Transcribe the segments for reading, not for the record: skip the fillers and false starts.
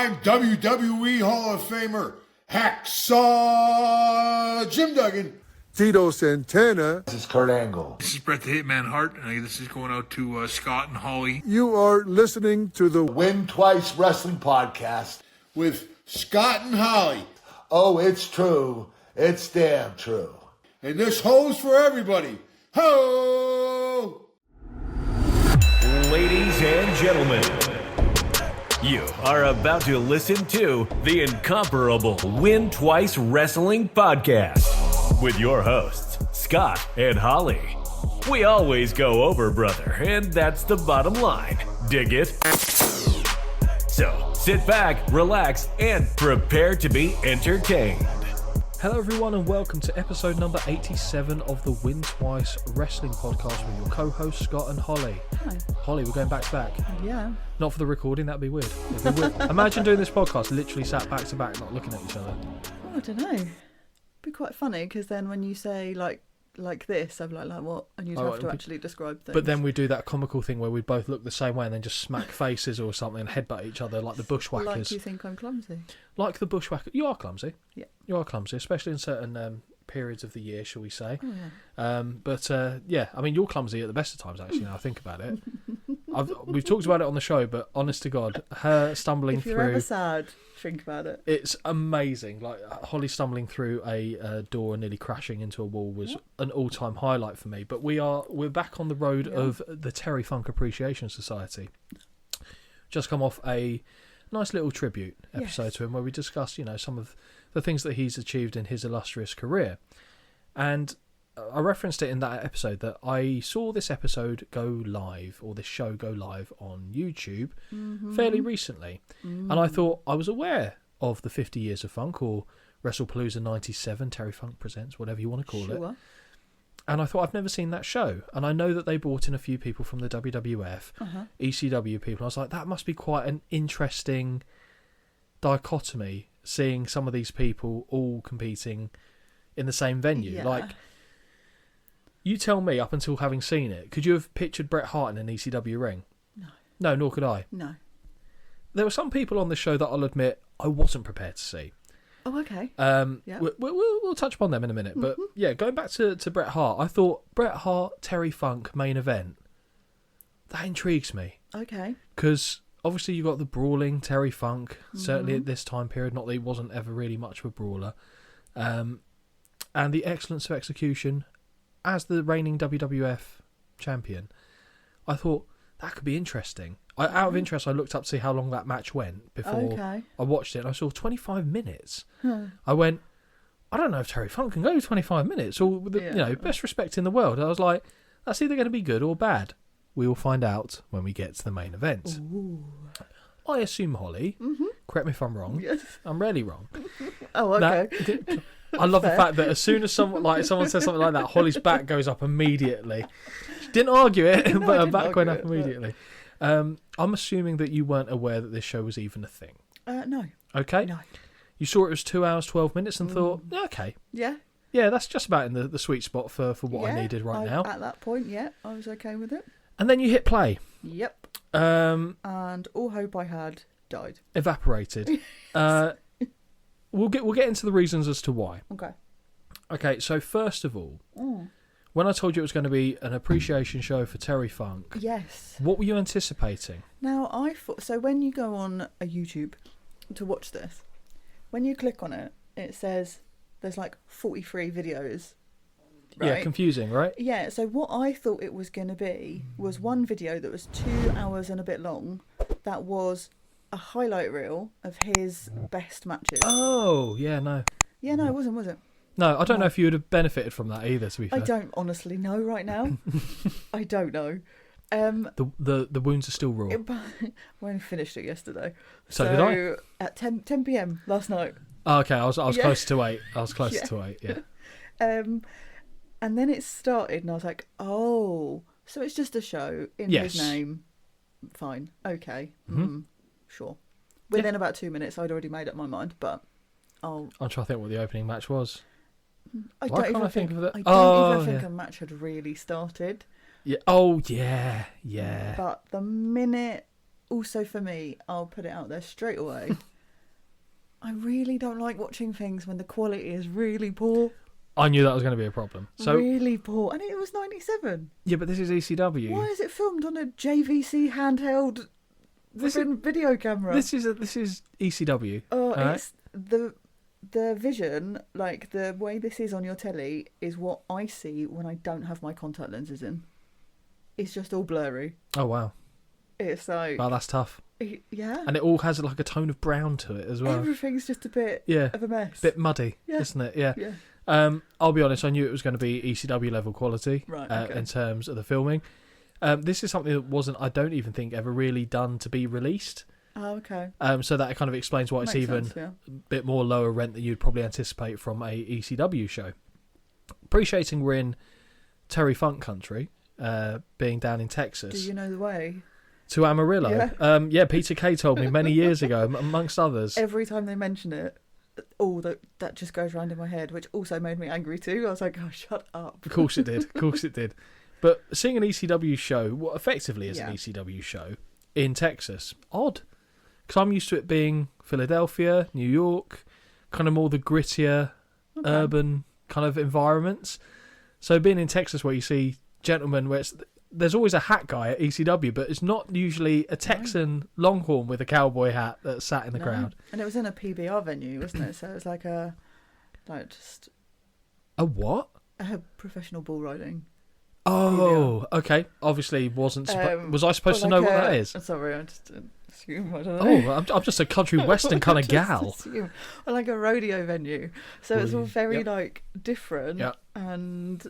two-time WWE Hall of Famer, Hacksaw Jim Duggan. Tito Santana. This is Kurt Angle. This is Bret the Hitman Hart, and this is going out to Scott and Holly. You are listening to the Win Twice Wrestling Podcast With Scott and Holly. Oh, it's true. It's damn true. And this ho's for everybody. Ho! Ladies and gentlemen, you are about to listen to the incomparable Win Twice Wrestling Podcast with your hosts, Scott and Holly. We always go over, brother, and that's the bottom line. Dig it? So sit back, relax, and prepare to be entertained. Hello everyone and welcome to episode number 87 of the Win Twice Wrestling Podcast with your co-hosts Scott and Holly. Hi. Holly, we're going back to back. Yeah. Not for the recording, that'd be weird. It'd be weird. Imagine doing this podcast literally sat back to back, not looking at each other. Oh, I don't know. It'd be quite funny because then when you say like this, I'm like what? And you'd have to actually describe things. But then we do that comical thing where we both look the same way and then just smack faces or something and headbutt each other like the bushwhackers. Like you think I'm clumsy. Like the bushwhacker. You are clumsy. Yeah. You are clumsy, especially in certain periods of the year, shall we say. Oh, yeah. Yeah, I mean, you're clumsy at the best of times, actually, now I think about it. We've talked about it on the show, but honest to God, her stumbling if you're through... ever sad, think about it. It's amazing. Like, Holly stumbling through a door and nearly crashing into a wall was an all-time highlight for me. But we're back on the road of the Terry Funk Appreciation Society. Just come off a nice little tribute episode to him where we discussed, some of the things that he's achieved in his illustrious career. And I referenced it in that episode that I saw this episode go live, or this show go live on YouTube fairly recently. And I thought I was aware of the 50 Years of Funk, or WrestlePalooza 97, Terry Funk Presents, whatever you want to call it. And I thought, I've never seen that show. And I know that they brought in a few people from the WWF, ECW people. I was like, that must be quite an interesting dichotomy, seeing some of these people all competing in the same venue. Yeah. Like, you tell me, up until having seen it, could you have pictured Bret Hart in an ECW ring? No. No, nor could I. No. There were some people on the show that I'll admit I wasn't prepared to see. Oh, okay. We'll touch upon them in a minute. But yeah, going back to Bret Hart, I thought Bret Hart, Terry Funk main event, that intrigues me. Okay. Because obviously you got the brawling Terry Funk, certainly at this time period, not that he wasn't ever really much of a brawler. And the excellence of execution as the reigning WWF champion. I thought that could be interesting. Out of interest, I looked up to see how long that match went before I watched it, and I saw 25 minutes. I went, I don't know if Terry Funk can go 25 minutes, or with the, best respect in the world. I was like, that's either going to be good or bad. We will find out when we get to the main event. Ooh. I assume, Holly, correct me if I'm wrong, Yes. I'm rarely wrong. Oh, okay. I love the fact that as soon as someone says something like that, Holly's back goes up immediately. She didn't argue it, No, but I her didn't back went up argue it, immediately. I'm assuming that you weren't aware that this show was even a thing. No. Okay? No. You saw it was 2 hours, 12 minutes and thought, okay. Yeah. Yeah, that's just about in the sweet spot for what I needed right now. At that point, I was okay with it. And then you hit play. Yep. And all hope I had died. Evaporated. We'll get into the reasons as to why. Okay, so first of all, when I told you it was going to be an appreciation show for Terry Funk, yes, what were you anticipating? Now, I thought, so when you go on a YouTube to watch this, when you click on it, it says there's like 43 videos. Right? Yeah, confusing, right? Yeah, so what I thought it was going to be was one video that was 2 hours and a bit long that was a highlight reel of his best matches. Oh, yeah, no. Yeah, no, it wasn't, was it? No, I don't know if you would have benefited from that either, to be fair. I don't honestly know right now. I don't know. The wounds are still raw. When I finished it yesterday. So did I. At 10 p.m. last night. Oh, okay, I was close to 8. I was close to 8, yeah. And then it started and I was like, oh, so it's just a show in his name. Fine. Okay. Sure. Within about 2 minutes, I'd already made up my mind, but I'm trying to think what the opening match was. I don't even think a match had really started. Yeah. Oh, yeah. But the minute, also for me, I'll put it out there straight away, I really don't like watching things when the quality is really poor. I knew that was going to be a problem. So really poor. And it was 97. yeah, but this is ECW. Why is it filmed on a JVC handheld video camera? This is ECW. Oh, alright? it's the vision, like the way this is on your telly, is what I see when I don't have my contact lenses in. It's just all blurry. Oh wow. It's like, Wow, that's tough. yeah. And it all has like a tone of brown to it as well. Everything's just a bit Yeah. of a mess. Bit muddy, Yeah. isn't it? Yeah. Yeah. I'll be honest, I knew it was going to be ECW level quality Right, okay. in terms of the filming. This is something that wasn't, I don't even think, ever really done to be released. Oh, okay. So that kind of explains why it's Makes even sense, yeah. a bit more lower rent than you'd probably anticipate from a ECW show. Appreciating we're in Terry Funk country, being down in Texas. Do you know the way? To Amarillo. Yeah. Peter Kay told me many years ago, amongst others. Every time they mention it, that just goes round in my head, which also made me angry too. I was like, oh, shut up. Of course it did. Of course it did. But seeing an ECW show, what effectively is an ECW show in Texas, odd. Because I'm used to it being Philadelphia, New York, kind of more the grittier, urban kind of environments. So being in Texas where you see gentlemen where there's always a hat guy at ECW, but it's not usually a Texan Longhorn with a cowboy hat that's sat in the crowd. And it was in a PBR venue, wasn't it? So it was like just a what? a professional bull riding. Oh, okay. Obviously, was I supposed to know what that is? Sorry, I just assume. I don't know. Oh, I'm just a country western kind of gal. Assume. Or like a rodeo venue. So it's all very like different, and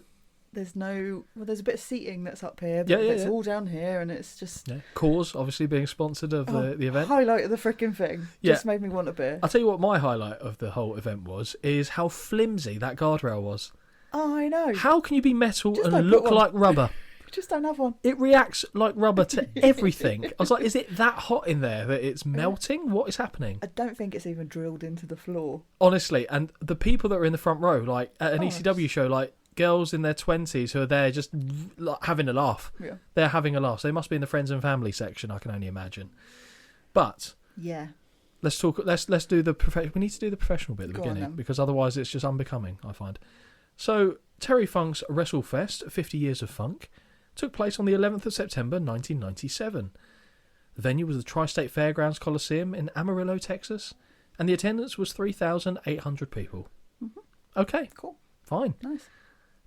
there's a bit of seating that's up here, but it's all down here, and it's just Cause obviously being sponsored of the event. Highlight of the freaking thing. Just made me want a beer. I'll tell you what my highlight of the whole event is how flimsy that guardrail was. Oh, I know. How can you be metal Just and don't look put one. like rubber? Just don't have one. It reacts like rubber to everything. I was like, is it that hot in there that it's melting? What is happening? I don't think it's even drilled into the floor. Honestly, and the people that are in the front row, like at an ECW show, like girls in their 20s who are there just like, having a laugh. Yeah. They're having a laugh. So they must be in the friends and family section, I can only imagine. But yeah, let's talk. Let's do the we need to do the professional bit at the Go on, beginning then. because otherwise it's just unbecoming, I find. So Terry Funk's Wrestlefest, 50 Years of Funk, took place on the 11th of September 1997. The venue was the Tri-State Fairgrounds Coliseum in Amarillo, Texas, and the attendance was 3,800 people. Mm-hmm. Okay, cool, fine. nice.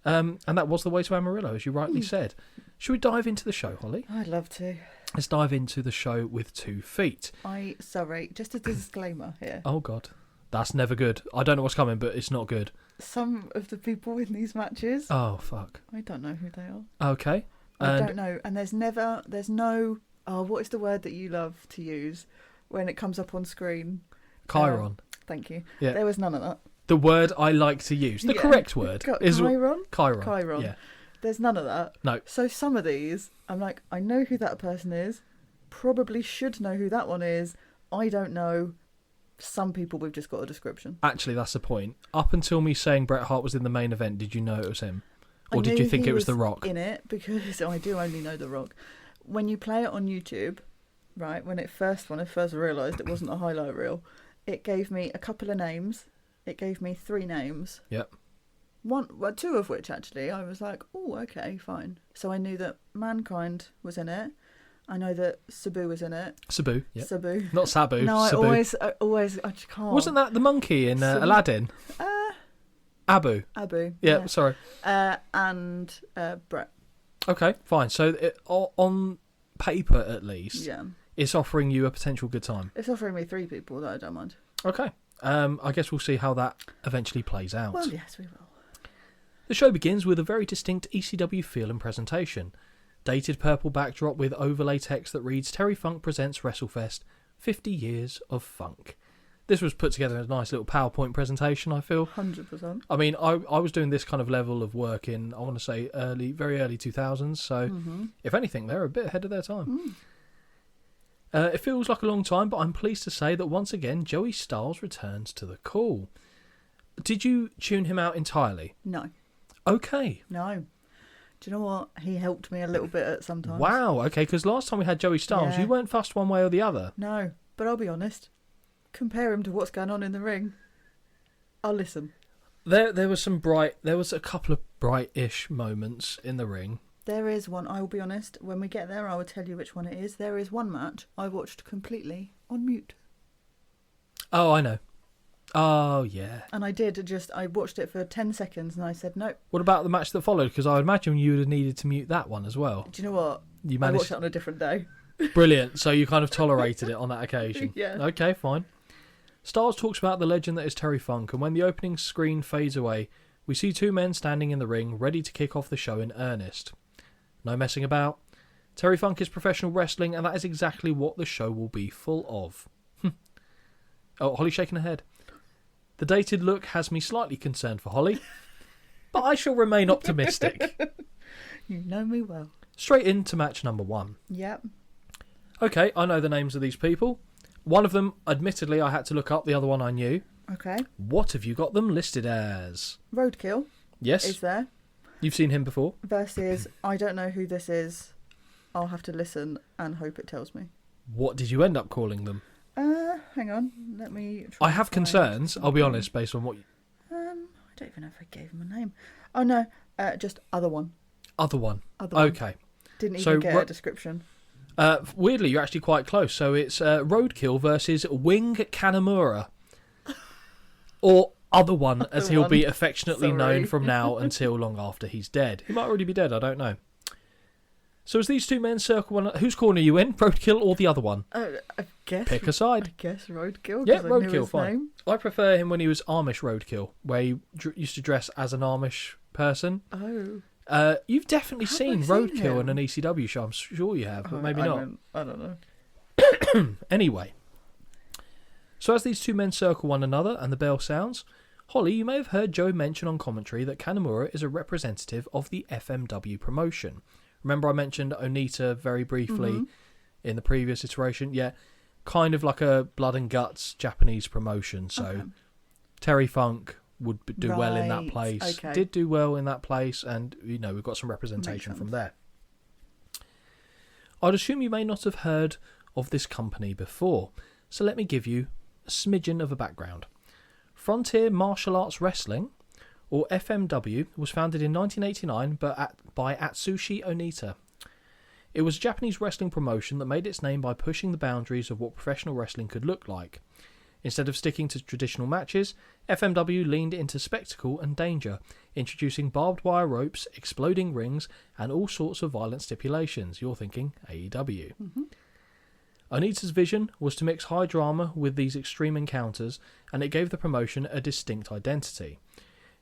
And that was the way to Amarillo, as you rightly said. Should we dive into the show, Holly? I'd love to. Let's dive into the show with 2 feet. Sorry, just a disclaimer here. Oh, God. That's never good. I don't know what's coming, but it's not good. Some of the people in these matches, Oh, fuck. I don't know who they are. Okay. I don't know. And there's no, what is the word that you love to use when it comes up on screen? Chiron. Thank you. Yeah. There was none of that. The word I like to use. The correct word is Chiron? Chiron. Chiron. Yeah. There's none of that. No. So some of these, I'm like, I know who that person is. Probably should know who that one is. I don't know. Some people we've just got a description. Actually, that's the point. Up until me saying Bret Hart was in the main event, did you know it was him? Or did you think it was The Rock? In it, because I do only know The Rock. When you play it on YouTube, right, when I first realised it wasn't a highlight reel, it gave me a couple of names. It gave me 3 names. Yep. 2 of which actually I was like, oh, okay, fine. So I knew that Mankind was in it. I know that Sabu was in it. Sabu. Yep. Sabu. Not Sabu. No, Sabu. I just can't. Wasn't that the monkey in Aladdin? Abu. Yeah. Sorry. And Brett. Okay, fine. So on paper, at least, Yeah. it's offering you a potential good time. It's offering me 3 people that I don't mind. Okay. I guess we'll see how that eventually plays out. Well, yes, we will. The show begins with a very distinct ECW feel and presentation. Dated purple backdrop with overlay text that reads Terry Funk presents WrestleFest 50 Years of Funk. This was put together in a nice little PowerPoint presentation, I feel. 100%. I mean, I was doing this kind of level of work in, I want to say, very early 2000s, so if anything, they're a bit ahead of their time. It feels like a long time, but I'm pleased to say that once again, Joey Styles returns to the call. Did you tune him out entirely? No. Okay. No. Do you know what? He helped me a little bit at some times. Wow, okay, because last time we had Joey Styles, Yeah. you weren't fussed one way or the other. No, but I'll be honest. compare him to what's going on in the ring. I'll listen. There was a couple of bright-ish moments in the ring. There is one, I will be honest, when we get there I will tell you which one it is. There is one match I watched completely on mute. Oh, I know. Oh, yeah. And I watched it for 10 seconds and I said no. What about the match that followed? Because I would imagine you would have needed to mute that one as well. Do you know what? You I managed... watched it on a different day. Brilliant. So you kind of tolerated it on that occasion. Yeah. Okay, fine. Styles talks about the legend that is Terry Funk, and when the opening screen fades away, we see two men standing in the ring, ready to kick off the show in earnest. No messing about. Terry Funk is professional wrestling, and that is exactly what the show will be full of. Oh, Holly's shaking her head. The dated look has me slightly concerned for Holly, but I shall remain optimistic. You know me well. Straight into match number 1. Yep. Okay, I know the names of these people. One of them, admittedly, I had to look up. The other one I knew. Okay. What have you got them listed as? Roadkill Yes. is there. You've seen him before. Versus, I don't know who this is. I'll have to listen and hope it tells me. What did you end up calling them? Hang on. Let me try I have concerns, I'll be honest, based on what... I don't even know if I gave him a name. Oh, no. Just Other One. Other one. Other One. Okay. Didn't So even get a description. Weirdly, you're actually quite close. So it's Roadkill versus Wing Kanamura. Or Other One, as Other he'll One. be affectionately Sorry. known from now until long after he's dead. He might already be dead, I don't know. So as these two men circle one... Whose corner are you in? Roadkill or the other one? I guess. Pick a side. I guess Roadkill. Yeah, 'cause I knew Roadkill, his fine. name. I prefer him when he was Amish Roadkill, where he used to dress as an Amish person. Oh. You've definitely Have I seen seen Roadkill in him? an ECW show, I'm sure you have, but maybe not. I don't know. Anyway, so as these two men circle one another and the bell sounds, Holly, you may have heard Joe mention on commentary that Kanamura is a representative of the FMW promotion. Remember I mentioned Onita very briefly in the previous iteration? Yeah, kind of like a blood and guts Japanese promotion. So Terry Funk would do well in that Right, place. okay. Did do well in that place, and we've got some representation from there. I'd assume you may not have heard of this company before, so let me give you a smidgen of a background. Frontier Martial Arts Wrestling, or FMW, was founded in 1989 by Atsushi Onita. It was a Japanese wrestling promotion that made its name by pushing the boundaries of what professional wrestling could look like. Instead of sticking to traditional matches, FMW leaned into spectacle and danger, introducing barbed wire ropes, exploding rings, and all sorts of violent stipulations. You're thinking AEW. Onita's vision was to mix high drama with these extreme encounters, and it gave the promotion a distinct identity.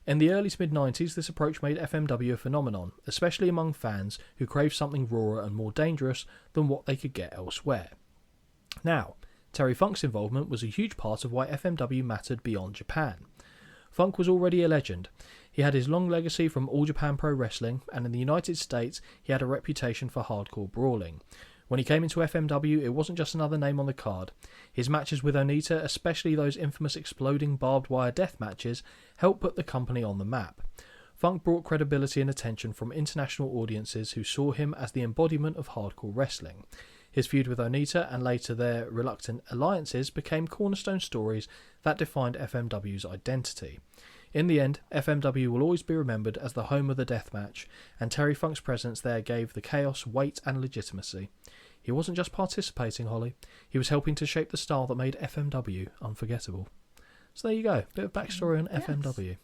In the early to mid-90s, this approach made FMW a phenomenon, especially among fans who craved something rawer and more dangerous than what they could get elsewhere. Now, Terry Funk's involvement was a huge part of why FMW mattered beyond Japan. Funk was already a legend. He had his long legacy from All Japan Pro Wrestling, and in the United States he had a reputation for hardcore brawling. When he came into FMW, it wasn't just another name on the card. His matches with Onita, especially those infamous exploding barbed wire death matches, helped put the company on the map. Funk brought credibility and attention from international audiences who saw him as the embodiment of hardcore wrestling. His feud with Onita and later their reluctant alliances became cornerstone stories that defined FMW's identity. In the end, FMW will always be remembered as the home of the deathmatch, and Terry Funk's presence there gave the chaos weight and legitimacy. He wasn't just participating, Holly. He was helping to shape the style that made FMW unforgettable. So there you go. Bit of backstory on FMW.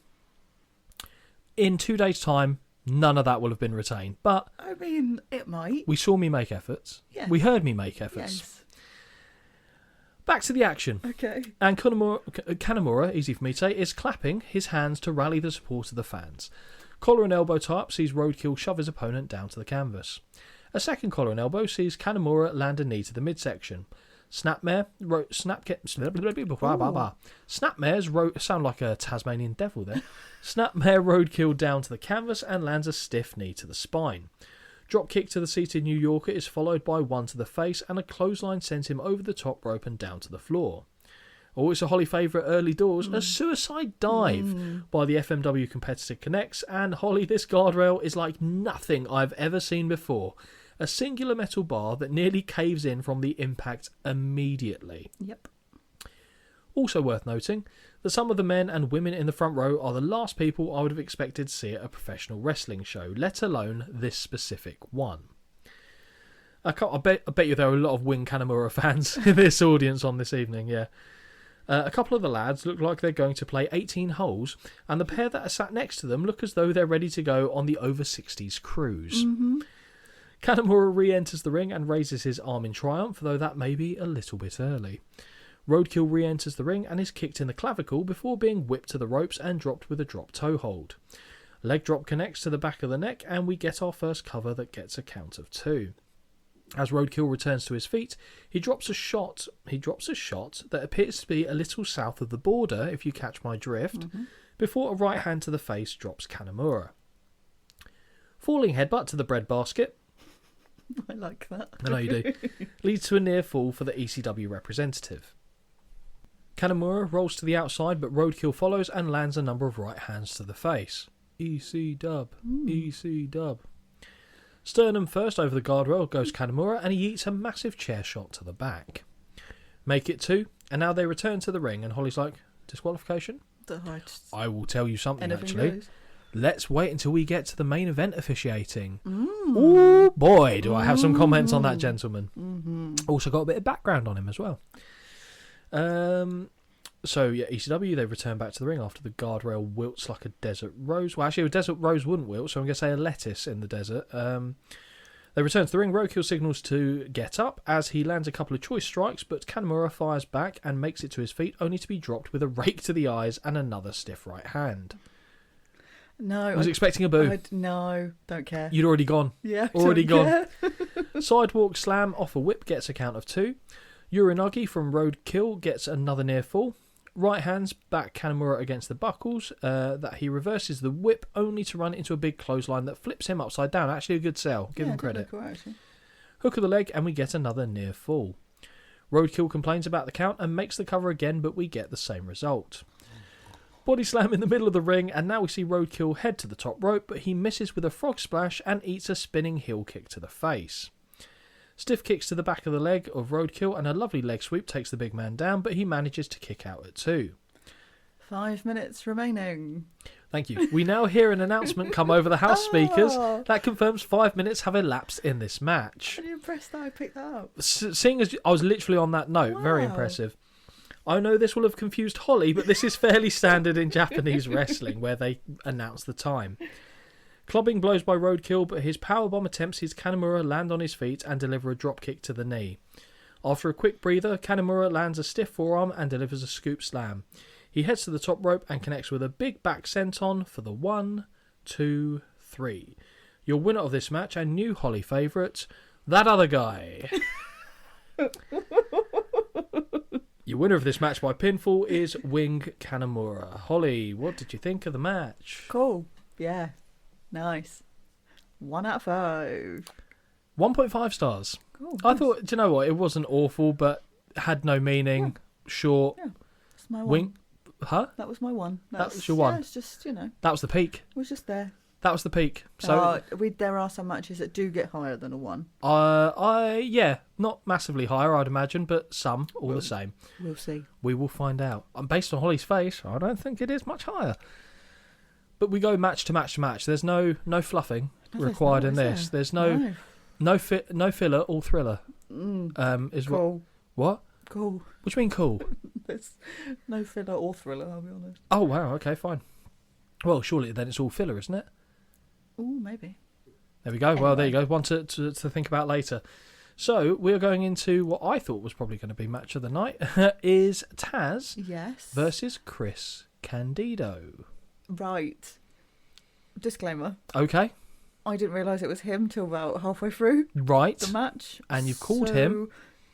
In 2 days' time, none of that will have been retained. But I mean, it might. we saw me make efforts. Yes. We heard me make efforts. Yes. Back to the action. Okay. And Kanamura, easy for me to say, is clapping his hands to rally the support of the fans. Collar and elbow tie-up sees Roadkill shove his opponent down to the canvas. A second collar and elbow sees Kanamura land a knee to the midsection. Snapmares sound like a Tasmanian devil there. Snapmare Roadkill down to the canvas and lands a stiff knee to the spine. Drop kick to the seated New Yorker is followed by one to the face, and a clothesline sends him over the top rope and down to the floor. Oh, it's a Holly favourite early doors, a suicide dive by the FMW competitor connects, and Holly, this guardrail is like nothing I've ever seen before. A singular metal bar that nearly caves in from the impact immediately. Yep. Also worth noting that some of the men and women in the front row are the last people I would have expected to see at a professional wrestling show, let alone this specific one. I bet you there are a lot of Wing Kanemaru fans in this audience on this evening, yeah. A couple of the lads look like they're going to play 18 holes, and the pair that are sat next to them look as though they're ready to go on the over 60s cruise. Mm-hmm. Kanemaru re-enters the ring and raises his arm in triumph, though that may be a little bit early. Roadkill re-enters the ring and is kicked in the clavicle before being whipped to the ropes and dropped with a drop toe hold. Leg drop connects to the back of the neck, and we get our first cover that gets a count of 2. As Roadkill returns to his feet, he drops a shot that appears to be a little south of the border, if you catch my drift, before a right hand to the face drops Kanemaru. Falling headbutt to the breadbasket. I like that. I know you do. Leads to a near fall for the ECW representative. Kanemaru rolls to the outside, but Roadkill follows and lands a number of right hands to the face. EC dub. EC dub. Sternum first over the guardrail goes Kanemaru, and he eats a massive chair shot to the back. Make it 2, and now they return to the ring, and Holly's like, disqualification? I will tell you something, actually. Goes. Let's wait until we get to the main event officiating. Oh boy, do I have some comments on that gentleman. Also got a bit of background on him as well. So, yeah, ECW, they return back to the ring after the guardrail wilts like a desert rose. Well, actually, a desert rose wouldn't wilt, so I'm going to say a lettuce in the desert. They return to the ring. Roadkill signals to get up as he lands a couple of choice strikes, but Kanemaru fires back and makes it to his feet, only to be dropped with a rake to the eyes and another stiff right hand. No. I was expecting a boo. No, don't care. You'd already gone. Yeah, already gone. Sidewalk slam off a whip gets a count of 2. Uranagi from Roadkill gets another near fall. Right hands back Kanemaru against the buckles, that he reverses the whip only to run into a big clothesline that flips him upside down. Actually a good sell. Give him credit. Hook of the leg and we get another near fall. Roadkill complains about the count and makes the cover again, but we get the same result. Body slam in the middle of the ring, and now we see Roadkill head to the top rope, but he misses with a frog splash and eats a spinning heel kick to the face. Stiff kicks to the back of the leg of Roadkill, and a lovely leg sweep takes the big man down, but he manages to kick out at 2. 5 minutes remaining. Thank you. We now hear an announcement come over the house speakers that confirms 5 minutes have elapsed in this match. I'm impressed that I picked that up. Seeing as I was literally on that note, very impressive. I know this will have confused Holly, but this is fairly standard in Japanese wrestling, where they announce the time. Clubbing blows by Roadkill, but his powerbomb attempts sees Kanemaru land on his feet and deliver a dropkick to the knee. After a quick breather, Kanemaru lands a stiff forearm and delivers a scoop slam. He heads to the top rope and connects with a big back senton for the 1, 2, 3. Your winner of this match and new Holly favourite, that other guy. Your winner of this match by pinfall is Wing Kanemaru. Holly, what did you think of the match? Cool. Yeah. Nice. 1 out of 5. 1.5 stars. Cool. I thought, do you know what? It wasn't awful, but had no meaning. Yeah. Short. Yeah. That's my one. Wing. Huh? That was my one. That was your one? Yeah, it's just, That was the peak. It was just there. That was the peak. So there are some matches that do get higher than a 1. Yeah, not massively higher, I'd imagine, but some, all the same. We'll see. We will find out. And based on Holly's face, I don't think it is much higher. But we go match to match to match. There's no fluffing required in this. There's no filler, all thriller. Is cool. What? Cool. What do you mean cool? There's no filler or thriller, I'll be honest. Oh, wow, okay, fine. Well, surely then it's all filler, isn't it? Oh, maybe. There we go. Anyway. Well, there you go. One to think about later. So, we're going into what I thought was probably going to be match of the night, is Taz versus Chris Candido. Right. Disclaimer. Okay. I didn't realise it was him till about halfway through the match. And you've called him.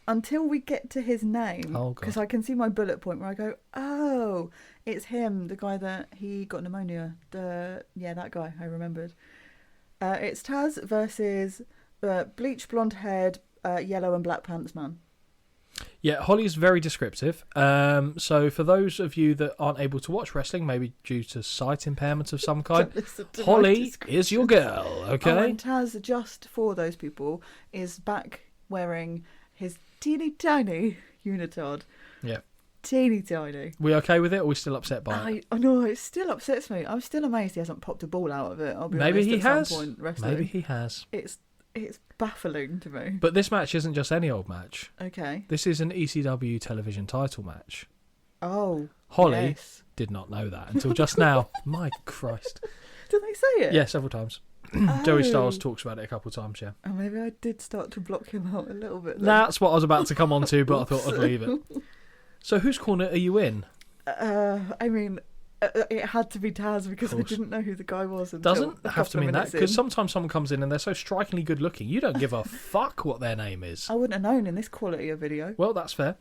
Until we get to his name, because I can see my bullet point where I go, oh, it's him, the guy that he got pneumonia. That guy, I remembered. It's Taz versus bleach blonde haired, yellow and black pants man. Yeah, Holly's very descriptive. So for those of you that aren't able to watch wrestling, maybe due to sight impairment of some kind, Holly is your girl, okay? Oh, and Taz, just for those people, is back wearing his teeny tiny unitard. Yeah. teeny tiny. We okay with it, or are we still upset by it? I know, it still upsets me. I'm still amazed he hasn't popped a ball out of it. I'll be Maybe honest, he at has. some point wrestling. Maybe he has. It's baffling to me. But this match isn't just any old match. Okay. This is an ECW television title match. Oh, Holly yes. did not know that until just now. My Christ. Did they say it? Yeah, several times. Oh. Joey Styles talks about it a couple of times, yeah. Oh, maybe I did start to block him out a little bit then. That's what I was about to come on to, but I thought I'd leave it. So whose corner are you in? I mean, it had to be Taz because I Course. didn't know who the guy was until Doesn't a have to couple of mean that, minutes because in. sometimes someone comes in and they're so strikingly good looking, you don't give a fuck what their name is. I wouldn't have known in this quality of video. Well, that's fair.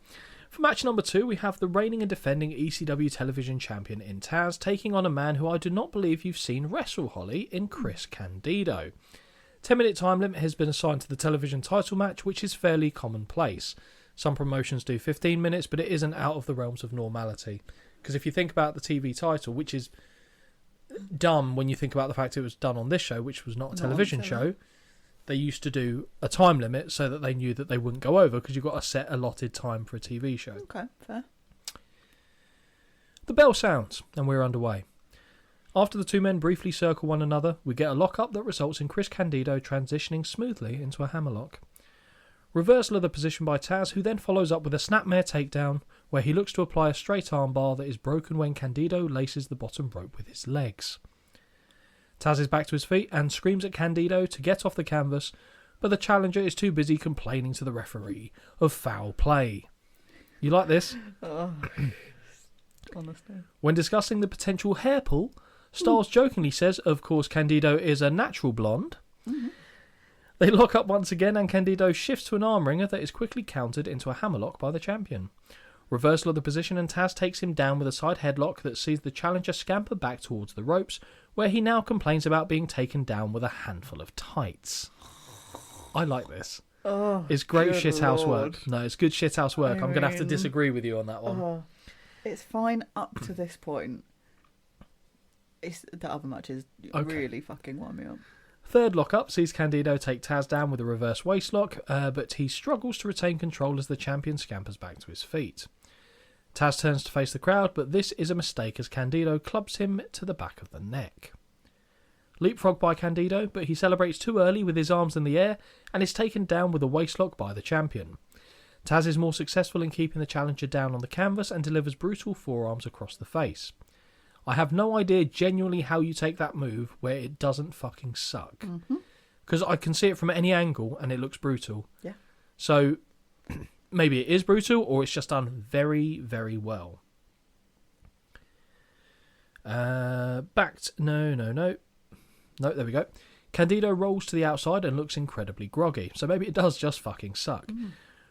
For match number 2, we have the reigning and defending ECW television champion in Taz taking on a man who I do not believe you've seen wrestle, Holly, in Chris Candido. 10-minute time limit has been assigned to the television title match, which is fairly commonplace. Some promotions do 15 minutes, but it isn't out of the realms of normality. Because if you think about the TV title, which is dumb when you think about the fact it was done on this show, which was not a television show, they used to do a time limit so that they knew that they wouldn't go over, because you've got a set allotted time for a TV show. Okay, fair. The bell sounds, and we're underway. After the two men briefly circle one another, we get a lock-up that results in Chris Candido transitioning smoothly into a hammerlock. Reversal of the position by Taz, who then follows up with a snapmare takedown, where he looks to apply a straight armbar that is broken when Candido laces the bottom rope with his legs. Taz is back to his feet and screams at Candido to get off the canvas, but the challenger is too busy complaining to the referee of foul play. You like this? Oh, honestly. When discussing the potential hair pull, Styles jokingly says, of course, Candido is a natural blonde. Mm-hmm. They lock up once again and Candido shifts to an arm wringer that is quickly countered into a hammerlock by the champion. Reversal of the position and Taz takes him down with a side headlock that sees the challenger scamper back towards the ropes, where he now complains about being taken down with a handful of tights. I like this. Oh, It's great good shithouse Lord. work. No, it's good shithouse work. I I'm going to have to mean, disagree with you on that one. Oh, it's fine up to this point. It's the other matches really fucking wind me up. Third lock-up sees Candido take Taz down with a reverse waistlock, but he struggles to retain control as the champion scampers back to his feet. Taz turns to face the crowd, but this is a mistake as Candido clubs him to the back of the neck. Leapfrog by Candido, but he celebrates too early with his arms in the air and is taken down with a waistlock by the champion. Taz is more successful in keeping the challenger down on the canvas and delivers brutal forearms across the face. I have no idea genuinely how you take that move where it doesn't fucking suck. Because I can see it from any angle and it looks brutal. Yeah. So maybe it is brutal or it's just done very, very well. No, there we go. Candido rolls to the outside and looks incredibly groggy. So maybe it does just fucking suck.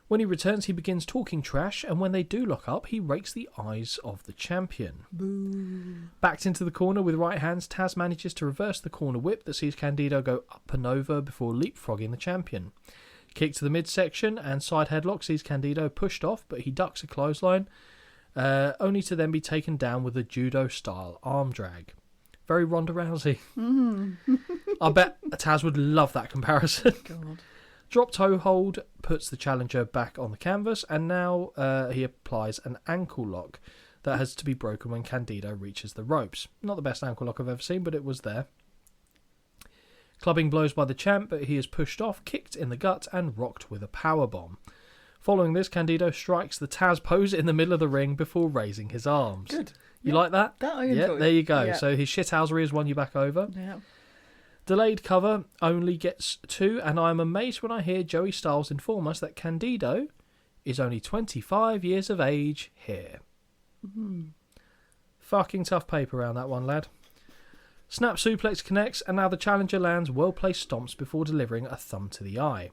When he returns, he begins talking trash, and when they do lock up, he rakes the eyes of the champion. Boo. Backed into the corner with right hands, Taz manages to reverse the corner whip that sees Candido go up and over before leapfrogging the champion. Kick to the midsection and side headlock sees Candido pushed off, but he ducks a clothesline, only to then be taken down with a judo-style arm drag. Very Ronda Rousey. I bet Taz would love that comparison. God. Drop toe hold puts the challenger back on the canvas, and now he applies an ankle lock that has to be broken when Candido reaches the ropes. Not the best ankle lock I've ever seen, but it was there. Clubbing blows by the champ, but he is pushed off, kicked in the gut, and rocked with a powerbomb. Following this, Candido strikes the Taz pose in the middle of the ring before raising his arms. Good. You like that? That I Yeah, enjoy. there you go. Yeah. So his shithousery has won you back over. Yeah. Delayed cover only gets 2, and I am amazed when I hear Joey Styles inform us that Candido is only 25 years of age here. Fucking tough paper around that one, lad. Snap suplex connects, and now the challenger lands well-placed stomps before delivering a thumb to the eye.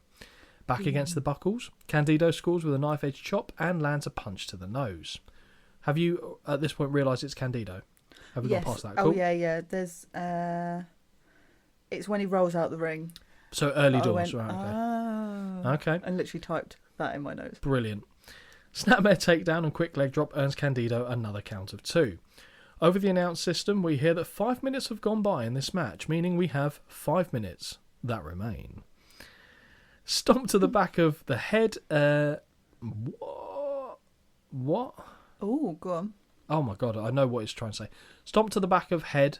Back against the buckles, Candido scores with a knife-edge chop and lands a punch to the nose. Have you, at this point, realised it's Candido? Have we Yes. gone past that? Oh, Cool. yeah. There's... It's when he rolls out the ring. So early I doors, went, right, okay. Okay. And literally typed that in my notes. Brilliant. Snapmare takedown and quick leg drop earns Candido another count of 2. Over the announce system, we hear that 5 minutes have gone by in this match, meaning we have 5 minutes that remain. Stomp to the back of the head. What? Oh, go on. Oh my god, I know what it's trying to say. Stomp to the back of head.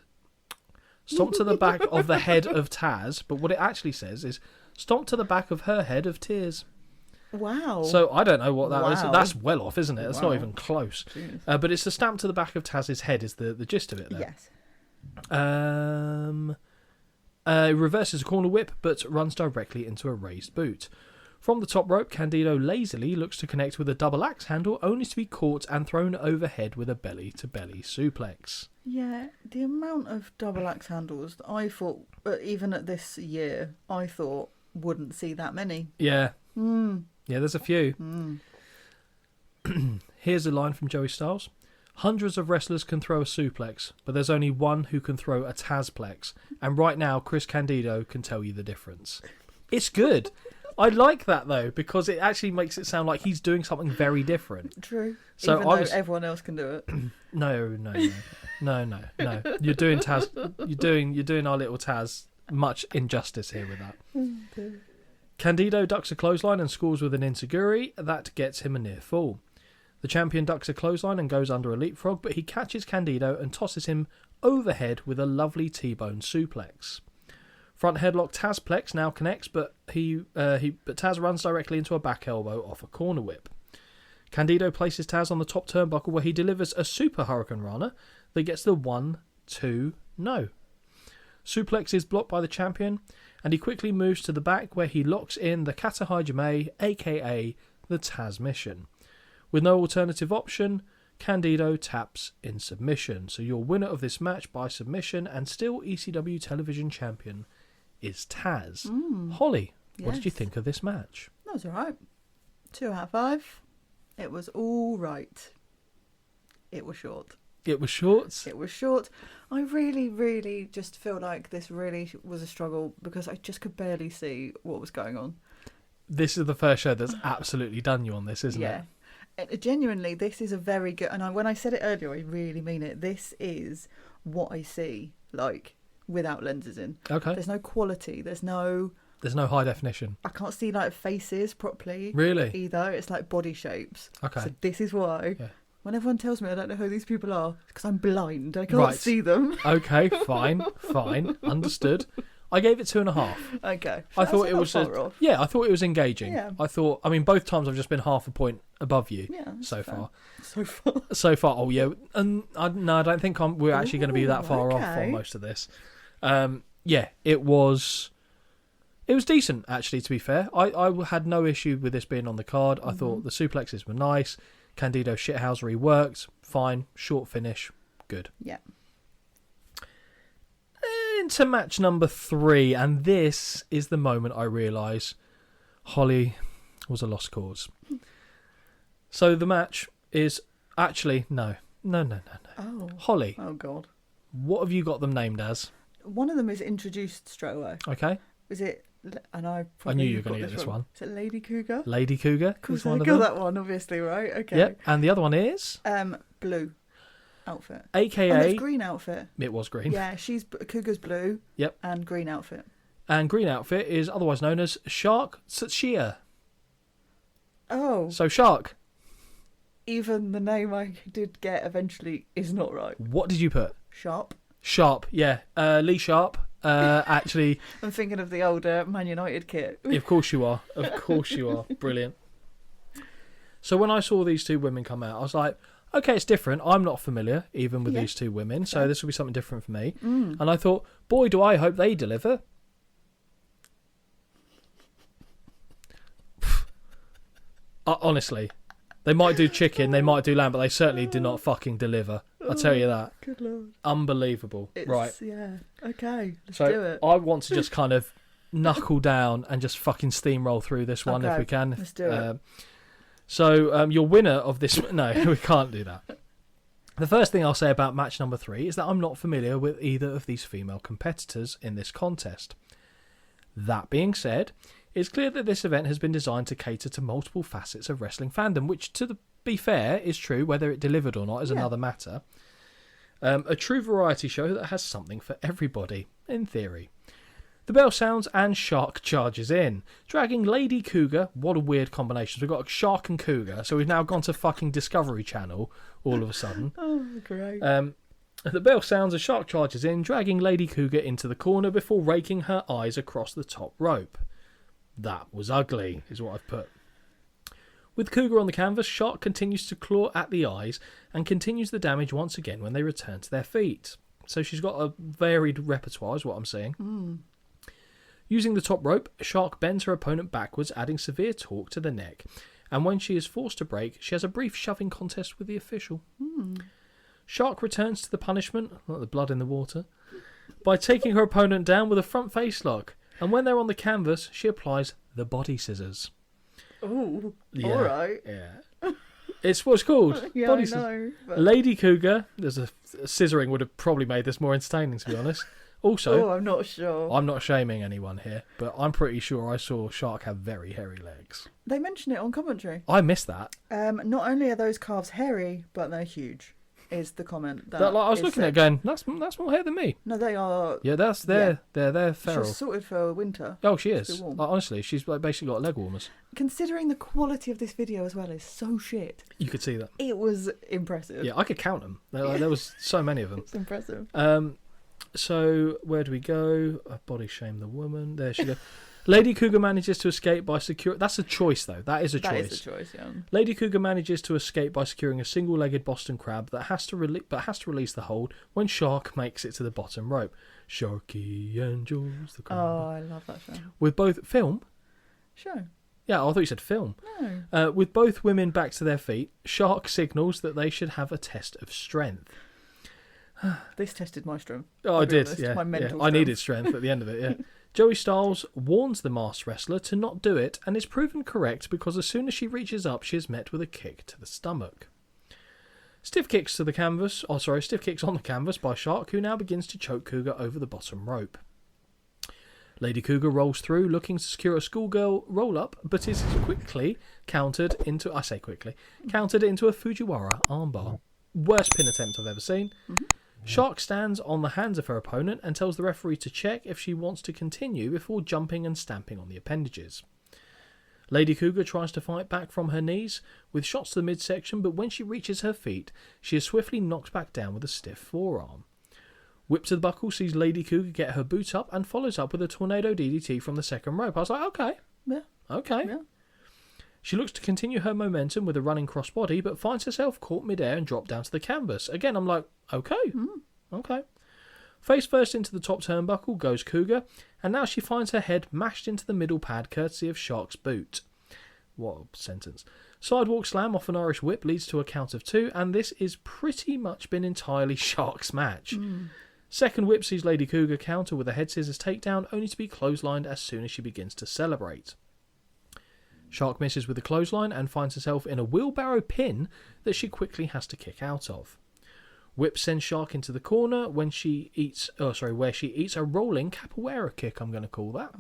Stomp to the back of the head of Taz, but what it actually says is stomp to the back of her head of tears. Wow. So I don't know what that is. Wow. That's well off, isn't it? That's Wow. not even close. But it's the stamp to the back of Taz's head is the gist of it there. Yes. Reverses a corner whip, but runs directly into a raised boot. From the top rope, Candido lazily looks to connect with a double axe handle, only to be caught and thrown overhead with a belly-to-belly suplex. Yeah, the amount of double axe handles that I thought, even at this year, I thought wouldn't see that many. Yeah. Yeah, there's a few. Here's a line from Joey Styles. Hundreds of wrestlers can throw a suplex, but there's only one who can throw a Tazplex. And right now, Chris Candido can tell you the difference. It's good. I like that, though, because it actually makes it sound like he's doing something very different. True. So even though everyone else can do it. No. You're doing Taz. You're doing our little Taz much injustice here with that. Candido ducks a clothesline and scores with an enziguri. That gets him a near fall. The champion ducks a clothesline and goes under a leapfrog, but he catches Candido and tosses him overhead with a lovely T-bone suplex. Front headlock Tazplex now connects, but Taz runs directly into a back elbow off a corner whip. Candido places Taz on the top turnbuckle where he delivers a super Hurricane Rana that gets the 1-2 no. Suplex is blocked by the champion, and he quickly moves to the back where he locks in the Kata Hajime, aka the Taz Mission. With no alternative option, Candido taps in submission. So your winner of this match by submission and still ECW television champion is Taz. Holly, what did you Yes. think of this match? That was alright. 2 out of 5. It was all right. It was short. It was short. It was short. I really, really just feel like this really was a struggle because I just could barely see what was going on. This is the first show that's absolutely done you on this, isn't it? Genuinely, this is a very good... And when I said it earlier, I really mean it. This is what I see, like, without lenses in. Okay. There's no quality. There's no high definition. I can't see, like, faces properly. Really? Either. It's like body shapes. Okay. So this is why... Yeah. When everyone tells me I don't know who these people are, it's because I'm blind. I can't Right. see them. Okay, fine. Understood. I gave it 2.5. Okay. I thought That's it not was far off. yeah. I thought it was engaging. Yeah. I mean, both times I've just been half a point above you Yeah, that's so fair. far. So far. So far, oh yeah, and I don't think we're actually going to be that Ooh, far off okay. on most of this. Yeah, it was decent actually. To be fair, I had no issue with this being on the card. I thought the suplexes were nice. Candido shithousery worked fine. Short finish, good. Yeah. Into match number 3, and this is the moment I realise Holly was a lost cause. So the match is actually no. Oh. Holly, Oh, God. what have you got them named as? One of them is introduced straight away. Okay, Is it... And I knew you were got gonna get this one. Is it Lady Cougar? Lady Cougar Of course, is one I of got them. that one, obviously, right? Okay. Yep, and the other one is Blue outfit. AKA And it's green outfit. it was green. Yeah, Cougar's blue. Yep. And green outfit. And green outfit is otherwise known as Shark Tsuchiya. Oh. So Shark. Even the name I did get eventually is not right. What did you put? Sharp. Sharp. Yeah. Lee Sharp. Actually, I'm thinking of the older Man United kit. of course you are. Of course you are. Brilliant. So when I saw these two women come out, I was like, okay, it's different. I'm not familiar even with these two women, so this will be something different for me. And I thought, boy, do I hope they deliver. Honestly, they might do chicken, they might do lamb, but they certainly do not fucking deliver. I'll tell you that. Good lord. Unbelievable. Right. Yeah. Okay. Let's So do it. I want to just kind of knuckle down and just fucking steamroll through this one if Okay, we can. let's do it. So your winner of this... No, we can't do that. The first thing I'll say about match number 3 is that I'm not familiar with either of these female competitors in this contest. That being said, it's clear that this event has been designed to cater to multiple facets of wrestling fandom, which, be fair, is true. Whether it delivered or not is another matter. A true variety show that has something for everybody, in theory. The bell sounds and Shark charges in, dragging Lady Cougar. What a weird combination. We've got Shark and Cougar, so we've now gone to fucking Discovery Channel all of a sudden. Oh, great. The bell sounds as Shark charges in, dragging Lady Cougar into the corner before raking her eyes across the top rope. That was ugly, is what I've put. With Cougar on the canvas, Shark continues to claw at the eyes and continues the damage once again when they return to their feet. So she's got a varied repertoire, is what I'm saying. Using the top rope, Shark bends her opponent backwards, adding severe torque to the neck. And when she is forced to break, she has a brief shoving contest with the official. Shark returns to the punishment, not the blood in the water, by taking her opponent down with a front face lock. And when they're on the canvas, she applies the body scissors. Oh, Yeah, all right. Yeah. It's what's called. Yeah, body I scissors. know. But... Lady Cougar, there's a scissoring would have probably made this more entertaining, to be honest. Also, Oh, I'm not sure. I'm not shaming anyone here, but I'm pretty sure I saw Shark have very hairy legs. They mention it on commentary. I missed that. Not only are those calves hairy, but they're huge. Is the comment that I was is looking said. at it going, that's more hair than me. No, they are. Yeah, they're feral. She's sorted for winter. Oh, she It's is. still warm. Honestly, she's like basically got leg warmers. Considering the quality of this video as well is so shit, You could see that. it was impressive. Yeah, I could count them. There was so many of them. It's impressive. So where do we go? Body shame the woman. There she goes. Lady Cougar manages to escape by secure. That's a choice, though. That is a choice. That is a choice, yeah. Lady Cougar manages to escape by securing a single-legged Boston crab that has to release the hold when Shark makes it to the bottom rope. Sharky Angels. The Oh, I love that show. With both film. Show. Yeah, I thought you said film. No. With both women back to their feet, Shark signals that they should have a test of strength. This tested my strength. Oh, I'll I be did. honest, Yeah, my mental I needed strength. strength at the end of it. Yeah. Joey Styles warns the masked wrestler to not do it, and is proven correct because as soon as she reaches up, she is met with a kick to the stomach. Stiff kicks on the canvas by Shark, who now begins to choke Cougar over the bottom rope. Lady Cougar rolls through, looking to secure a schoolgirl roll-up, but is quickly countered into a Fujiwara armbar. Worst pin attempt I've ever seen. Shark stands on the hands of her opponent and tells the referee to check if she wants to continue before jumping and stamping on the appendages. Lady Cougar tries to fight back from her knees with shots to the midsection, but when she reaches her feet, she is swiftly knocked back down with a stiff forearm. Whip to the buckle sees Lady Cougar get her boot up and follows up with a tornado DDT from the second rope. I was like, okay. Yeah. Okay. Yeah. She looks to continue her momentum with a running crossbody, but finds herself caught midair and dropped down to the canvas. Again, I'm like, okay. Okay. Face first into the top turnbuckle goes Cougar, and now she finds her head mashed into the middle pad courtesy of Shark's boot. What a sentence. Sidewalk slam off an Irish whip leads to a count of 2, and this is pretty much been entirely Shark's match. Second whip sees Lady Cougar counter with a head scissors takedown, only to be clotheslined as soon as she begins to celebrate. Shark misses with the clothesline and finds herself in a wheelbarrow pin that she quickly has to kick out of. Whip sends Shark into the corner where she eats a rolling capoeira kick, I'm going to call that.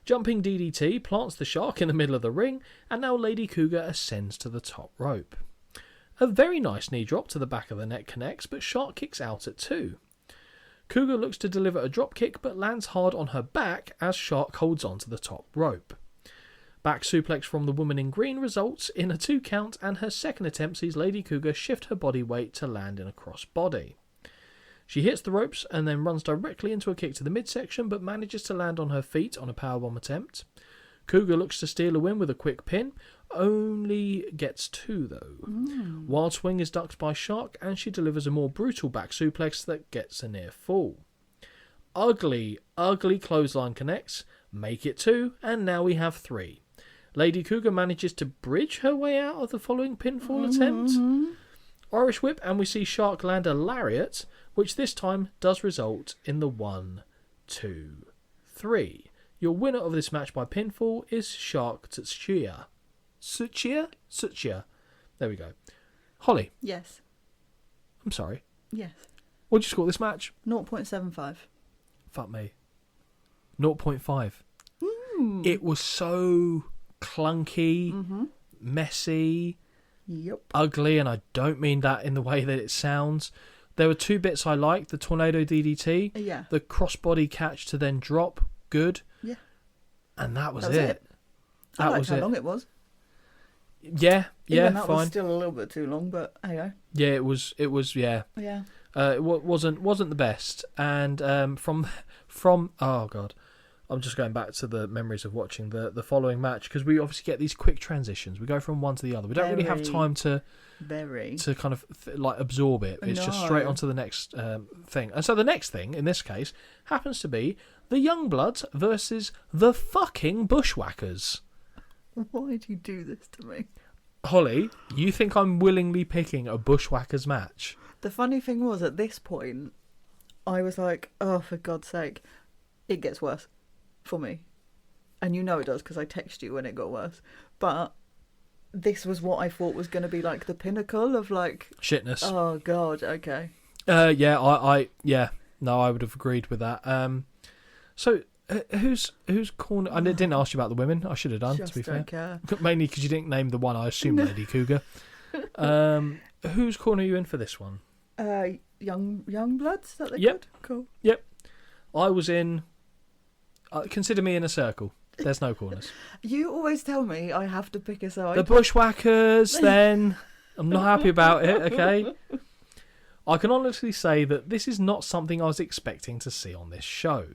Jumping DDT plants the Shark in the middle of the ring, and now Lady Cougar ascends to the top rope. A very nice knee drop to the back of the neck connects, but Shark kicks out at 2. Cougar looks to deliver a drop kick, but lands hard on her back as Shark holds on to the top rope. Back suplex from the woman in green results in a 2 count, and her second attempt sees Lady Cougar shift her body weight to land in a cross body. She hits the ropes and then runs directly into a kick to the midsection, but manages to land on her feet on a powerbomb attempt. Cougar looks to steal a win with a quick pin, only gets 2 though. Wild swing is ducked by Shark, and she delivers a more brutal back suplex that gets a near fall. Ugly clothesline connects, make it 2, and now we have 3. Lady Cougar manages to bridge her way out of the following pinfall attempt. Irish whip, and we see Shark land a lariat, which this time does result in the 1, 2, 3. Your winner of this match by pinfall is Shark Tsuchiya. Tsuchiya. There we go. Holly, Yes. I'm sorry. Yes. What'd you score this match? 0.75. Fuck me. 0.5. It was so clunky, messy, Yep. ugly, and I don't mean that in the way that it sounds. There were two bits I liked: the tornado DDT, Yeah. the crossbody catch to then drop, good. Yeah. And that was it. I That liked was how it. long it was. Yeah, Even that fine. was still a little bit too long, but hey, Yeah, it was. Yeah. yeah. It wasn't the best, and from oh god, I'm just going back to the memories of watching the following match, because we obviously get these quick transitions. We go from one to the other. We don't really have time to kind of like absorb it. It's just straight onto the next thing. And so the next thing in this case happens to be the Youngbloods versus the fucking Bushwhackers. Why do you do this to me? Holly, you think I'm willingly picking a Bushwhackers match? The funny thing was, at this point, I was like, oh, for God's sake, it gets worse for me. And you know it does, because I text you when it got worse. But this was what I thought was going to be like the pinnacle of like... Shitness. Oh, God, okay. Yeah, I would have agreed with that. So, who's corner? I didn't ask you about the women. I should have done, Just to be don't fair. care. Mainly because you didn't name the one. I assume Lady Cougar. Whose corner are you in for this one? Youngbloods, is that they Yep. called? Cool. Yep. I was in... consider me in a circle. There's no corners. You always tell me I have to pick a side. The Bushwhackers, then. I'm not happy about it, okay? I can honestly say that this is not something I was expecting to see on this show.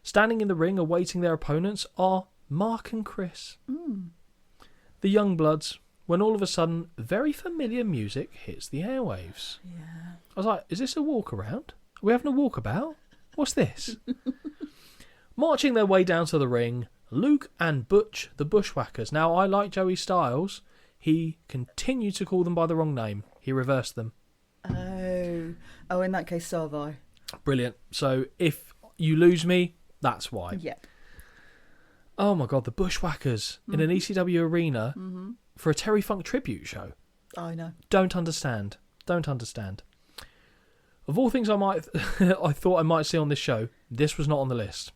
Standing in the ring awaiting their opponents are Mark and Chris. The Youngbloods, when all of a sudden very familiar music hits the airwaves. Yeah. I was like, is this a walk around? Are we having a walkabout? What's this? Marching their way down to the ring, Luke and Butch, the Bushwhackers. Now, I like Joey Styles. He continued to call them by the wrong name. He reversed them. Oh, in that case, so have I. Brilliant. So, if you lose me, that's why. Yeah. Oh my God, the Bushwhackers in an ECW arena for a Terry Funk tribute show. I know. Don't understand. Of all things I thought I might see on this show, this was not on the list.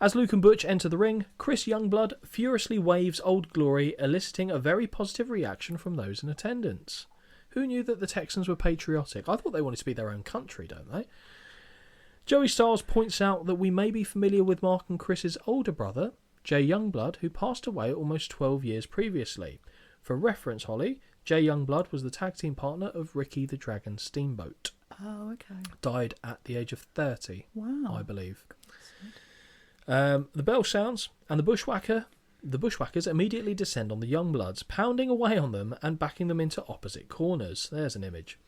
As Luke and Butch enter the ring, Chris Youngblood furiously waves Old Glory, eliciting a very positive reaction from those in attendance. Who knew that the Texans were patriotic? I thought they wanted to be their own country, don't they? Joey Styles points out that we may be familiar with Mark and Chris's older brother, Jay Youngblood, who passed away almost 12 years previously. For reference, Holly, Jay Youngblood was the tag team partner of Ricky the Dragon Steamboat. Oh, okay. Died at the age of 30, Wow. I believe. The bell sounds, and the Bushwhackers immediately descend on the Youngbloods, pounding away on them and backing them into opposite corners. There's an image.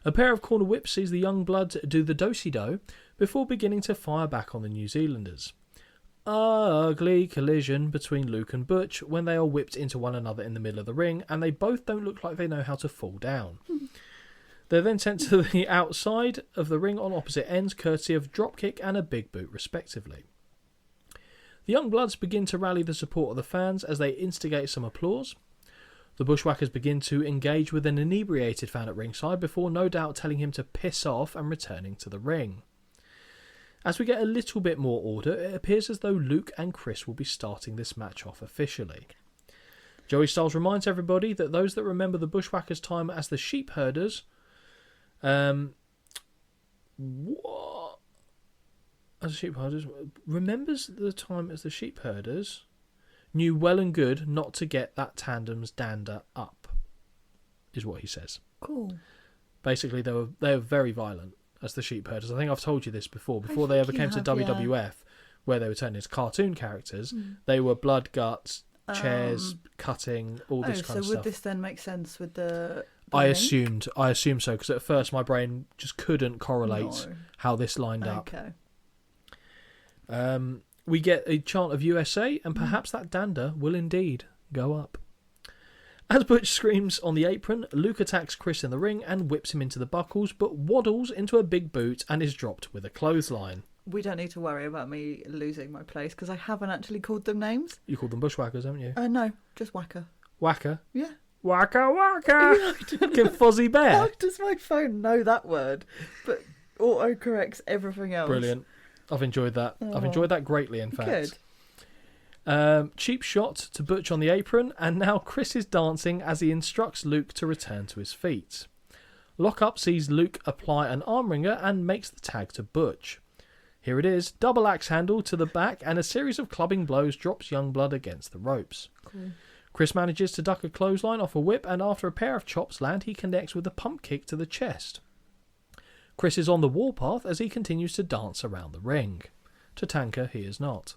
A pair of corner whips sees the Youngbloods do the do-si-do before beginning to fire back on the New Zealanders. Ugly collision between Luke and Butch when they are whipped into one another in the middle of the ring, and they both don't look like they know how to fall down. They're then sent to the outside of the ring on opposite ends, courtesy of dropkick and a big boot, respectively. The Youngbloods begin to rally the support of the fans as they instigate some applause. The Bushwhackers begin to engage with an inebriated fan at ringside before no doubt telling him to piss off and returning to the ring. As we get a little bit more order, it appears as though Luke and Chris will be starting this match off officially. Joey Styles reminds everybody that those that remember the Bushwhackers' time as the sheep herders... remembers the time as the sheep herders knew well and good not to get that tandem's dander up, is what he says. Cool. Basically, they were very violent as the sheep herders. I think I've told you this before they ever came to WWF, where they were turned into cartoon characters. They were blood, guts, chairs, cutting, all this kind of stuff. So would this then make sense with the I link? assumed so, because at first my brain just couldn't correlate how this lined up. Okay. We get a chant of USA, and perhaps that dander will indeed go up. As Butch screams on the apron, Luke attacks Chris in the ring and whips him into the buckles, but waddles into a big boot and is dropped with a clothesline. We don't need to worry about me losing my place, because I haven't actually called them names. You called them Bushwhackers, haven't you? No, just Whacker. Whacker? Yeah. Waka waka! Fucking fuzzy bear. How does my phone know that word? But auto-corrects everything else. Brilliant. I've enjoyed that. I've enjoyed that greatly, in fact. Good. Cheap shot to Butch on the apron, and now Chris is dancing as he instructs Luke to return to his feet. Lockup sees Luke apply an arm wringer and makes the tag to Butch. Here it is, double axe handle to the back and a series of clubbing blows drops Youngblood against the ropes. Cool. Chris manages to duck a clothesline off a whip, and after a pair of chops land, he connects with a pump kick to the chest. Chris is on the warpath as he continues to dance around the ring. Tatanka he is not.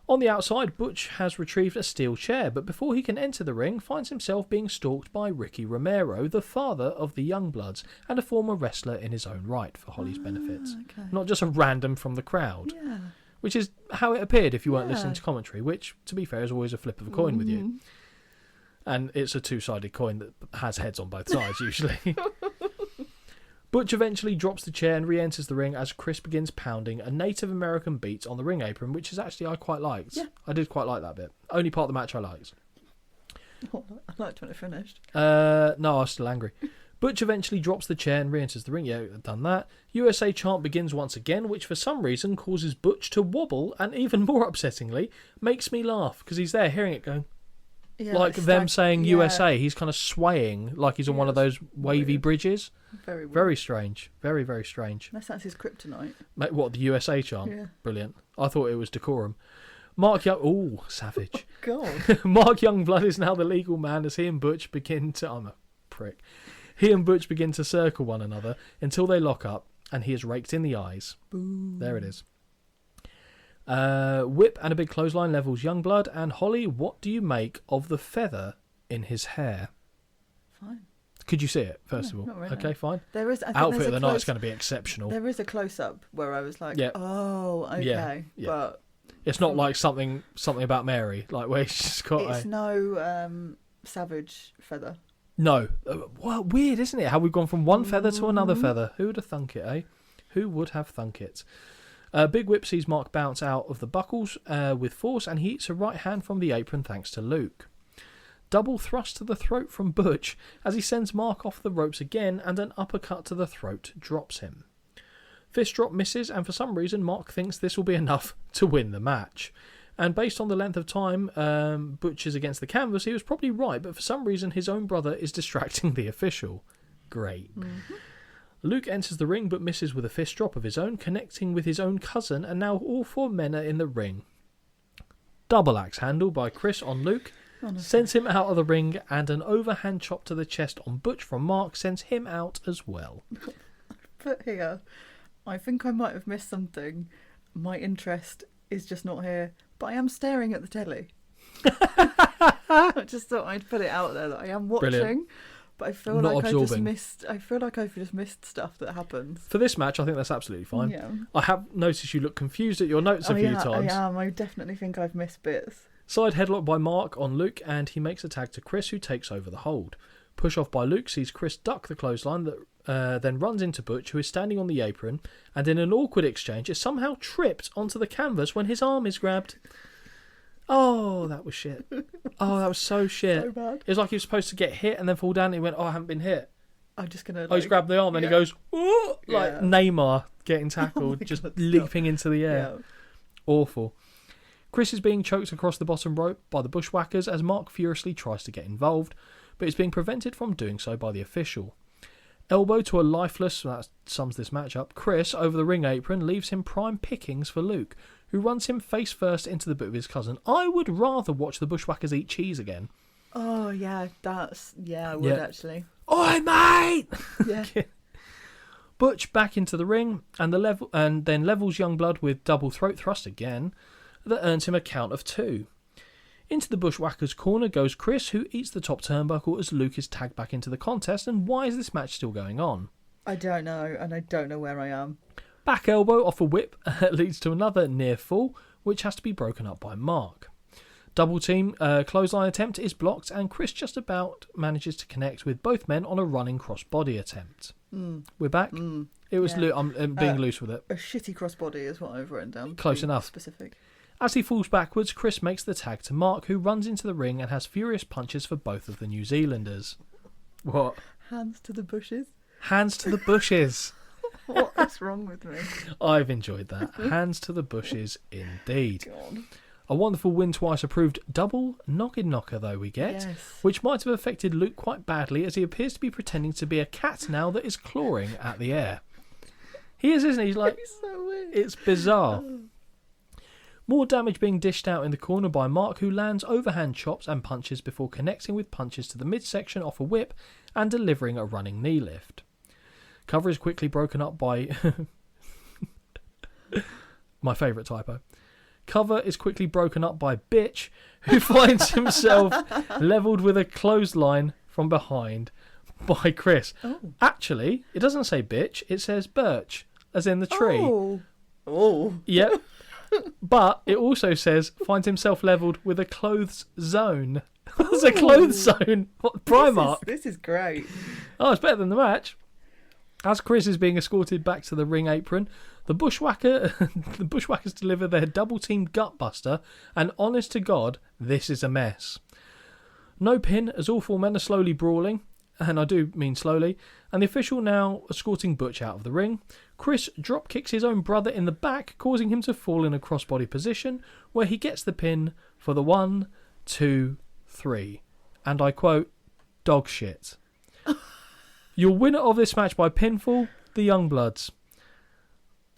On the outside, Butch has retrieved a steel chair, but before he can enter the ring, finds himself being stalked by Ricky Romero, the father of the Youngbloods, and a former wrestler in his own right for Holly's benefits. Okay. Not just a random from the crowd. Yeah. Which is how it appeared if you weren't listening to commentary, which, to be fair, is always a flip of a coin with you. And it's a two-sided coin that has heads on both sides, usually. Butch eventually drops the chair and re-enters the ring as Chris begins pounding a Native American beat on the ring apron, which is actually I quite liked. Yeah. I did quite like that bit. Only part of the match I liked. Oh, I liked when it finished. No, I was still angry. Butch eventually drops the chair and re-enters the ring. Yeah, I've done that. USA chant begins once again, which for some reason causes Butch to wobble and, even more upsettingly, makes me laugh because he's there hearing it going. Yeah, like them saying USA, he's kind of swaying like he's on one of those wavy weird. Bridges. Very weird. Very strange. Very, very strange. Unless that's his kryptonite. Mate, what, the USA chant? Yeah. Brilliant. I thought it was decorum. Mark Young... Ooh, savage. God. Mark Youngblood is now the legal man as he and Butch begin to... I'm a prick. He and Butch begin to circle one another until they lock up and he is raked in the eyes. Boom. There it is. Whip and a big clothesline levels Youngblood. And Holly, what do you make of the feather in his hair? Fine. Could you see it, first of all? Not really. Okay, fine. There is, I think Outfit there's of the a night's going to be exceptional. There is a close-up where I was like, Yeah. oh, okay. Yeah. But it's not like something about Mary, like where she's got it's no savage feather. No. Well, weird, isn't it? How we've gone from one feather to another feather. Who would have thunk it, eh? Who would have thunk it? Big Whip sees Mark bounce out of the buckles with force, and he eats a right hand from the apron thanks to Luke. Double thrust to the throat from Butch as he sends Mark off the ropes again, and an uppercut to the throat drops him. Fist drop misses, and for some reason Mark thinks this will be enough to win the match. And based on the length of time Butch is against the canvas, he was probably right, but for some reason his own brother is distracting the official. Great. Mm-hmm. Luke enters the ring but misses with a fist drop of his own, connecting with his own cousin, and now all four men are in the ring. Double axe handle by Chris on Luke sends him out of the ring, and an overhand chop to the chest on Butch from Mark sends him out as well. But here, I think I might have missed something. My interest is just not here, but I am staring at the telly. I just thought I'd put it out there that I am watching. Brilliant. But I feel not like absorbing. I feel like I've just missed stuff that happens. For this match, I think that's absolutely fine. Yeah. I have noticed you look confused at your notes a few times. I am. I definitely think I've missed bits. Side headlock by Mark on Luke, and he makes a tag to Chris, who takes over the hold. Push off by Luke sees Chris duck the clothesline that then runs into Butch, who is standing on the apron, and in an awkward exchange is somehow tripped onto the canvas when his arm is grabbed. Oh, that was shit. Oh, that was so shit. So bad. It was like he was supposed to get hit and then fall down, and he went, oh, I haven't been hit. I'm just going to... he's grabbed the arm, and he goes, ooh, like Neymar getting tackled, just leaping into the air. Yeah. Awful. Chris is being choked across the bottom rope by the Bushwhackers as Mark furiously tries to get involved, but is being prevented from doing so by the official. Elbow to a lifeless, that sums this match up, Chris over the ring apron leaves him prime pickings for Luke, who runs him face first into the boot of his cousin. I would rather watch the Bushwhackers eat cheese again. Oh, yeah, I would actually. Oi, mate! Yeah. Butch back into the ring, and then levels Youngblood with double throat thrust again, that earns him a count of 2. Into the Bushwhackers' corner goes Chris, who eats the top turnbuckle as Luke is tagged back into the contest. And why is this match still going on? I don't know, and I don't know where I am. Back elbow off a whip leads to another near fall, which has to be broken up by Mark. Double team clothesline attempt is blocked, and Chris just about manages to connect with both men on a running crossbody attempt. We're back. It was I'm being loose with it. A shitty crossbody is what I've written down. Close enough. Specific. As he falls backwards, Chris makes the tag to Mark, who runs into the ring and has furious punches for both of the New Zealanders. What? Hands to the bushes. Hands to the bushes. What is wrong with me? I've enjoyed that. Hands to the bushes, indeed. God. A wonderful Win Twice approved double noggin knocker, though, we get, Yes. which might have affected Luke quite badly, as he appears to be pretending to be a cat now that is clawing at the air. He is, isn't he? He's like, It's so weird. it's bizarre. More damage being dished out in the corner by Mark, who lands overhand chops and punches before connecting with punches to the midsection off a whip and delivering a running knee lift. Cover is quickly broken up by... my favourite typo. Cover is quickly broken up by Bitch, who finds himself levelled with a clothesline from behind by Chris. Oh. Actually, it doesn't say Bitch, it says Birch, as in the tree. Oh. Yep. But it also says finds himself levelled with a clothes zone. There's a clothes zone. What, Primark? This is great. Oh, it's better than the match. As Chris is being escorted back to the ring apron, the Bushwhackers deliver their double-team gutbuster, and honest to God, this is a mess. No pin, as all four men are slowly brawling, and I do mean slowly, and the official now escorting Butch out of the ring. Chris drop kicks his own brother in the back, causing him to fall in a crossbody position, where he gets the pin for the 1, 2, 3. And I quote, dog shit. Your winner of this match by pinfall, the Youngbloods.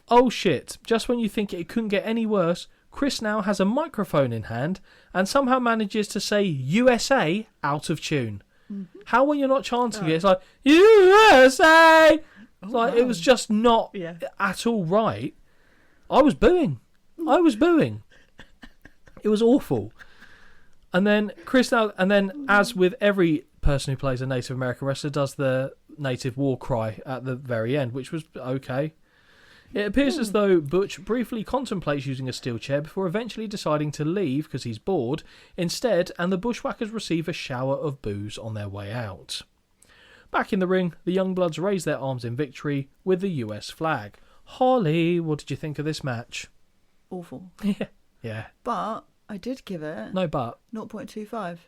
Oh shit, just when you think it couldn't get any worse, Chris now has a microphone in hand and somehow manages to say USA out of tune. Mm-hmm. How when you're not chanting it, it's like, USA! It's like, it was just not at all right. I was booing. It was awful. And then Chris now, as with every person who plays a Native American wrestler, does the native war cry at the very end, which was okay. It appears as though Butch briefly contemplates using a steel chair before eventually deciding to leave because he's bored instead, and the Bushwhackers receive a shower of boos on their way out. Back in the ring, the Youngbloods raise their arms in victory with the US flag. Holly, what did you think of this match? Awful. Yeah. But I did give it... No but. 0.25.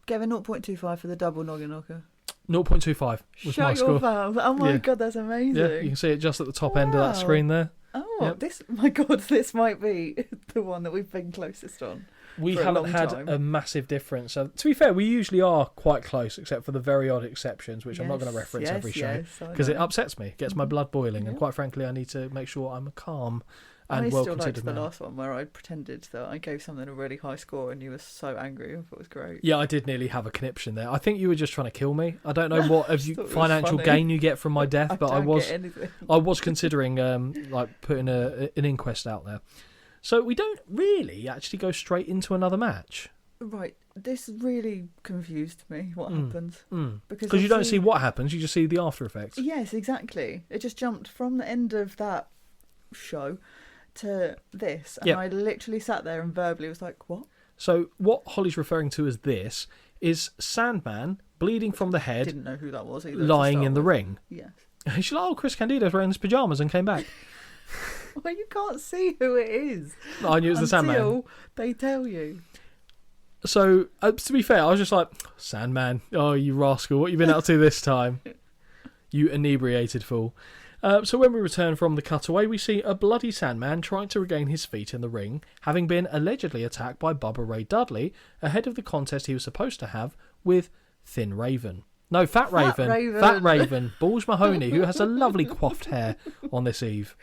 Gave a 0.25 for the double noggin knocker. 0.25 was Shut my your score. valve. Oh my god, that's amazing. Yeah, you can see it just at the top end of that screen there. Oh, Yep. This might be the one that we've been closest on. We for a haven't long had time. a massive difference. So, to be fair, we usually are quite close, except for the very odd exceptions, which I'm not going to reference every show because it upsets me, gets my blood boiling, and quite frankly, I need to make sure I'm calm and I well still liked considered the man. last one where I pretended that I gave something a really high score and you were so angry. I thought it was great. Yeah, I did nearly have a conniption there. I think you were just trying to kill me. I don't know what thought it financial was funny. gain you get from my death, but I don't was get anything. I was considering like putting an inquest out there. So we don't really actually go straight into another match. Right, this really confused me. What happens? Because you don't see what happens, you just see the after effects. Yes, exactly. It just jumped from the end of that show to this, and I literally sat there and verbally was like, "What?" So what Holly's referring to as this is Sandman bleeding from the head. Didn't know who that was either. Lying in the ring. Yes. She's like, "Oh, Chris Candido's wearing his pajamas and came back." Well, you can't see who it is. I knew it was the Sandman. Until they tell you. So, to be fair, I was just like, Sandman, oh, you rascal, what you been up to this time? You inebriated fool. So when we return from the cutaway, we see a bloody Sandman trying to regain his feet in the ring, having been allegedly attacked by Bubba Ray Dudley ahead of the contest he was supposed to have with Thin Raven. No, Fat Raven. Balls Mahoney, who has a lovely coiffed hair on this eve.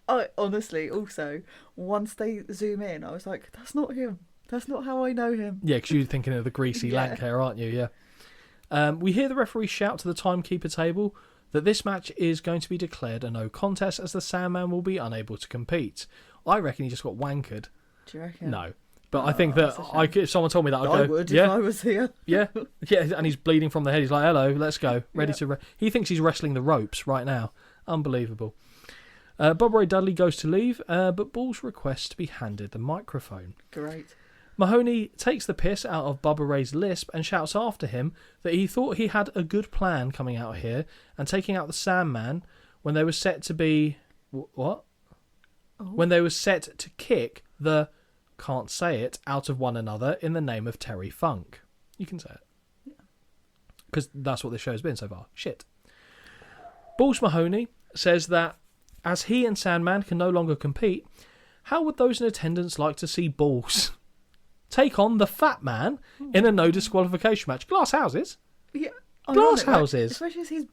I honestly, also, once they zoom in, I was like, that's not him. That's not how I know him. Yeah, because you're thinking of the greasy lank hair, aren't you? Yeah. We hear the referee shout to the timekeeper table that this match is going to be declared a no contest as the Sandman will be unable to compete. I reckon he just got wankered. Do you reckon? No. But I think that if someone told me that, I'd go, would yeah, if I was here. yeah, and he's bleeding from the head. He's like, hello, let's go. Ready to... He thinks he's wrestling the ropes right now. Unbelievable. Bubba Ray Dudley goes to leave, but Balls requests to be handed the microphone. Great. Mahoney takes the piss out of Bubba Ray's lisp and shouts after him that he thought he had a good plan coming out here and taking out the Sandman when they were set to be... What? Oh. When they were set to kick the... can't say it out of one another in the name of Terry Funk. You can say it. Because that's what this show's been so far. Shit. Balls Mahoney says that as he and Sandman can no longer compete, How would those in attendance like to see Balls take on the Fat Man in a no disqualification match? Glass houses? Yeah, Glass ironic, right? houses? Especially as he's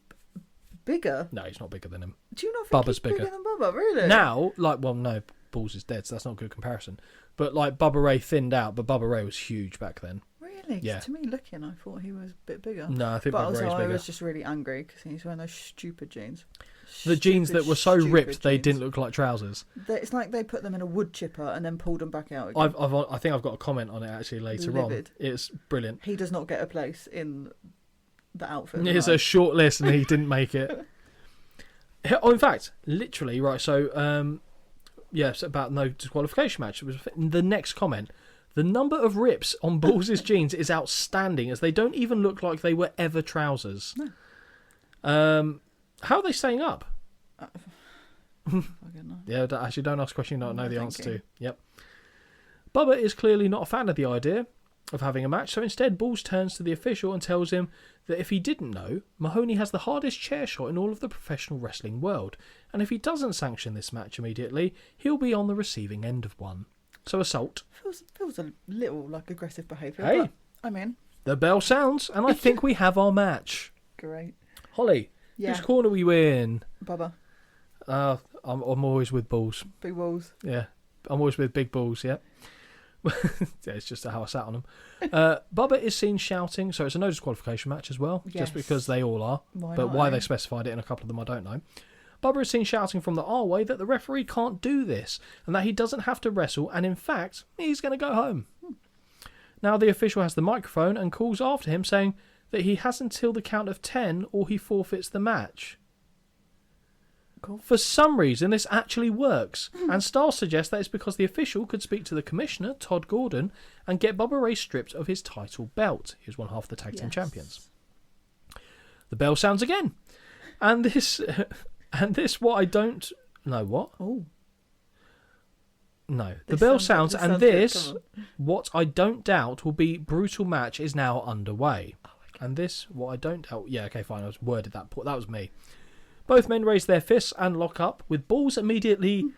bigger. No, he's not bigger than him. Do you not think Bubba's he's bigger bigger. than Bubba? Really? Now, no, Balls is dead, so that's not a good comparison. But Bubba Ray thinned out, but Bubba Ray was huge back then. Really? 'Cause Yeah. to me, looking, I thought he was a bit bigger. No, I think But Bubba also, Ray's I bigger. was just really angry because he's wearing those stupid jeans. The jeans that were so Stupid ripped they jeans. didn't look like trousers. It's like they put them in a wood chipper and then pulled them back out again. I think I've got a comment on it actually later Livid. on. It's brilliant. He does not get a place in the outfit. It's a short list and he didn't make it. Oh, in fact, literally, right, so, yes, about no disqualification match. It was the next comment. The number of rips on Balls' jeans is outstanding, as they don't even look like they were ever trousers. No. How are they staying up? Fucking no. Yeah, actually, don't ask a question you don't know the thank answer you. to. Yep. Bubba is clearly not a fan of the idea of having a match, so instead Balls turns to the official and tells him that if he didn't know, Mahoney has the hardest chair shot in all of the professional wrestling world, and if he doesn't sanction this match immediately, he'll be on the receiving end of one. So assault. Feels a little like aggressive behaviour. Hey. But I'm in. The bell sounds, and I think we have our match. Great. Holly, Yeah. whose corner we in? Bubba. I'm always with Balls. Big walls. Yeah, I'm always with big balls, yeah. Yeah, it's just how I sat on them. Bubba is seen shouting, so it's a no disqualification match as well, Yes. just because they all are. Why But not, why eh? they specified it in a couple of them, I don't know. Bubba is seen shouting from the R-way that the referee can't do this, and that he doesn't have to wrestle, and in fact, he's going to go home. Now the official has the microphone and calls after him, saying that he has until the count of 10 or he forfeits the match. Cool. For some reason, this actually works, and Styles suggests that it's because the official could speak to the commissioner, Todd Gordon, and get Bubba Ray stripped of his title belt. He was one half the tag team Yes. champions. The bell sounds again, and this, what I don't know what. Oh. No, the This bell sounds- sounds, this and sounds good, this, come what I don't doubt will be brutal match is now underway. And this, what I don't doubt, yeah, okay, fine, I was worded that was me. Both men raise their fists and lock up, with Balls immediately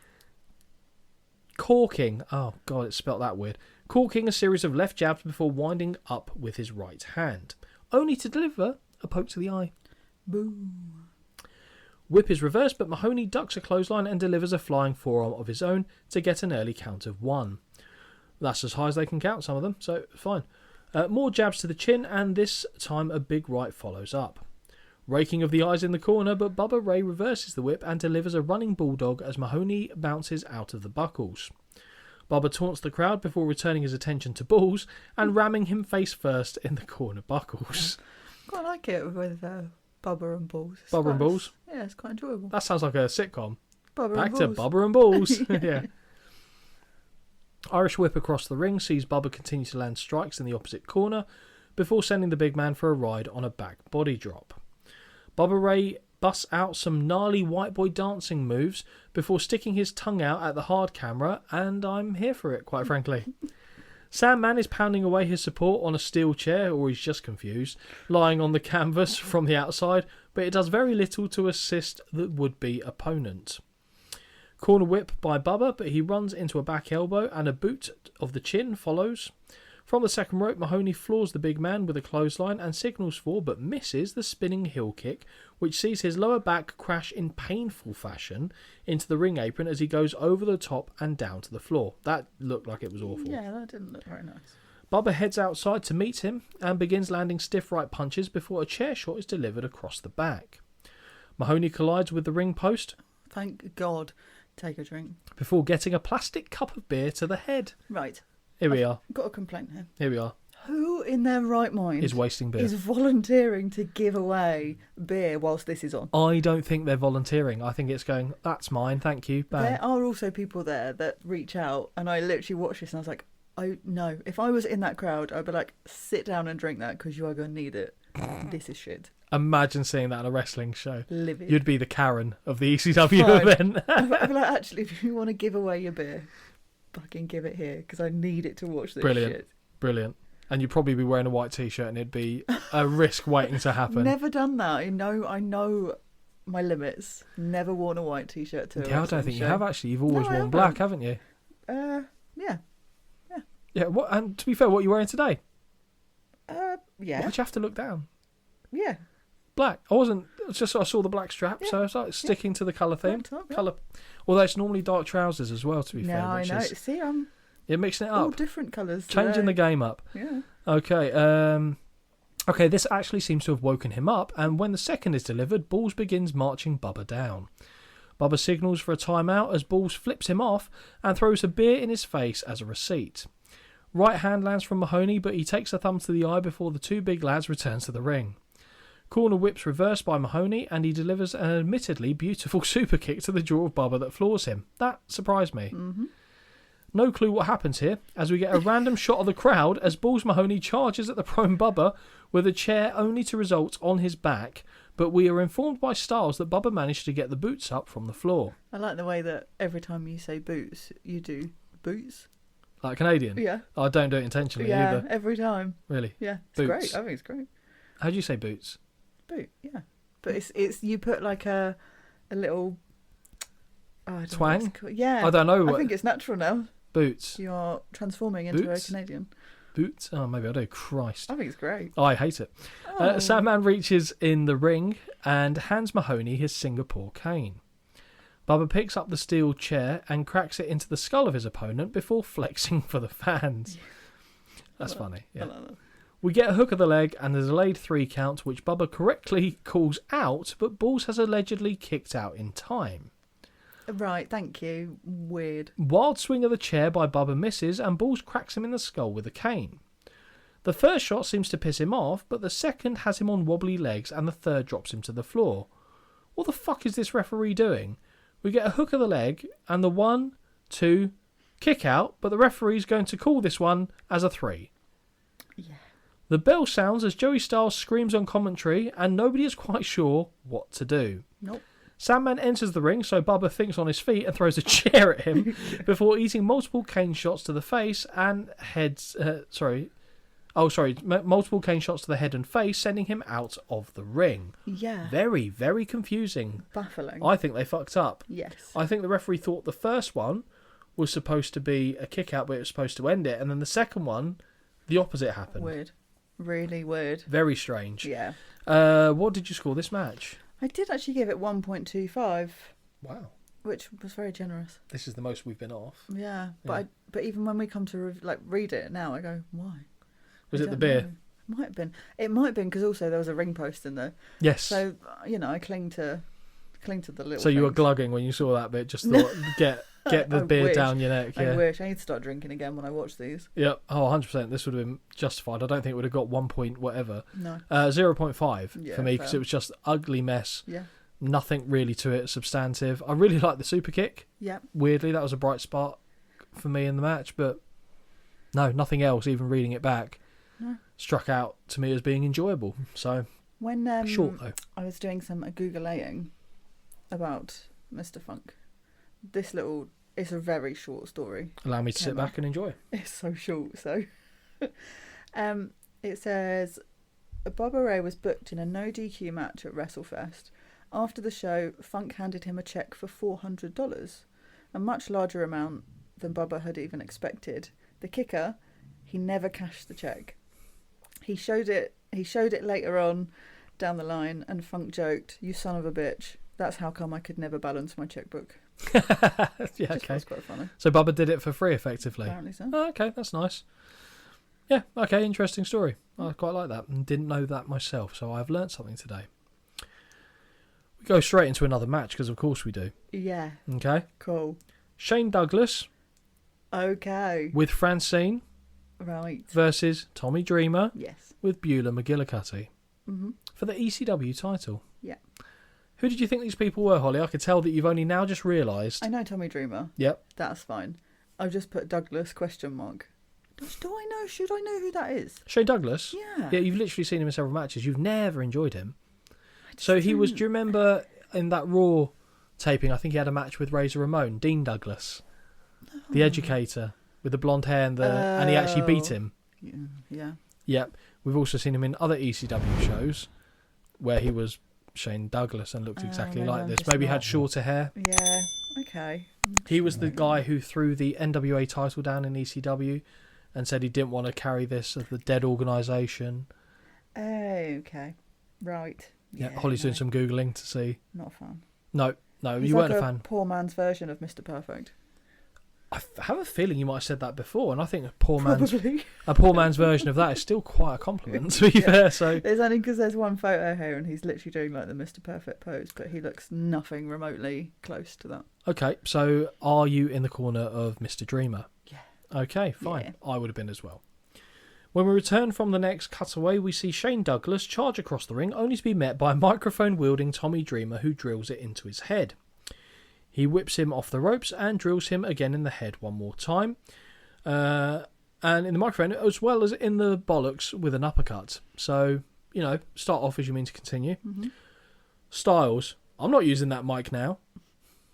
corking. Oh god, it's spelt that weird. Corking a series of left jabs before winding up with his right hand, only to deliver a poke to the eye. Boom. Whip is reversed, but Mahoney ducks a clothesline and delivers a flying forearm of his own to get an early count of 1. That's as high as they can count, some of them, so fine. More jabs to the chin, and this time a big right follows up. Raking of the eyes in the corner, but Bubba Ray reverses the whip and delivers a running bulldog as Mahoney bounces out of the buckles. Bubba taunts the crowd before returning his attention to Balls and ramming him face first in the corner buckles. Quite like it with Bubba and Balls. It's Bubba and quite- Balls? Yeah, it's quite enjoyable. That sounds like a sitcom. Bubba Back and to Balls. Bubba and Balls. Yeah. Irish whip across the ring sees Bubba continue to land strikes in the opposite corner before sending the big man for a ride on a back body drop. Bubba Ray busts out some gnarly white boy dancing moves before sticking his tongue out at the hard camera, and I'm here for it, quite frankly. Sandman is pounding away his support on a steel chair, or he's just confused, lying on the canvas from the outside, but it does very little to assist the would-be opponent. Corner whip by Bubba, but he runs into a back elbow and a boot of the chin follows. From the second rope, Mahoney floors the big man with a clothesline and signals for, but misses, the spinning heel kick, which sees his lower back crash in painful fashion into the ring apron as he goes over the top and down to the floor. That looked like it was awful. Yeah, that didn't look very nice. Bubba heads outside to meet him and begins landing stiff right punches before a chair shot is delivered across the back. Mahoney collides with the ring post. Thank God. Take a drink. Before getting a plastic cup of beer to the head. Right. Here we are. Got a complaint here. Here we are. Who in their right mind Is wasting beer. is volunteering to give away beer whilst this is on? I don't think they're volunteering. I think it's going, that's mine, thank you, bang. There are also people there that reach out, and I literally watched this and I was like, oh no, if I was in that crowd, I'd be like, sit down and drink that because you are going to need it. This is shit. Imagine seeing that on a wrestling show. Livid. You'd be the Karen of the ECW Fine. event. I'd be like, actually, if you want to give away your beer, fucking give it here because I need it to watch this Brilliant. shit. Brilliant. And you'd probably be wearing a white t-shirt and it'd be a risk waiting to happen. Never done that. I know my limits. Never worn a white t-shirt to a Yeah, I don't wrestling think you show. have actually. You've always No, I worn black, haven't. haven't you? Yeah. What? And to be fair, what are you wearing today? Yeah. Why'd you have to look down? Yeah. Black. I wasn't. It's just I saw the black strap, so I was like sticking to the colour theme. Black top, yeah. Colour. Although it's normally dark trousers as well. To be fair, Now I which know. is See, I'm you're mixing it all up, different colours. changing the game up. Yeah. Okay. Okay. This actually seems to have woken him up, and when the second is delivered, Balls begins marching Bubba down. Bubba signals for a timeout as Balls flips him off and throws a beer in his face as a receipt. Right hand lands from Mahoney, but he takes a thumb to the eye before the two big lads return to the ring. Corner whips reversed by Mahoney, and he delivers an admittedly beautiful super kick to the jaw of Bubba that floors him. That surprised me. Mm-hmm. No clue what happens here, as we get a random shot of the crowd as Balls Mahoney charges at the prone Bubba with a chair only to result on his back, but we are informed by Styles that Bubba managed to get the boots up from the floor. I like the way that every time you say boots, you do boots. Like Canadian? Yeah. I don't do it intentionally either. Every time. Really? Yeah, it's Boots. great. I think it's great. How do you say boots? Boot, yeah. But it's you put like a little I don't know what Twang? it's called. Yeah. I don't know I what... think it's natural now. Boots. You are transforming into Boots? a Canadian. Boots? Oh, maybe I do. Christ. I think it's great. I hate it. Oh. Sandman reaches in the ring and hands Mahoney his Singapore cane. Bubba picks up the steel chair and cracks it into the skull of his opponent before flexing for the fans. That's funny. Yeah. We get a hook of the leg and a delayed 3 count, which Bubba correctly calls out, but Balls has allegedly kicked out in time. Right, thank you. Weird. Wild swing of the chair by Bubba misses, and Balls cracks him in the skull with a cane. The first shot seems to piss him off, but the second has him on wobbly legs, and the third drops him to the floor. What the fuck is this referee doing? We get a hook of the leg, and the 1, 2, kick out, but the referee's going to call this one as a 3. Yeah. The bell sounds as Joey Styles screams on commentary, and nobody is quite sure what to do. Nope. Sandman enters the ring, so Bubba thinks on his feet and throws a chair at him before eating multiple cane shots to the face and heads. Multiple cane shots to the head and face, sending him out of the ring. Yeah. Very, very confusing. Baffling. I think they fucked up. Yes. I think the referee thought the first one was supposed to be a kick out, but it was supposed to end it, and then the second one, the opposite happened. Weird. Really weird. Very strange. Yeah. What did you score this match? I did actually give it 1.25. Wow. Which was very generous. This is the most we've been off. Yeah, but but even when we come to read it now, I go, why? Was I it the don't beer? know. Might have been. It might have been because also there was a ring post in there. Yes. So I cling to the little. So you were things. glugging when you saw that bit. Just thought, get the I beer wish. down your neck. Yeah. I wish. I need to start drinking again when I watch these. Yep. Oh, 100%. This would have been justified. I don't think it would have got 1 point whatever. No. 0.5 Yeah, for me because fair. it was just ugly mess. Yeah. Nothing really to it substantive. I really liked the super kick. Yeah. Weirdly, that was a bright spot for me in the match, but no, nothing else. Even reading it back, struck out to me as being enjoyable. So When short though. I was doing some Googling about Mr. Funk. It's a very short story. Allow me to sit back and enjoy. It's so short, so. It says, Bubba Ray was booked in a no DQ match at Wrestlefest. After the show, Funk handed him a check for $400, a much larger amount than Bubba had even expected. The kicker, he never cashed the check. He showed it later on down the line, and Funk joked, "You son of a bitch. That's how come I could never balance my checkbook." Yeah, Just okay. was quite funny. So Bubba did it for free, effectively. Apparently so. Oh, okay, that's nice. Yeah, okay, interesting story. I quite like that and didn't know that myself, so I've learnt something today. We go straight into another match because, of course, we do. Yeah. Okay. Cool. Shane Douglas Okay. with Francine Right. versus Tommy Dreamer Yes. with Beulah McGillicuddy Mm-hmm. for the ECW title. Yeah. Who did you think these people were, Holly? I could tell that you've only now just realised. I know Tommy Dreamer. Yep. That's fine. I've just put Douglas ? Should I know who that is? Shane Douglas? Yeah. Yeah, you've literally seen him in several matches. You've never enjoyed him. So he was, do you remember in that Raw taping, I think he had a match with Razor Ramon, Dean Douglas, the educator with the blonde hair and he actually beat him. Yeah. Yep. We've also seen him in other ECW shows where he was Shane Douglas and looked exactly maybe like I'm this. just Maybe not- had shorter hair. Yeah. Okay. He was the guy who threw the NWA title down in ECW and said he didn't want to carry this as the dead organisation. Okay. Right. Yeah, Holly's doing some Googling to see. Not a fan. No, He's you like weren't a fan. Poor man's version of Mr. Perfect. I have a feeling you might have said that before, and I think a poor man's version of that is still quite a compliment, to be fair. So it's only because there's one photo here, and he's literally doing like the Mr. Perfect pose, but he looks nothing remotely close to that. Okay, so are you in the corner of Mr. Dreamer? Yeah. Okay, fine. Yeah. I would have been as well. When we return from the next cutaway, we see Shane Douglas charge across the ring, only to be met by a microphone-wielding Tommy Dreamer who drills it into his head. He whips him off the ropes and drills him again in the head one more time. And in the microphone, as well as in the bollocks with an uppercut. So, start off as you mean to continue. Mm-hmm. Styles, I'm not using that mic now.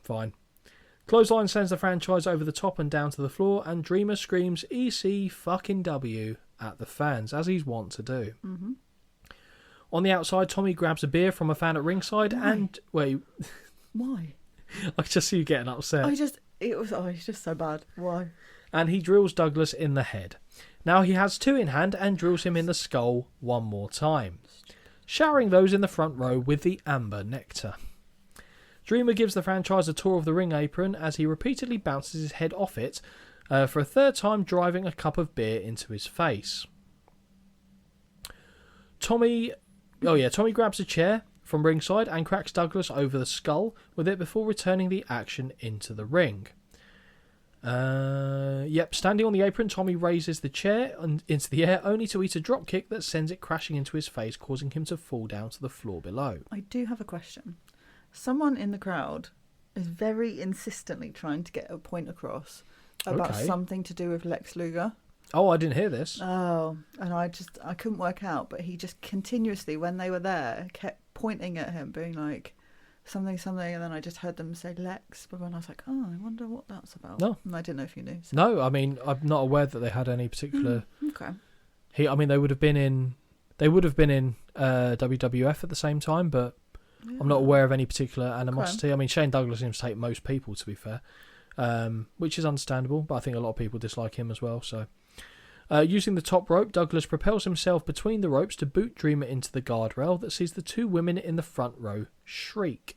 Fine. Clothesline sends the franchise over the top and down to the floor, and Dreamer screams EC fucking W at the fans, as he's wont to do. Mm-hmm. On the outside, Tommy grabs a beer from a fan at ringside and... Wait. Why? I just see you getting upset. It's just so bad. Why? And he drills Douglas in the head. Now he has two in hand and drills him in the skull one more time, showering those in the front row with the amber nectar. Dreamer gives the franchise a tour of the ring apron as he repeatedly bounces his head off it for a third time, driving a cup of beer into his face. Tommy grabs a chair from ringside and cracks Douglas over the skull with it before returning the action into the ring. Standing on the apron, Tommy raises the chair into the air only to eat a drop kick that sends it crashing into his face, causing him to fall down to the floor below. I do have a question. Someone in the crowd is very insistently trying to get a point across about something to do with Lex Luger. Oh, I didn't hear this. Oh, and I couldn't work out, but he just continuously, when they were there, kept pointing at him, being like, something, and then I just heard them say Lex, but when I was like, oh, I wonder what that's about. No. And I didn't know if you knew. So. No, I mean, I'm not aware that they had any particular... Okay. They would have been in WWF at the same time, but I'm not aware of any particular animosity. Okay. I mean, Shane Douglas seems to take most people, to be fair, which is understandable, but I think a lot of people dislike him as well, so... using the top rope, Douglas propels himself between the ropes to boot Dreamer into the guardrail that sees the two women in the front row shriek.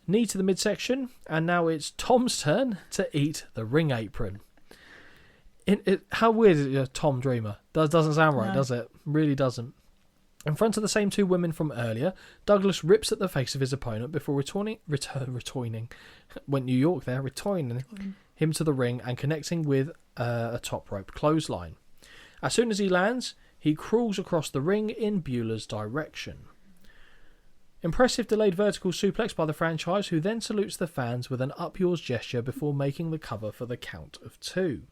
Knee to the midsection, and now it's Tom's turn to eat the ring apron. How weird is it, Tom Dreamer? Doesn't sound right, does it? Really doesn't. In front of the same two women from earlier, Douglas rips at the face of his opponent before returning went New York there, returning him to the ring and connecting with a top rope clothesline. As soon as he lands, he crawls across the ring in Beulah's direction. Impressive delayed vertical suplex by the franchise, who then salutes the fans with an up yours gesture before making the cover for the count of 2.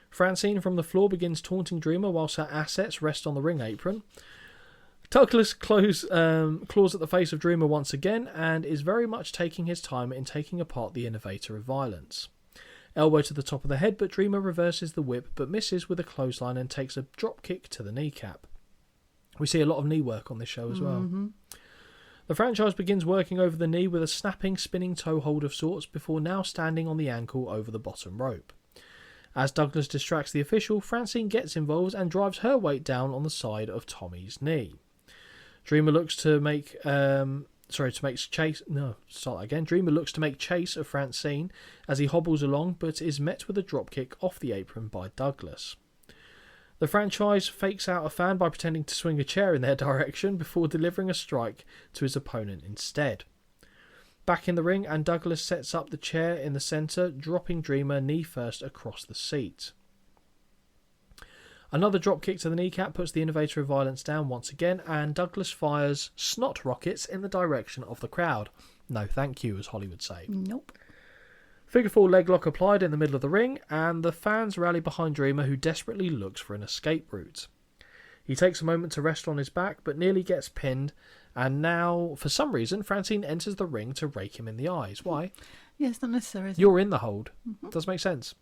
Francine from the floor begins taunting Dreamer whilst her assets rest on the ring apron. Douglas claws at the face of Dreamer once again and is very much taking his time in taking apart the innovator of violence. Elbow to the top of the head, but Dreamer reverses the whip but misses with a clothesline and takes a drop kick to the kneecap. We see a lot of knee work on this show as well. Mm-hmm. The franchise begins working over the knee with a snapping spinning toe hold of sorts before now standing on the ankle over the bottom rope. As Douglas distracts the official, Francine gets involved and drives her weight down on the side of Tommy's knee. Dreamer looks to make chase of Francine as he hobbles along, but is met with a dropkick off the apron by Douglas. The franchise fakes out a fan by pretending to swing a chair in their direction before delivering a strike to his opponent instead. Back in the ring, and Douglas sets up the chair in the centre, dropping Dreamer knee first across the seat. Another drop kick to the kneecap puts the innovator of violence down once again, and Douglas fires snot rockets in the direction of the crowd. No thank you, as Holly would say. Nope. Figure 4 leg lock applied in the middle of the ring, and the fans rally behind Dreamer, who desperately looks for an escape route. He takes a moment to rest on his back, but nearly gets pinned, and now, for some reason, Francine enters the ring to rake him in the eyes. Why? Yeah, it's not necessary. You're in the hold. Mm-hmm. Does make sense.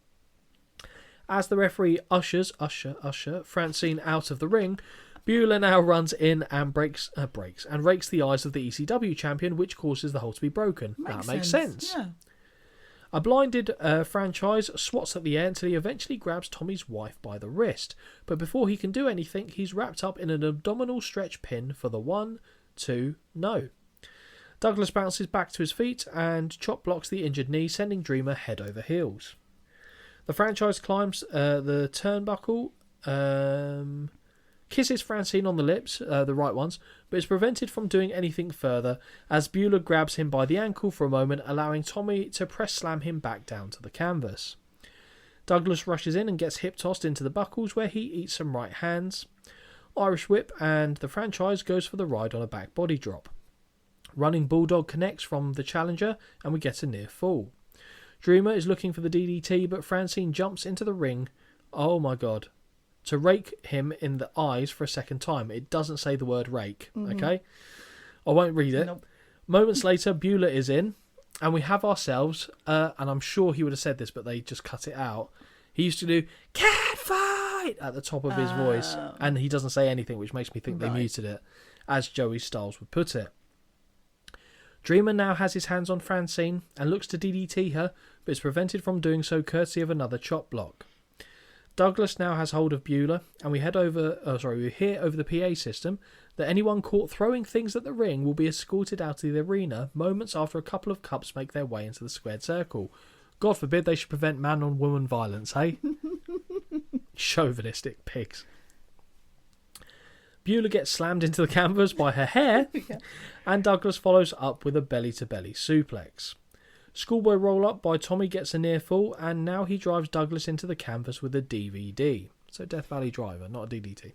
As the referee ushers Francine out of the ring, Beulah now runs in and rakes the eyes of the ECW champion, which causes the hold to be broken. That makes sense. Yeah. A blinded Franchise swats at the air until he eventually grabs Tommy's wife by the wrist. But before he can do anything, he's wrapped up in an abdominal stretch pin for the 1, 2, no. Douglas bounces back to his feet and chop blocks the injured knee, sending Dreamer head over heels. The Franchise climbs the turnbuckle, kisses Francine on the lips, the right ones, but is prevented from doing anything further as Beulah grabs him by the ankle for a moment, allowing Tommy to press slam him back down to the canvas. Douglas rushes in and gets hip tossed into the buckles where he eats some right hands. Irish whip, and the Franchise goes for the ride on a back body drop. Running Bulldog connects from the challenger and we get a near fall. Dreamer is looking for the DDT, but Francine jumps into the ring. Oh my god. To rake him in the eyes for a second time. It doesn't say the word rake, okay? I won't read it. Nope. Moments later, Beulah is in, and we have ourselves, and I'm sure he would have said this, but they just cut it out. He used to do, "Cat fight!" at the top of his voice, and he doesn't say anything, which makes me think they muted it, as Joey Styles would put it. Dreamer now has his hands on Francine and looks to DDT her, but is prevented from doing so courtesy of another chop block. Douglas now has hold of Beulah, and we hear over the PA system that anyone caught throwing things at the ring will be escorted out of the arena moments after a couple of cups make their way into the squared circle. God forbid they should prevent man-on-woman violence, hey? Chauvinistic pigs. Beulah gets slammed into the canvas by her hair, and Douglas follows up with a belly-to-belly suplex. Schoolboy roll-up by Tommy gets a near fall, and now he drives Douglas into the canvas with a DVD. So Death Valley Driver, not a DDT.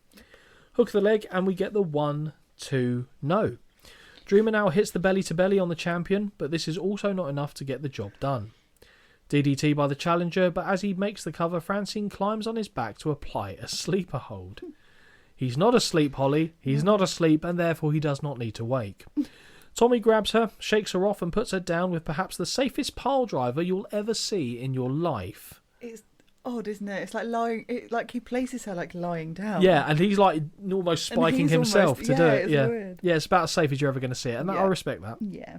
Hook the leg, and we get the 1, 2, no. Dreamer now hits the belly-to-belly on the champion, but this is also not enough to get the job done. DDT by the challenger, but as he makes the cover, Francine climbs on his back to apply a sleeper hold. He's not asleep, Holly. He's not asleep, and therefore he does not need to wake. Tommy grabs her, shakes her off, and puts her down with perhaps the safest pile driver you'll ever see in your life. It's odd, isn't it? It's like lying. Like he places her like lying down. Yeah, and he's like almost spiking himself to do it. It's Yeah, weird. yeah, it's about as safe as you're ever going to see it, and I respect that. Yeah.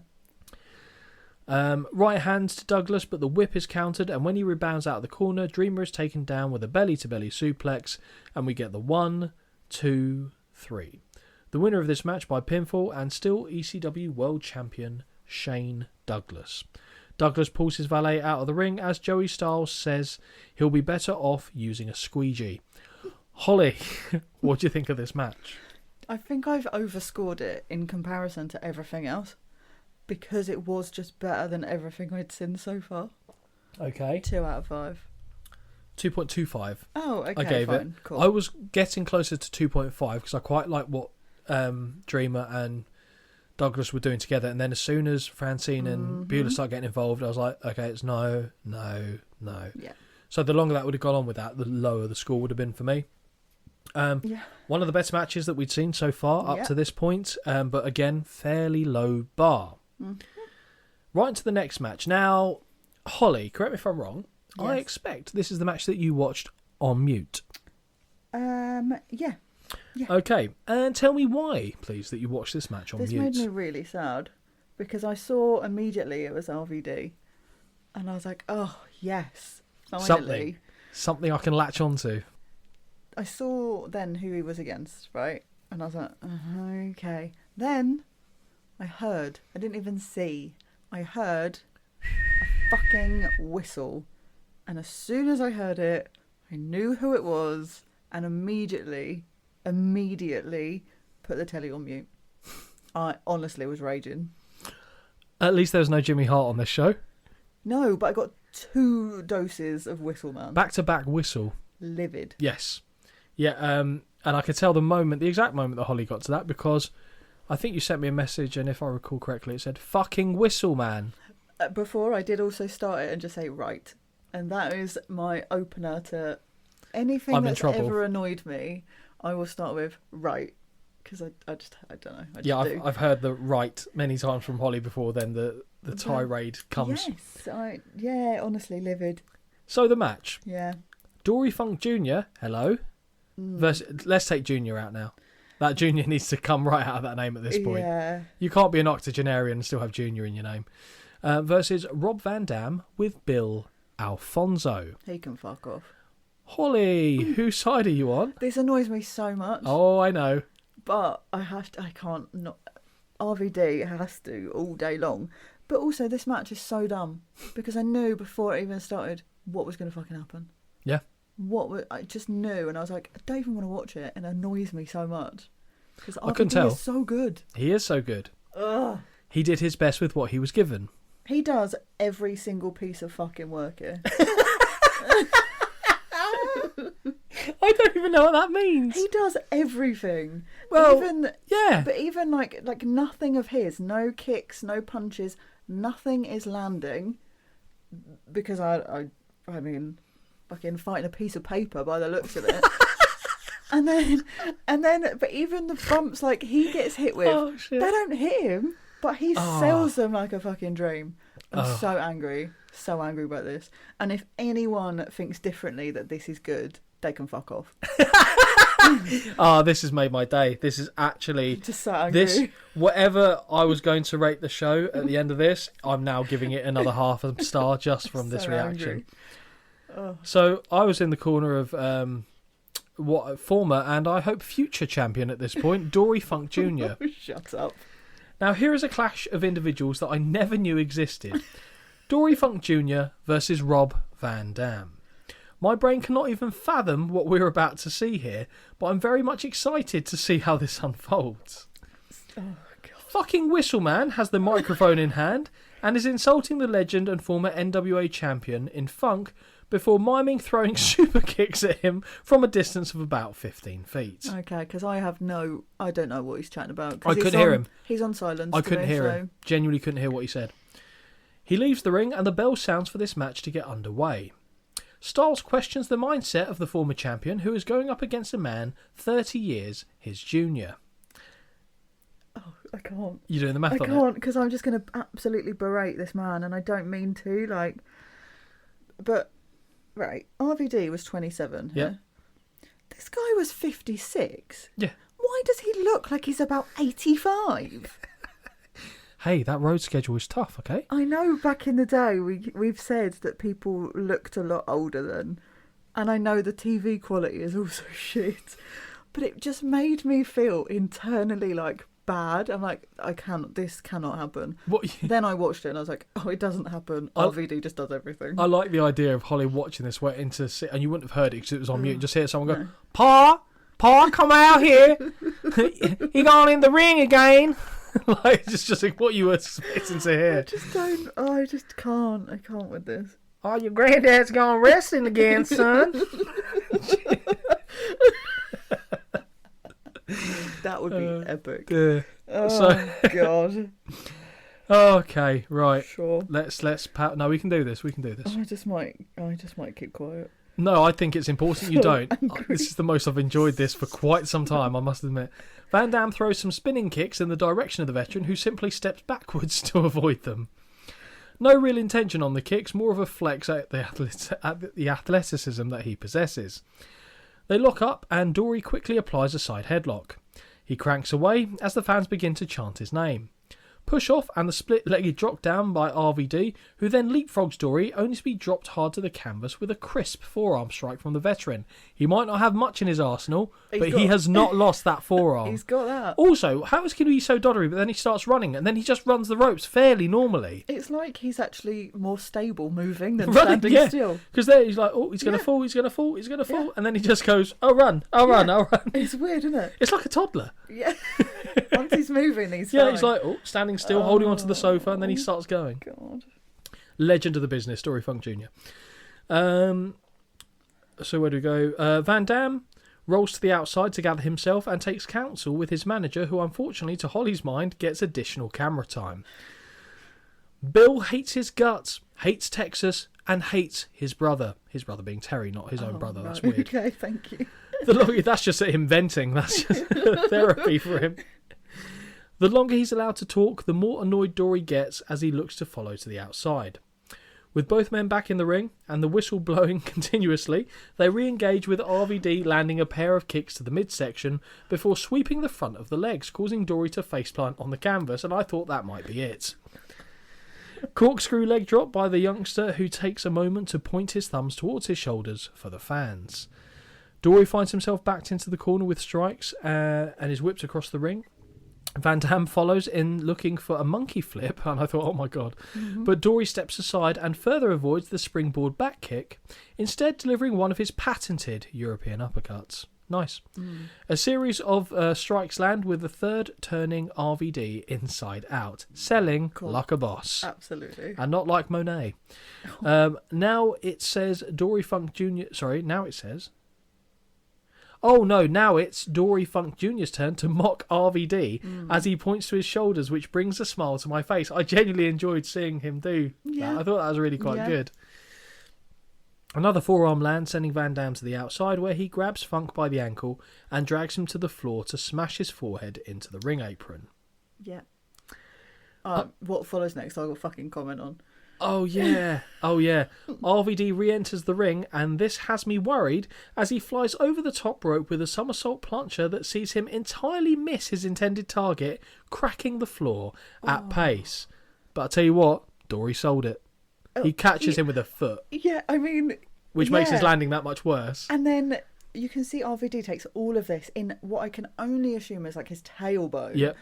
Right hand to Douglas, but the whip is countered, and when he rebounds out of the corner, Dreamer is taken down with a belly-to-belly suplex, and we get the 1, 2, 3. The winner of this match by pinfall, and still ECW World Champion, Shane Douglas. Douglas pulls his valet out of the ring as Joey Styles says he'll be better off using a squeegee. Holly, what do you think of this match? I think I've overscored it in comparison to everything else because it was just better than everything I'd seen so far. Okay. 2 out of 5. 2.25. Oh, okay, I gave fine. it. Cool. I was getting closer to 2.5 because I quite like what Dreamer and Douglas were doing together, and then as soon as Francine and Beulah started getting involved, I was like, okay, it's no. Yeah. So the longer that would have gone on with that, the lower the score would have been for me. One of the best matches that we'd seen so far up to this point, but again, fairly low bar. Right into the next match. Now, Holly, correct me if I'm wrong, Yes. I expect this is the match that you watched on mute. Yeah. Okay, and tell me why, please, that you watched this match on This mute. made me really sad because I saw immediately it was RVD and I was like, oh, yes, finally. Something I can latch onto. I saw then who he was against, right? And I was like, okay. Then I heard, I didn't even see, I heard a fucking whistle. And as soon as I heard it, I knew who it was and immediately put the telly on mute. I honestly was raging. At least there was no Jimmy Hart on this show. No, but I got 2 doses of Whistle Man. Back-to-back whistle. Livid. Yes. Yeah, and I could tell the exact moment that Holly got to that because I think you sent me a message, and if I recall correctly, it said, fucking whistle, man. Before, I did also start it and just say, right. And that is my opener to anything that's ever annoyed me. I will start with, right. Because I don't know. I just do. I've heard the right many times from Holly before then the tirade comes. Yes, honestly, livid. So the match. Yeah. Dory Funk Jr., hello. Let's take Junior out now. That Junior needs to come right out of that name at this point. Yeah. You can't be an octogenarian and still have Junior in your name. versus Rob Van Dam with Bill Alfonso. He can fuck off. Holly, whose side are you on? This annoys me so much. Oh, I know. But I can't not. RVD has to all day long. But also, this match is so dumb because I knew before it even started what was going to fucking happen. Yeah. I just knew, and I was like, I don't even want to watch it, and it annoys me so much because I couldn't tell. RVD is so good. He is so good. Ugh. He did his best with what he was given. He does every single piece of fucking work here. I don't even know what that means. He does everything. Well, but even like nothing of his, no kicks, no punches, nothing is landing because I mean, fucking fighting a piece of paper by the looks of it. and then, but even the bumps like he gets hit with, they don't hit him, but he sells them like a fucking dream. I'm so angry about this. And if anyone thinks differently that this is good, they can fuck off. This has made my day. This is actually just so angry. Whatever I was going to rate the show at the end of this, I'm now giving it another half a star just from this reaction. So I was in the corner of what former and I hope future champion at this point, Dory Funk Jr. Shut up. Now here is a clash of individuals that I never knew existed. Dory Funk Jr. versus Rob Van Dam. My brain cannot even fathom what we're about to see here, but I'm very much excited to see how this unfolds. Oh, God. Fucking Whistleman has the microphone in hand and is insulting the legend and former NWA champion in Funk before miming throwing super kicks at him from a distance of about 15 feet. Okay, because I don't know what he's chatting about. I couldn't hear him. He's on silence. I couldn't hear him. Genuinely couldn't hear what he said. He leaves the ring and the bell sounds for this match to get underway. Styles questions the mindset of the former champion who is going up against a man 30 years his junior. Oh, I can't. You're doing the math on it? I can't, because I'm just going to absolutely berate this man, and I don't mean to, But, right, RVD was 27. Yeah. This guy was 56. Yeah. Why does he look like he's about 85? Hey, that road schedule is tough, okay? I know back in the day we've said that people looked a lot older then, and I know the TV quality is also shit, but it just made me feel internally bad. I'm like, this cannot happen. Then I watched it and I was like, oh, it doesn't happen. RVD just does everything. I like the idea of Holly watching this, waiting to see, and you wouldn't have heard it because it was on mute. Just hear someone go, Pa, come out here. He gone in the ring again. just like what you were expecting to hear. I just can't. I can't with this. Oh, your granddad's gone wrestling again, son. That would be epic. God. Okay, right. Sure. Let's no, we can do this. We can do this. I just might keep quiet. No, I think it's important you don't. This is the most I've enjoyed this for quite some time, I must admit. Van Dam throws some spinning kicks in the direction of the veteran, who simply steps backwards to avoid them. No real intention on the kicks, more of a flex at the athleticism that he possesses. They lock up, and Dory quickly applies a side headlock. He cranks away as the fans begin to chant his name. Push off and the split-legged drop down by RVD, who then leapfrogs Dory, only to be dropped hard to the canvas with a crisp forearm strike from the veteran. He might not have much in his arsenal, but he has not lost that forearm. He's got that. Also, how is he going to be so doddery, but then he starts running, and then he just runs the ropes fairly normally? It's like he's actually more stable moving than standing still. Because there he's like, oh, he's going to fall, he's going to fall, he's going to fall, and then he just goes, oh, run, oh, run, oh, run. It's weird, isn't it? It's like a toddler. Yeah. Once he's moving, he's fine. Yeah, he's like, oh, standing still, holding onto the sofa, and then he starts going. God. Legend of the business, Dory Funk Jr. So where do we go? Van Dam rolls to the outside to gather himself and takes counsel with his manager, who unfortunately, to Holly's mind, gets additional camera time. Bill hates his guts, hates Texas, and hates his brother. His brother being Terry, not his own brother. That's weird. Okay, thank you. That's just him venting. That's just therapy for him. The longer he's allowed to talk, the more annoyed Dory gets as he looks to follow to the outside. With both men back in the ring and the whistle blowing continuously, they re-engage with RVD landing a pair of kicks to the midsection before sweeping the front of the legs, causing Dory to faceplant on the canvas, and I thought that might be it. Corkscrew leg drop by the youngster, who takes a moment to point his thumbs towards his shoulders for the fans. Dory finds himself backed into the corner with strikes and is whipped across the ring. Van Dam follows in looking for a monkey flip, and I thought, oh my god. But Dory steps aside and further avoids the springboard back kick, instead delivering one of his patented European uppercuts. Nice. A series of strikes land, with the third turning RVD inside out, selling like a boss. Absolutely. And not like Monet. Now it says Dory Funk Jr. Sorry, now it says... Oh no, now it's Dory Funk Jr.'s turn to mock RVD as he points to his shoulders, which brings a smile to my face. I genuinely enjoyed seeing him do that. I thought that was really quite good. Another forearm lands, sending Van Dam to the outside, where he grabs Funk by the ankle and drags him to the floor to smash his forehead into the ring apron. Yeah. What follows next, I'll fucking comment on. Oh yeah. RVD re-enters the ring, and this has me worried as he flies over the top rope with a somersault plancher that sees him entirely miss his intended target, cracking the floor at pace. But I'll tell you what, Dory sold it. He catches him with a foot. Yeah, I mean... Which makes his landing that much worse. And then you can see RVD takes all of this in what I can only assume is like his tailbone. Yep.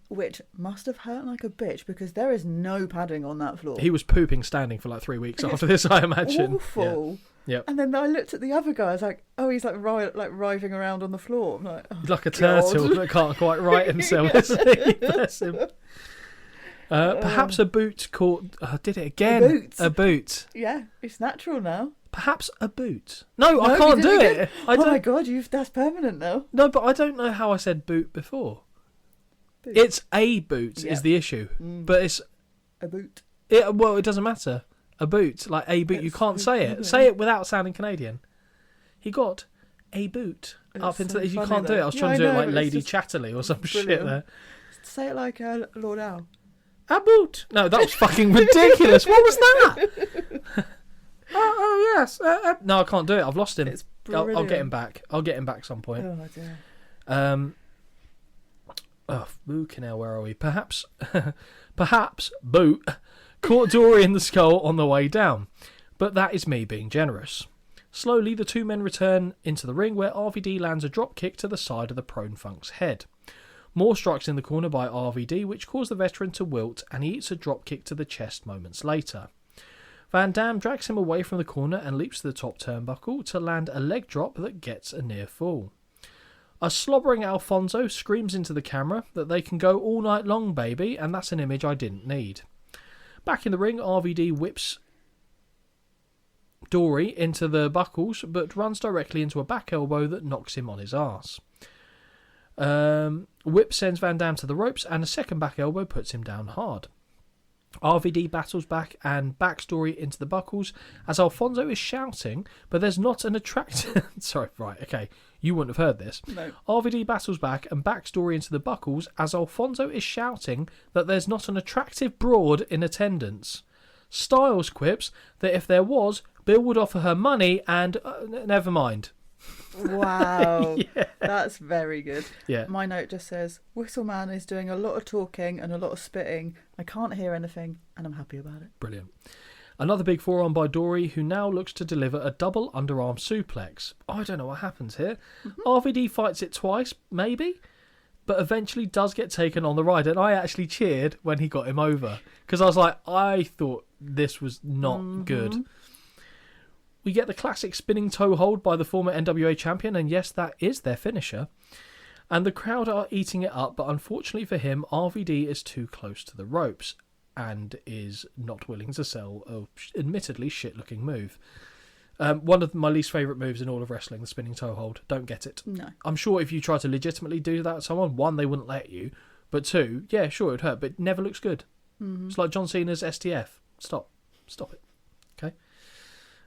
Which must have hurt like a bitch, because there is no padding on that floor. He was pooping standing for like 3 weeks after this, I imagine. Awful. Yeah. Yep. And then I looked at the other guy. I was like, "Oh, he's like writhing around on the floor." I'm like, oh, like a turtle that can't quite right himself, isn't he? Bless him. Perhaps a boot caught... did it again. A boot. Yeah, it's natural now. Perhaps a boot. No, I can't do it. Oh my god, that's permanent now. No, but I don't know how I said boot before. Boot. It's a boot is the issue, but it's a boot. Well, it doesn't matter. A boot, like a boot. You can't say it. Say it without sounding Canadian. He got a boot up into. You can't do it. I was trying to do it like Lady Chatterley or some shit there. Say it like Lord Owl. A boot. No, that was fucking ridiculous. What was that? Oh yes. No, I can't do it. I've lost him. I'll get him back. I'll get him back some point. Oh dear. Fucking hell, where are we? Perhaps Boot caught Dory in the skull on the way down, but that is me being generous. Slowly, the two men return into the ring, where RVD lands a drop kick to the side of the prone Funk's head. More strikes in the corner by RVD, which cause the veteran to wilt, and he eats a drop kick to the chest moments later. Van Dam drags him away from the corner and leaps to the top turnbuckle to land a leg drop that gets a near fall. A slobbering Alfonso screams into the camera that they can go all night long, baby, and that's an image I didn't need. Back in the ring, RVD whips Dory into the buckles, but runs directly into a back elbow that knocks him on his arse. Whip sends Van Dam to the ropes, and a second back elbow puts him down hard. RVD battles back and backs Dory into the buckles as Alfonso is shouting, but there's not an attractive... Sorry, right, okay. You wouldn't have heard this. No. RVD battles back and backs Dory into the buckles as Alfonso is shouting that there's not an attractive broad in attendance. Styles quips that if there was, Bill would offer her money and... never mind. Wow. Yeah. That's very good. Yeah. My note just says, Whistleman is doing a lot of talking and a lot of spitting. I can't hear anything, and I'm happy about it. Brilliant. Another big forearm by Dory, who now looks to deliver a double underarm suplex. I don't know what happens here. RVD fights it twice, maybe, but eventually does get taken on the ride, and I actually cheered when he got him over, because I was like, I thought this was not good. We get the classic spinning toe hold by the former NWA champion, and yes, that is their finisher. And the crowd are eating it up, but unfortunately for him, RVD is too close to the ropes and is not willing to sell a admittedly shit-looking move. One of my least favourite moves in all of wrestling, the spinning toe hold. Don't get it. No. I'm sure if you try to legitimately do that to someone, one, they wouldn't let you, but two, yeah, sure, it'd hurt, but it never looks good. It's like John Cena's STF. Stop it. Okay?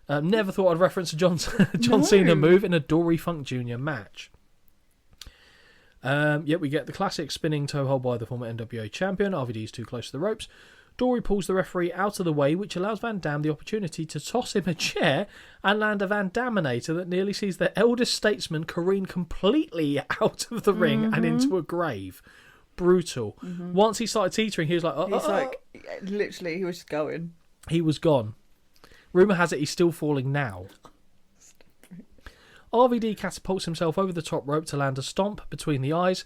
Never thought I'd reference a John Cena move in a Dory Funk Jr. match. We get the classic spinning toe hold by the former NWA champion. RVD's too close to the ropes. Dory pulls the referee out of the way, which allows Van Dam the opportunity to toss him a chair and land a Van Daminator that nearly sees the eldest statesman careen completely out of the ring and into a grave. brutal. Once he started teetering, he was like, He's like, literally, he was just going. he was gone. Rumour has it he's still falling now. RVD catapults himself over the top rope to land a stomp between the eyes,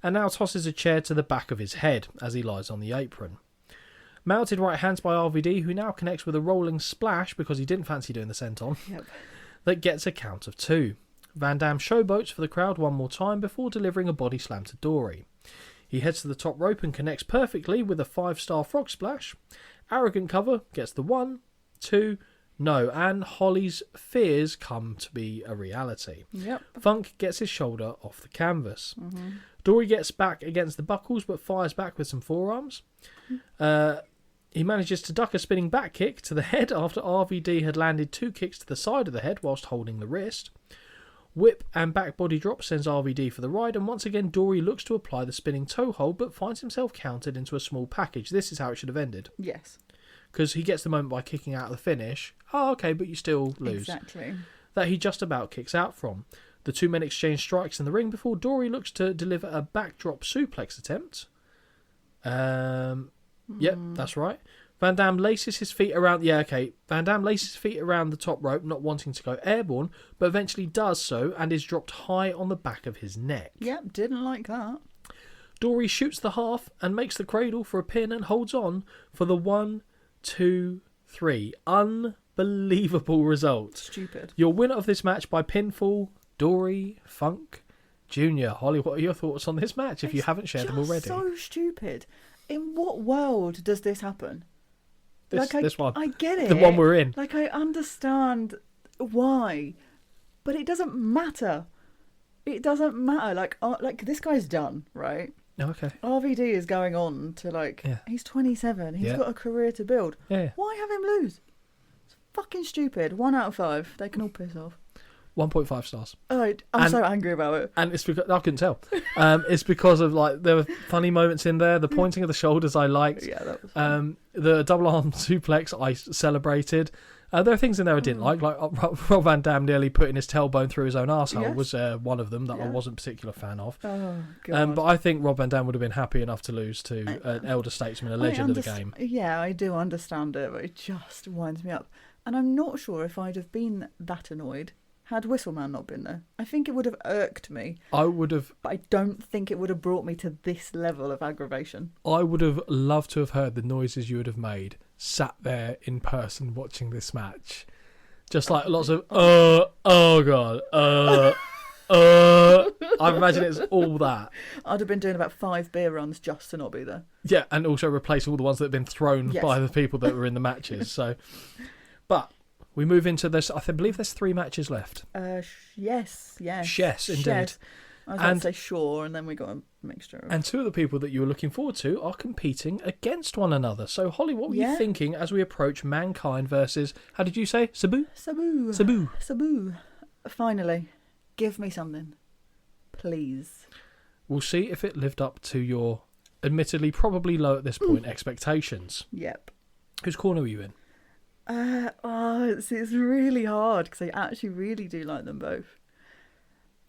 and now tosses a chair to the back of his head as he lies on the apron. Mounted right hands by RVD, who now connects with a rolling splash because he didn't fancy doing the senton. Yep. That gets a count of 2. Van Dam showboats for the crowd one more time before delivering a body slam to Dory. He heads to the top rope and connects perfectly with a 5-star frog splash. Arrogant cover gets the 1, 2, no, and Holly's fears come to be a reality. Yep. Funk gets his shoulder off the canvas. Dory gets back against the buckles but fires back with some forearms. He manages to duck a spinning back kick to the head after RVD had landed 2 kicks to the side of the head whilst holding the wrist. Whip and back body drop sends RVD for the ride, and once again Dory looks to apply the spinning toe hold but finds himself countered into a small package. This is how it should have ended. Yes. Because he gets the moment by kicking out of the finish. Oh, okay, but you still lose. Exactly. That he just about kicks out from. The 2 men exchange strikes in the ring before Dory looks to deliver a backdrop suplex attempt. Yep, that's right. Van Dam laces his feet around... Yeah, okay. Van Dam laces his feet around the top rope, not wanting to go airborne, but eventually does so and is dropped high on the back of his neck. Yep, didn't like that. Dory shoots the half and makes the cradle for a pin and holds on for the 1, 2, 3. Unbelievable result. Stupid. Your winner of this match by pinfall, Dory Funk Jr. Holly, what are your thoughts on this match if you haven't shared them already? So stupid. In what world does this happen? This one. I get it. The one we're in. Like, I understand why, but it doesn't matter. It doesn't matter. Like this guy's done, right? Okay. RVD is going on to he's 27. He's got a career to build. Yeah. Why have him lose? It's fucking stupid. 1 out of 5. They can all piss off. 1.5 stars. I'm so angry about it. And it's because I couldn't tell. It's because of there were funny moments in there. The pointing of the shoulders I liked. Yeah, that was fun. The double arm suplex I celebrated. There are things in there I didn't like Rob Van Dam nearly putting his tailbone through his own arsehole was one of them that I wasn't a particular fan of. Oh, God. But I think Rob Van Dam would have been happy enough to lose to an elder statesman, a legend of the game. Yeah, I do understand it, but it just winds me up. And I'm not sure if I'd have been that annoyed had Whistleman not been there. I think it would have irked me. I would have... But I don't think it would have brought me to this level of aggravation. I would have loved to have heard the noises you would have made sat there in person watching this match. Just like lots of, oh God, I imagine it's all that. I'd have been doing about 5 beer runs just to not be there. Yeah, and also replace all the ones that have been thrown by the people that were in the matches. So, but... we move into this. I believe there's 3 matches left. Yes, indeed. Yes. I was going to say sure, and then we got a mixture of... And 2 of the people that you were looking forward to are competing against one another. So, Holly, what were you thinking as we approach Mankind versus, how did you say? Sabu. Finally, give me something. Please. We'll see if it lived up to your, admittedly, probably low at this point, expectations. Yep. Whose corner were you in? It's really hard because I actually really do like them both.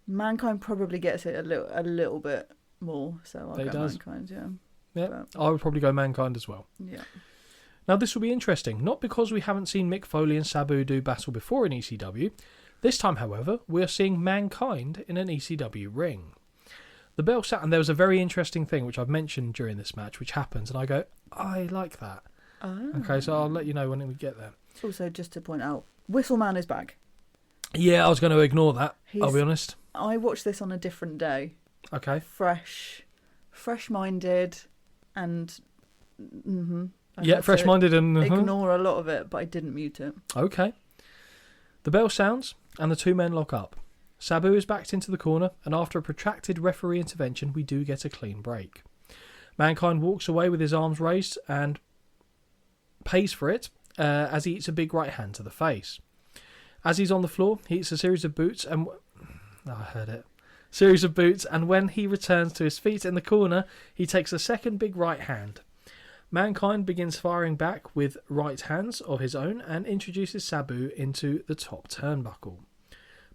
Mankind probably gets it a little bit more, so I'll go Mankind. Yeah, I would probably go Mankind as well. Yeah. Now this will be interesting, not because we haven't seen Mick Foley and Sabu do battle before in ECW. This time, however, we are seeing Mankind in an ECW ring. The bell sat, and there was a very interesting thing which I've mentioned during this match, which happens, and I go, I like that. Okay, so I'll let you know when we get there. Also, just to point out, Whistleman is back. Yeah, I was going to ignore that, I'll be honest. I watched this on a different day. Okay. Fresh-minded, and... fresh-minded and... Ignore a lot of it, but I didn't mute it. Okay. The bell sounds, and the 2 men lock up. Sabu is backed into the corner, and after a protracted referee intervention, we do get a clean break. Mankind walks away with his arms raised and pays for it as he eats a big right hand to the face. As he's on the floor, he eats a series of boots and... I heard it. Series of boots, and when he returns to his feet in the corner, he takes a second big right hand. Mankind begins firing back with right hands of his own and introduces Sabu into the top turnbuckle.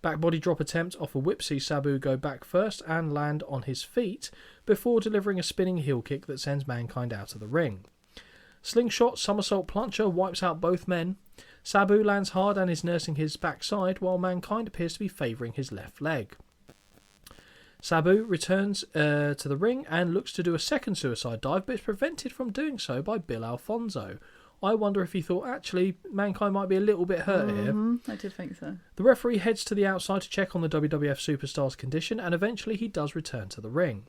Back body drop attempt off a whip sees Sabu go back first and land on his feet before delivering a spinning heel kick that sends Mankind out of the ring. Slingshot somersault plunger wipes out both men. Sabu lands hard and is nursing his backside while Mankind appears to be favouring his left leg. Sabu returns to the ring and looks to do a second suicide dive, but is prevented from doing so by Bill Alfonso. I wonder if he thought, actually, Mankind might be a little bit hurt here. I did think so. The referee heads to the outside to check on the WWF superstar's condition, and eventually he does return to the ring.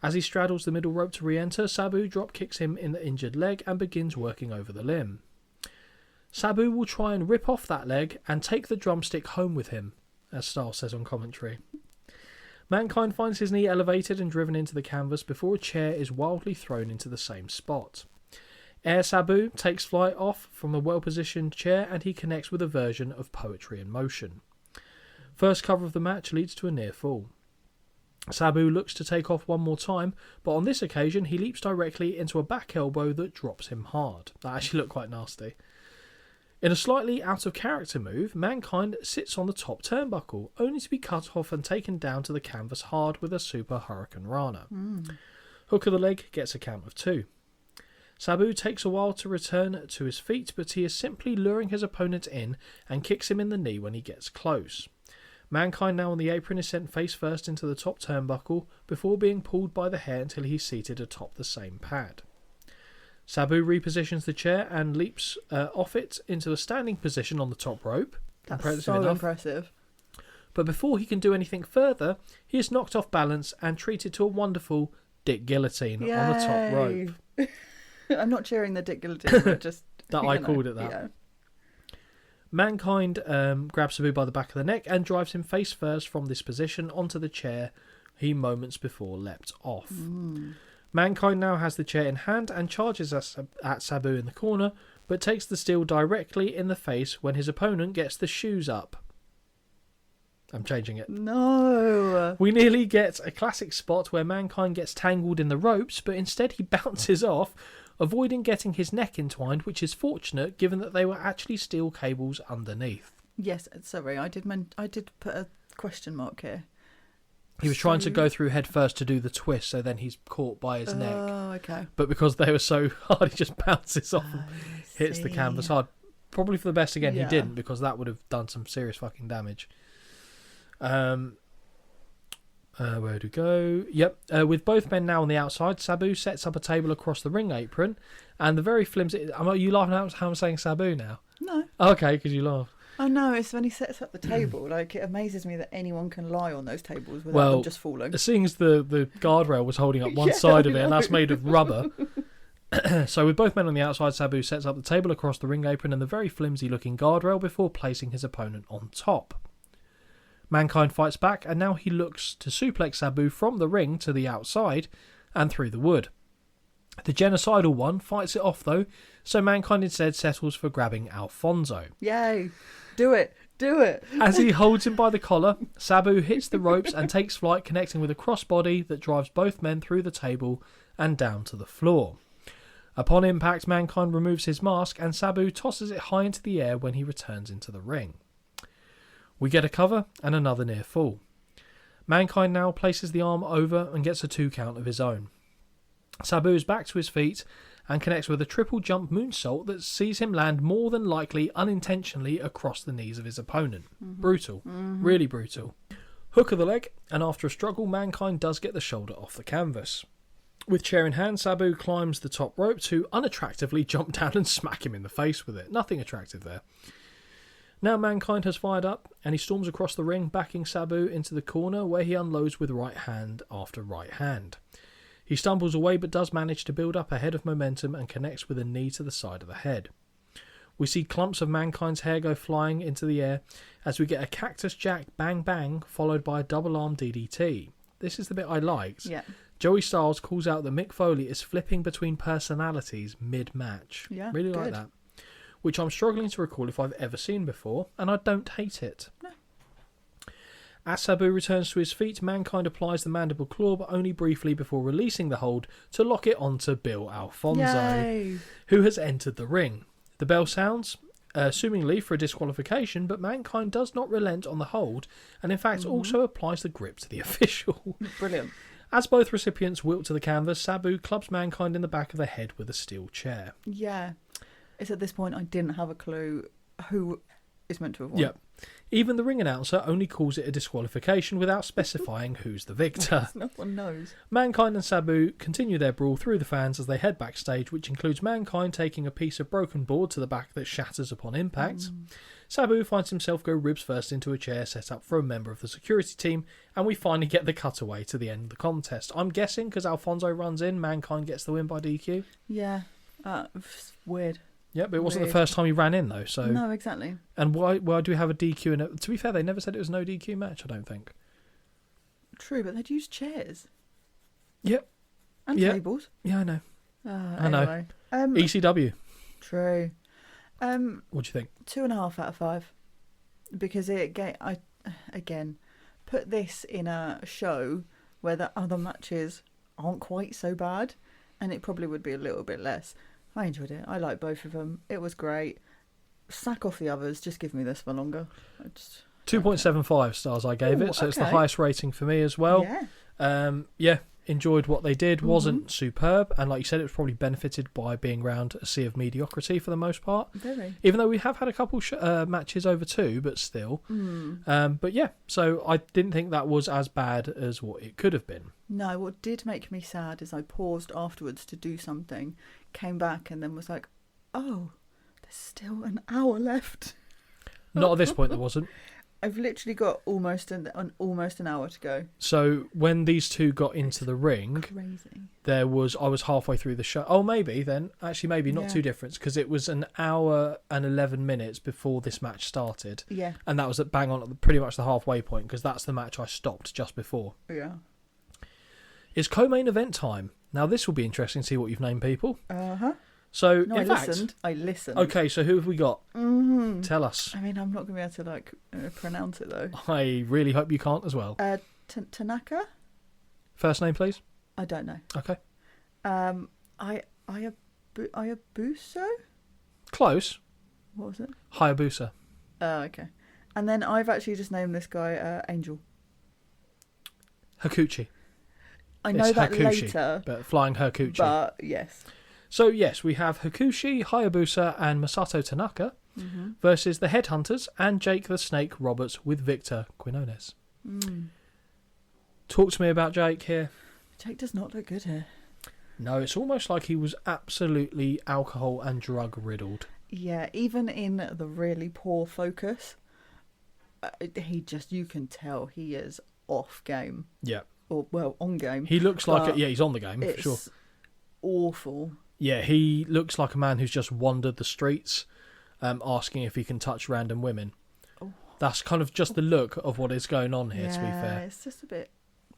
As he straddles the middle rope to re-enter, Sabu drop kicks him in the injured leg and begins working over the limb. Sabu will try and rip off that leg and take the drumstick home with him, as Styles says on commentary. Mankind finds his knee elevated and driven into the canvas before a chair is wildly thrown into the same spot. Air Sabu takes flight off from a well-positioned chair and he connects with a version of Poetry in Motion. First cover of the match leads to a near fall. Sabu looks to take off one more time, but on this occasion he leaps directly into a back elbow that drops him hard. That actually looked quite nasty. In a slightly out-of-character move, Mankind sits on the top turnbuckle, only to be cut off and taken down to the canvas hard with a Super Hurricane Rana. Hook of the leg gets a count of 2. Sabu takes a while to return to his feet, but he is simply luring his opponent in and kicks him in the knee when he gets close. Mankind, now on the apron, is sent face first into the top turnbuckle before being pulled by the hair until he's seated atop the same pad. Sabu repositions the chair and leaps off it into a standing position on the top rope. That's so impressive. But before he can do anything further, he is knocked off balance and treated to a wonderful Dick Guillotine on the top rope. I'm not cheering the Dick Guillotine, but just... that I called it that. Yeah. Mankind grabs Sabu by the back of the neck and drives him face first from this position onto the chair he moments before leapt off. Mankind now has the chair in hand and charges at Sabu in the corner, but takes the steel directly in the face when his opponent gets the shoes up. I'm changing it. No! We nearly get a classic spot where Mankind gets tangled in the ropes, but instead he bounces off, avoiding getting his neck entwined, which is fortunate given that they were actually steel cables underneath. Yes, sorry, I did put a question mark here. He was trying to go through head first to do the twist, so then he's caught by his neck. Oh, okay. But because they were so hard, he just bounces off and hits the canvas hard. Probably for the best again, he didn't, because that would have done some serious fucking damage. Where to go? Yep. With both men now on the outside, Sabu sets up a table across the ring apron, and the very flimsy... Are you laughing at how I'm saying Sabu now? No. Okay, because you laughed. Oh no, it's when he sets up the table. Like, it amazes me that anyone can lie on those tables without them just falling. Seeing as the guardrail was holding up one side of it, and that's made of rubber. So with both men on the outside, Sabu sets up the table across the ring apron and the very flimsy looking guardrail before placing his opponent on top. Mankind fights back, and now he looks to suplex Sabu from the ring to the outside and through the wood. The genocidal one fights it off though, so Mankind instead settles for grabbing Alfonso. Yay! Do it! Do it! As he holds him by the collar, Sabu hits the ropes and takes flight, connecting with a crossbody that drives both men through the table and down to the floor. Upon impact, Mankind removes his mask and Sabu tosses it high into the air when he returns into the ring. We get a cover and another near fall. Mankind now places the arm over and gets a 2 count of his own. Sabu is back to his feet and connects with a triple jump moonsault that sees him land more than likely unintentionally across the knees of his opponent. Brutal. Really brutal. Hook of the leg, and after a struggle, Mankind does get the shoulder off the canvas. With chair in hand, Sabu climbs the top rope to unattractively jump down and smack him in the face with it. Nothing attractive there. Now Mankind has fired up, and he storms across the ring, backing Sabu into the corner where he unloads with right hand after right hand. He stumbles away but does manage to build up a head of momentum and connects with a knee to the side of the head. We see clumps of Mankind's hair go flying into the air as we get a Cactus Jack bang bang followed by a double arm DDT. This is the bit I liked. Yeah. Joey Styles calls out that Mick Foley is flipping between personalities mid-match. Yeah, really good. like that. Which I'm struggling to recall if I've ever seen before, and I don't hate it. No. As Sabu returns to his feet, Mankind applies the mandible claw, but only briefly before releasing the hold to lock it onto Bill Alfonso, Yay. who has entered the ring. The bell sounds, assumingly for a disqualification, but Mankind does not relent on the hold, and in fact also applies the grip to the official. Brilliant. As both recipients wilt to the canvas, Sabu clubs Mankind in the back of the head with a steel chair. Yeah. It's at this point I didn't have a clue who is meant to have won. Yep. Even the ring announcer only calls it a disqualification without specifying who's the victor. No one knows. Mankind and Sabu continue their brawl through the fans as they head backstage, which includes Mankind taking a piece of broken board to the back that shatters upon impact. Sabu finds himself go ribs first into a chair set up for a member of the security team, and we finally get the cutaway to the end of the contest. I'm guessing because Alfonso runs in, Mankind gets the win by DQ. Yeah. It's weird. Yeah, but it wasn't Weird. the first time he ran in, though. So No, exactly. And why do we have a DQ? In it? To be fair, they never said it was no DQ match, I don't think. True, but th'd use chairs. Yep. And Yeah. tables. Yeah, I know. I know. Anyway. ECW. True. What do you think? 2.5 out of 5. Because I put this in a show where the other matches aren't quite so bad, and it probably would be a little bit less. I enjoyed it. I like both of them. It was great. Sack off the others. Just give me this for longer. 2.75 stars I gave it, so it's the okay. highest rating for me as well. Yeah. Enjoyed what they did. Wasn't superb, and like you said, it was probably benefited by being around a sea of mediocrity for the most part. Very. Even though we have had a couple matches over 2, but still. But yeah, so I didn't think that was as bad as what it could have been. No, what did make me sad is I paused afterwards to do something, came back, and then was like, oh, there's still an hour left. Not at this point, there wasn't. I've literally got almost an hour to go. So when these two got into the ring, Crazy. I was halfway through the show. Oh, maybe then. Actually, maybe not too different, because it was an hour and 11 minutes before this match started. Yeah. And that was at bang on at pretty much the halfway point, because that's the match I stopped just before. Yeah. It's co-main event time. Now, this will be interesting to see what you've named people. Uh-huh. So, No, in fact, I listened. okay, so who have we got? Tell us. I mean, I'm not going to be able to, pronounce it, though. I really hope you can't as well. Tanaka? First name, please. I don't know. Okay. Hayabusa? Close. What was it? Hayabusa. Oh, okay. And then I've actually just named this guy Angel. Hakuchi. I know that Hakushi, later. but flying Hakuchi. But, yes. So, yes, we have Hakushi, Hayabusa, and Masato Tanaka versus the Headhunters and Jake the Snake Roberts with Victor Quinones. Talk to me about Jake here. Jake does not look good here. No, it's almost like he was absolutely alcohol and drug riddled. Yeah, even in the really poor focus, you can tell he is off game. Yeah. Or, well, on game. He looks like he's on the game, for sure. It's awful. Yeah, he looks like a man who's just wandered the streets asking if he can touch random women. Oh. That's kind of just the look of what is going on here, to be fair. It's just a bit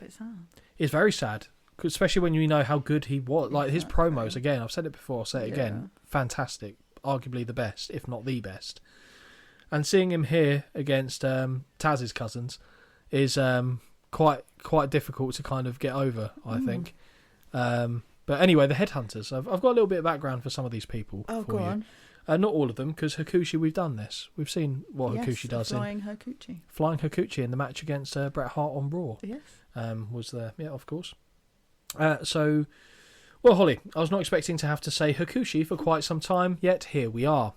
sad. It's very sad, especially when you know how good he was. Like, his promos, again, I've said it before, I'll say it again, fantastic. Arguably the best, if not the best. And seeing him here against Taz's cousins is quite difficult to kind of get over, I think. But anyway, the Headhunters. I've got a little bit of background for some of these people. Oh, for go you. on. Not all of them, because Hakushi, we've done this. We've seen what Hakushi does Flying Hakuchi. Flying Hakuchi in the match against Bret Hart on Raw. Yes. Was there? Yeah, of course. So, well, Holly, I was not expecting to have to say Hakushi for quite some time, yet here we are.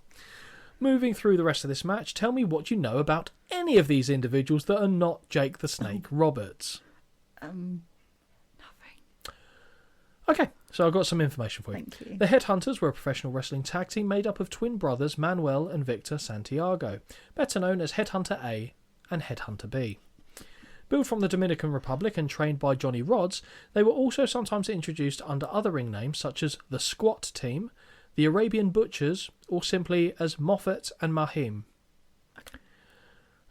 Moving through the rest of this match, tell me what you know about any of these individuals that are not Jake the Snake Roberts. Nothing. Okay, so I've got some information for you. Thank you. The Headhunters were a professional wrestling tag team made up of twin brothers Manuel and Victor Santiago, better known as Headhunter A and Headhunter B. Built from the Dominican Republic and trained by Johnny Rods, they were also sometimes introduced under other ring names such as the Squat Team, the Arabian Butchers, or simply as Moffat and Mahim.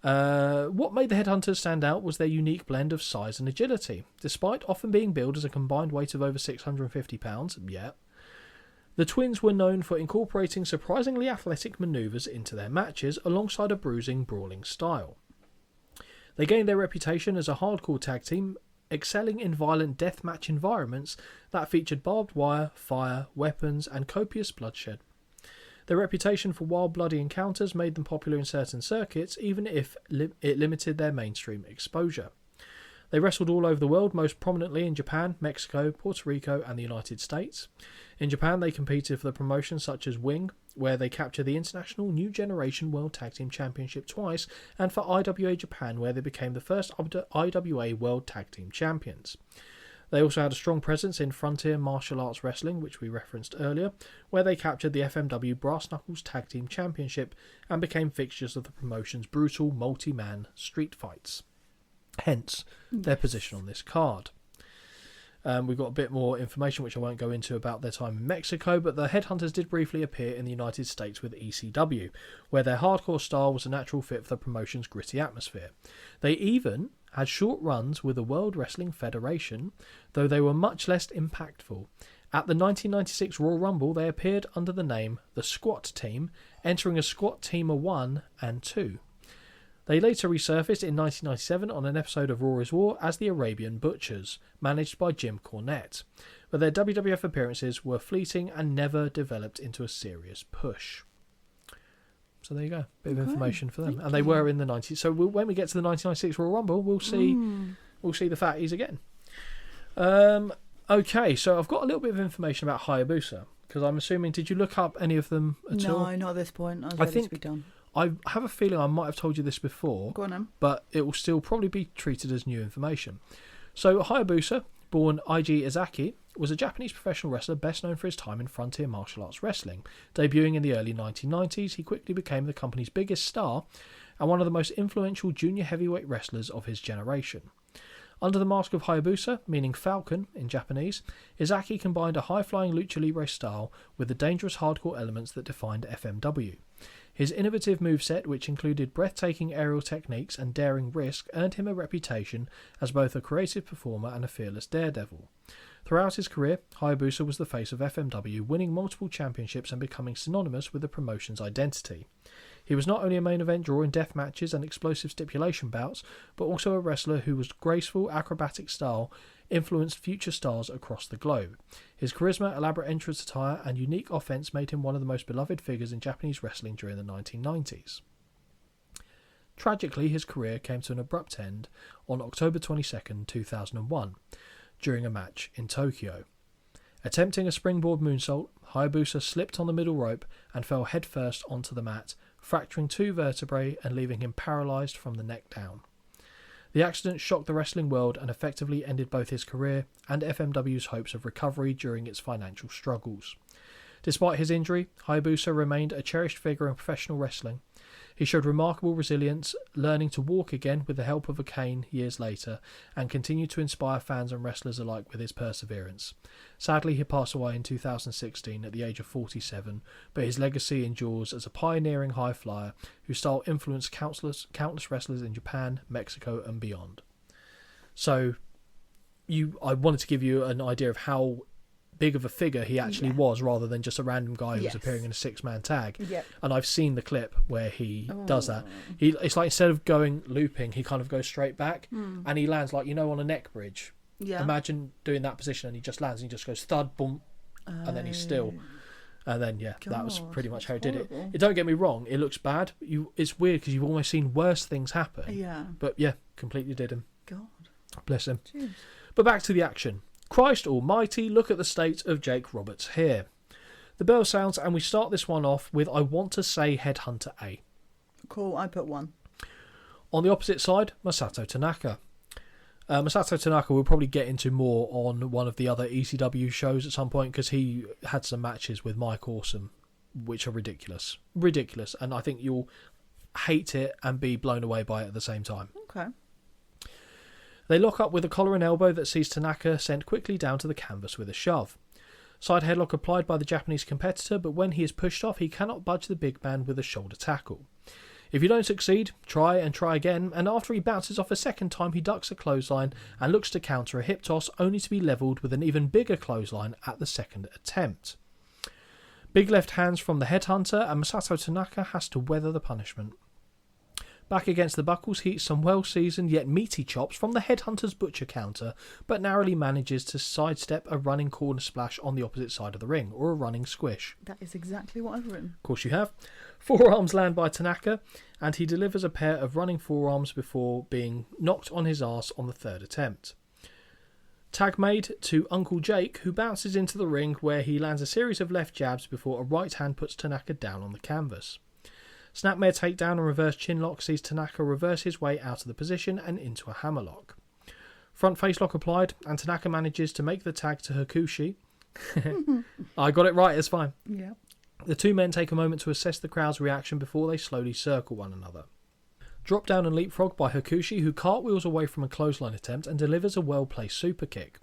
What made the Headhunters stand out was their unique blend of size and agility. Despite often being billed as a combined weight of over 650 pounds, the twins were known for incorporating surprisingly athletic manoeuvres into their matches alongside a bruising, brawling style. They gained their reputation as a hardcore tag team, excelling in violent deathmatch environments that featured barbed wire, fire, weapons, and copious bloodshed. Their reputation for wild, bloody encounters made them popular in certain circuits, even if it limited their mainstream exposure. They wrestled all over the world, most prominently in Japan, Mexico, Puerto Rico and the United States. In Japan, they competed for the promotions such as Wing, where they captured the International New Generation World Tag Team Championship twice, and for IWA Japan, where they became the first IWA World Tag Team Champions. They also had a strong presence in Frontier Martial Arts Wrestling, which we referenced earlier, where they captured the FMW Brass Knuckles Tag Team Championship and became fixtures of the promotion's brutal multi-man street fights. Hence, their position on this card. We've got a bit more information which I won't go into about their time in Mexico, but the Headhunters did briefly appear in the United States with ECW, where their hardcore style was a natural fit for the promotion's gritty atmosphere. They even had short runs with the World Wrestling Federation, though they were much less impactful. At the 1996 Royal Rumble, they appeared under the name The Squat Team, entering a Squat Teamer 1 and 2. They later resurfaced in 1997 on an episode of Raw is War as the Arabian Butchers, managed by Jim Cornette, but their WWF appearances were fleeting and never developed into a serious push. So there you go, bit of information for them. And they were in the 90s. So when we get to the 1996 Royal Rumble, we'll see the fatties again. Okay, so I've got a little bit of information about Hayabusa, because I'm assuming, did you look up any of them at all? No, not at this point. I was ready to be done. I have a feeling I might have told you this before, Go on, Em. but it will still probably be treated as new information. So Hayabusa, born Eiji Izaki, was a Japanese professional wrestler best known for his time in Frontier Martial Arts Wrestling. Debuting in the early 1990s, he quickly became the company's biggest star and one of the most influential junior heavyweight wrestlers of his generation. Under the mask of Hayabusa, meaning falcon in Japanese, Izaki combined a high-flying lucha libre style with the dangerous hardcore elements that defined FMW. His innovative moveset, which included breathtaking aerial techniques and daring risk, earned him a reputation as both a creative performer and a fearless daredevil. Throughout his career, Hayabusa was the face of FMW, winning multiple championships and becoming synonymous with the promotion's identity. He was not only a main event draw in death matches and explosive stipulation bouts, but also a wrestler whose graceful, acrobatic style influenced future stars across the globe. His charisma, elaborate entrance attire, and unique offense made him one of the most beloved figures in Japanese wrestling during the 1990s. Tragically, his career came to an abrupt end on October 22, 2001, during a match in Tokyo. Attempting a springboard moonsault, Hayabusa slipped on the middle rope and fell headfirst onto the mat, fracturing 2 vertebrae and leaving him paralysed from the neck down. The accident shocked the wrestling world and effectively ended both his career and FMW's hopes of recovery during its financial struggles. Despite his injury, Hayabusa remained a cherished figure in professional wrestling. He showed remarkable resilience, learning to walk again with the help of a cane years later, and continued to inspire fans and wrestlers alike with his perseverance. Sadly, he passed away in 2016 at the age of 47, but his legacy endures as a pioneering high flyer whose style influenced countless wrestlers in Japan, Mexico and beyond. So, I wanted to give you an idea of how big of a figure he actually was, rather than just a random guy who was appearing in a 6-man tag. And I've seen the clip where he does that. It's like, instead of going looping, he kind of goes straight back and he lands like, on a neck bridge. Imagine doing that position and he just lands and he just goes thud, boom, and then he's still. And then, that was pretty much how he did it. Don't get me wrong, it looks bad. It's weird because you've almost seen worse things happen. But completely did him. God. Bless him. Jeez. But back to the action. Christ almighty, look at the state of Jake Roberts here. The bell sounds and we start this one off with, I want to say, Headhunter A. Cool, I put 1. On the opposite side, Masato Tanaka. Masato Tanaka we'll probably get into more on one of the other ECW shows at some point, because he had some matches with Mike Awesome which are ridiculous. Ridiculous. And I think you'll hate it and be blown away by it at the same time. Okay. They lock up with a collar and elbow that sees Tanaka sent quickly down to the canvas with a shove. Side headlock applied by the Japanese competitor, but when he is pushed off, he cannot budge the big man with a shoulder tackle. If you don't succeed, try and try again, and after he bounces off a second time, he ducks a clothesline and looks to counter a hip toss, only to be levelled with an even bigger clothesline at the second attempt. Big left hands from the Headhunter, and Masato Tanaka has to weather the punishment. Back against the buckles, he eats some well-seasoned yet meaty chops from the headhunter's butcher counter, but narrowly manages to sidestep a running corner splash on the opposite side of the ring, or a running squish. That is exactly what I've written. Of course you have. Forearms land by Tanaka, and he delivers a pair of running forearms before being knocked on his arse on the third attempt. Tag made to Uncle Jake, who bounces into the ring where he lands a series of left jabs before a right hand puts Tanaka down on the canvas. Snapmare takedown and reverse chinlock sees Tanaka reverse his way out of the position and into a hammerlock. Front facelock applied, and Tanaka manages to make the tag to Hakushi. I got it right, it's fine. Yeah. The two men take a moment to assess the crowd's reaction before they slowly circle one another. Drop down and leapfrog by Hakushi, who cartwheels away from a clothesline attempt and delivers a well-placed super kick.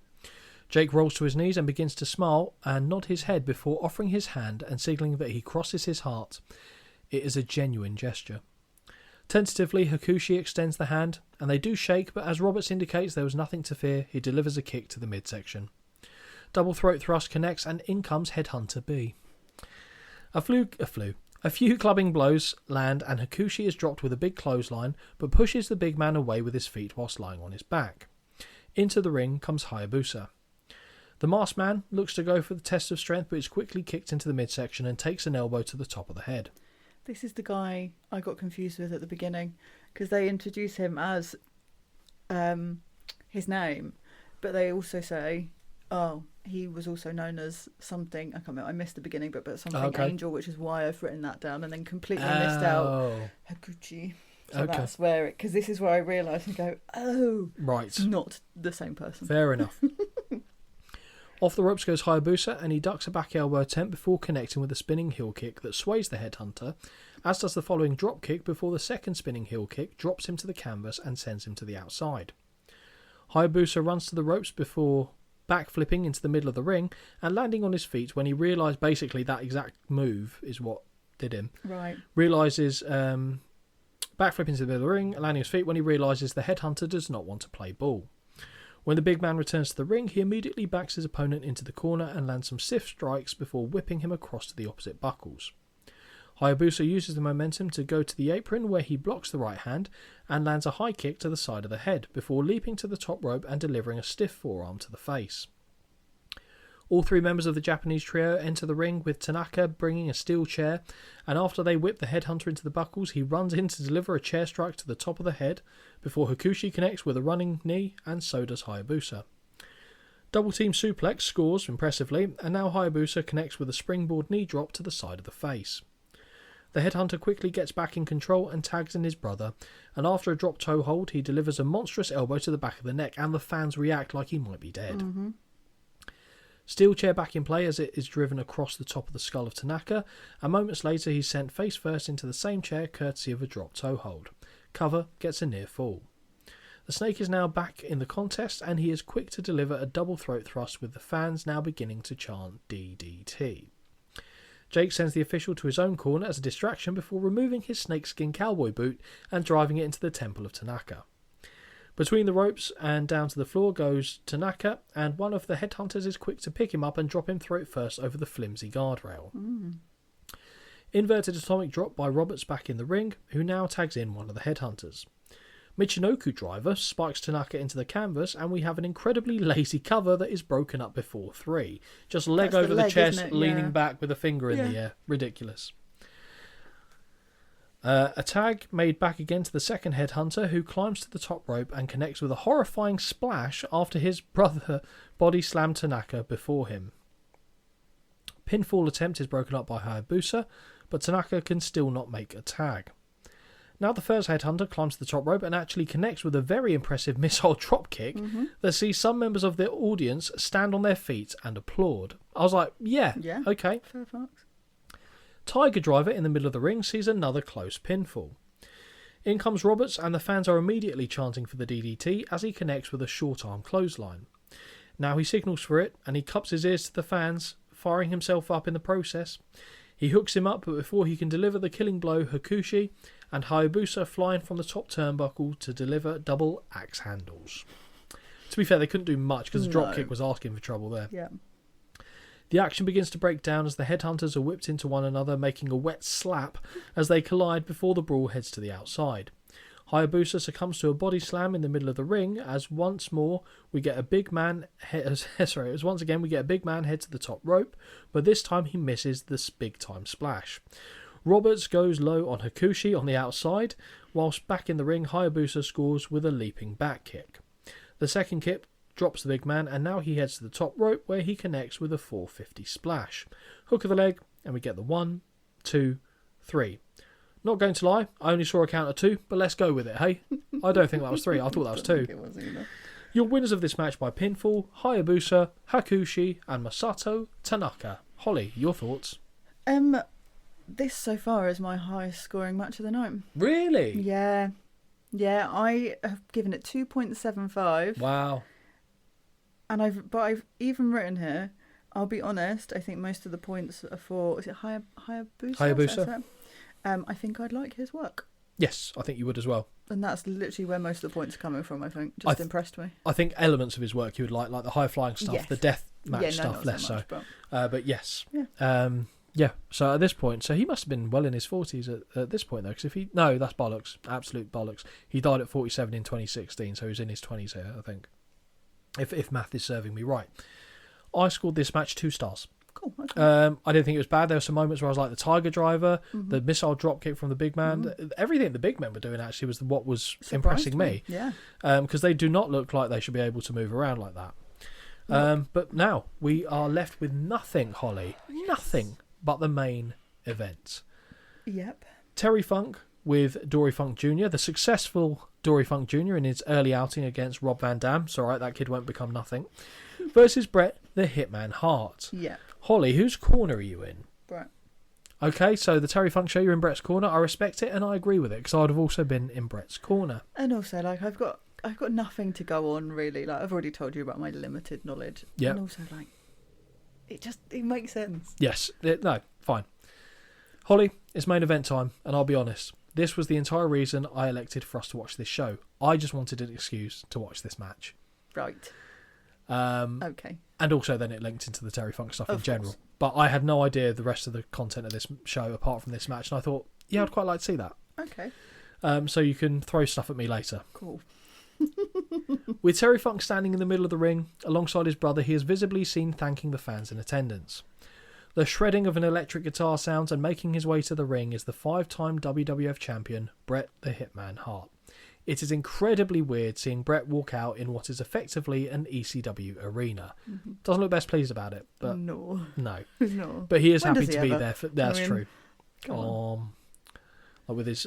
Jake rolls to his knees and begins to smile and nod his head before offering his hand and signalling that he crosses his heart. It is a genuine gesture. Tentatively, Hakushi extends the hand, and they do shake, but as Roberts indicates there was nothing to fear, he delivers a kick to the midsection. Double throat thrust connects, and in comes Headhunter B. A few clubbing blows land, and Hakushi is dropped with a big clothesline, but pushes the big man away with his feet whilst lying on his back. Into the ring comes Hayabusa. The masked man looks to go for the test of strength, but is quickly kicked into the midsection and takes an elbow to the top of the head. This is the guy I got confused with at the beginning, because they introduce him as his name, but they also say, oh, he was also known as something, I can't remember, I missed the beginning, but something Angel, which is why I've written that down, and then completely missed out Hakuchi. So that's where because this is where I realised and go, oh, right, it's not the same person. Fair enough. Off the ropes goes Hayabusa, and he ducks a back elbow attempt before connecting with a spinning heel kick that sways the headhunter, as does the following drop kick before the second spinning heel kick drops him to the canvas and sends him to the outside. Hayabusa runs to the ropes before backflipping into the middle of the ring and landing on his feet when he realised basically that exact move is what did him. Right. Realises backflipping into the middle of the ring, landing his feet when he realises the headhunter does not want to play ball. When the big man returns to the ring, he immediately backs his opponent into the corner and lands some stiff strikes before whipping him across to the opposite buckles. Hayabusa uses the momentum to go to the apron where he blocks the right hand and lands a high kick to the side of the head before leaping to the top rope and delivering a stiff forearm to the face. All three members of the Japanese trio enter the ring with Tanaka bringing a steel chair, and after they whip the headhunter into the buckles, he runs in to deliver a chair strike to the top of the head before Hakushi connects with a running knee, and so does Hayabusa. Double team suplex scores impressively, and now Hayabusa connects with a springboard knee drop to the side of the face. The headhunter quickly gets back in control and tags in his brother, and after a drop toe hold, he delivers a monstrous elbow to the back of the neck, and the fans react like he might be dead. Mm-hmm. Steel chair back in play as it is driven across the top of the skull of Tanaka, and moments later he's sent face first into the same chair courtesy of a drop toe hold. Cover gets a near fall. The Snake is now back in the contest, and he is quick to deliver a double throat thrust with the fans now beginning to chant DDT. Jake sends the official to his own corner as a distraction before removing his snakeskin cowboy boot and driving it into the temple of Tanaka. Between the ropes and down to the floor goes Tanaka, and one of the headhunters is quick to pick him up and drop him throat first over the flimsy guardrail. Inverted atomic drop by Roberts back in the ring, who now tags in one of the headhunters. Michinoku driver spikes Tanaka into the canvas, and we have an incredibly lazy cover that is broken up before 3. Just leg over the chest, leaning back with a finger in the air. Ridiculous. A tag made back again to the second headhunter, who climbs to the top rope and connects with a horrifying splash after his brother body slammed Tanaka before him. Pinfall attempt is broken up by Hayabusa, but Tanaka can still not make a tag. Now the first headhunter climbs to the top rope and actually connects with a very impressive missile drop kick that sees some members of the audience stand on their feet and applaud. I was like, yeah. Okay. Fair fucks. Tiger Driver in the middle of the ring sees another close pinfall. In comes Roberts, and the fans are immediately chanting for the DDT as he connects with a short arm clothesline. Now he signals for it, and he cups his ears to the fans, firing himself up in the process. He hooks him up, but before he can deliver the killing blow, Hakushi and Hayabusa flying from the top turnbuckle to deliver double axe handles. To be fair, they couldn't do much because the dropkick was asking for trouble there. Yeah. The action begins to break down as the headhunters are whipped into one another, making a wet slap as they collide before the brawl heads to the outside. Hayabusa succumbs to a body slam in the middle of the ring as once more we get a big man once again we get a big man head to the top rope, but this time he misses this big time splash. Roberts goes low on Hakushi on the outside, whilst back in the ring Hayabusa scores with a leaping back kick. The second kick drops the big man, and now he heads to the top rope where he connects with a 450 splash. Hook of the leg, and we get the 1, 2, 3. Not going to lie, I only saw a count of 2, but let's go with it, hey? I don't think that was 3, I thought that was 2. It was either. Your winners of this match by pinfall, Hayabusa, Hakushi, and Masato Tanaka. Holly, your thoughts? This so far is my highest scoring match of the night. Really? Yeah, I have given it 2.75. Wow. And I've even written here, I'll be honest, I think most of the points are for, is it Hayabusa? Hayabusa. I think I'd like his work. Yes, I think you would as well. And that's literally where most of the points are coming from, I think. Just impressed me. I think elements of his work you would like the high-flying stuff, Yes. the death match stuff, not less so much, so. but- But yes. Yeah. Yeah, so at this point, so he must have been well in his 40s at this point, though, because no, that's bollocks, absolute bollocks. He died at 47 in 2016, so he was in his 20s here, I think, if math is serving me right. I scored this match 2 stars. Cool. Okay. I didn't think it was bad. There were some moments where I was like the Tiger Driver, the missile drop kick from the big man. Everything the big men were doing actually was what was impressing me. Yeah. Because they do not look like they should be able to move around like that. But now we are left with nothing, Holly. Nothing but the main event. Yep. Terry Funk with Dory Funk Jr., the successful Dory Funk Jr. in his early outing against Rob Van Dam. It's all right, that kid won't become nothing. Versus Bret the Hitman Hart. Yep. Holly, whose corner are you in? Right. Okay, so the Terry Funk show, you're in Bret's corner. I respect it and I agree with it because I'd have also been in Bret's corner. And also, like, I've got nothing to go on really. Like, I've already told you about my limited knowledge. Yeah. And also, like, it makes sense. Yes, no, fine. Holly, it's main event time, and I'll be honest, this was the entire reason I elected for us to watch this show. I just wanted an excuse to watch this match. Right. Okay. And also then it linked into the Terry Funk stuff in Of general. course. But I had no idea the rest of the content of this show apart from this match, and I thought, yeah, I'd quite like to see that. Okay. So you can throw stuff at me later. Cool. With Terry Funk standing in the middle of the ring, alongside his brother, he is visibly seen thanking the fans in attendance. The shredding of an electric guitar sounds, and making his way to the ring is the 5-time WWF champion, Bret the Hitman Hart. It is incredibly weird seeing Bret walk out in what is effectively an ECW arena. Doesn't look best pleased about it, but No. no. No. But he is When happy does to he be ever? there. That's I mean, true. come on. Like with his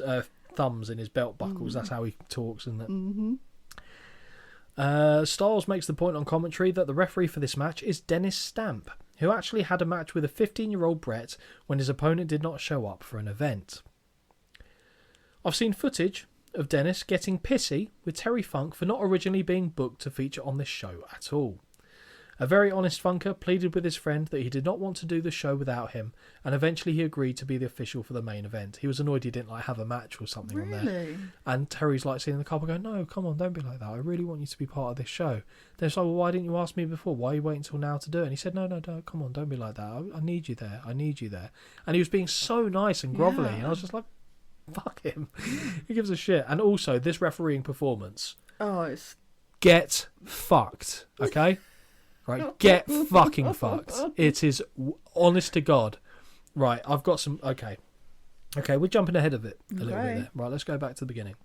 thumbs in his belt buckles, that's how he talks, isn't it? Mm-hmm. Styles makes the point on commentary that the referee for this match is Dennis Stamp, who actually had a match with a 15-year-old Bret when his opponent did not show up for an event. I've seen footage of Dennis getting pissy with Terry Funk for not originally being booked to feature on this show at all. A very honest Funker pleaded with his friend that he did not want to do the show without him, and eventually he agreed to be the official for the main event. He was annoyed he didn't have a match or something on there. Really? And Terry's sitting in the couple going, no, come on, don't be like that. I really want you to be part of this show. Then it's like, well, why didn't you ask me before? Why are you waiting until now to do it? And he said, no, come on, don't be like that. I need you there. I need you there. And he was being so nice and grovelly. Yeah. And I was just like, fuck him. He gives a shit. And also, this refereeing performance, Oh, it's... get fucked, okay? Right, get fucking fucked. It is honest to God. Right, I've got some... Okay, we're jumping ahead of it a little bit there. Right, let's go back to the beginning.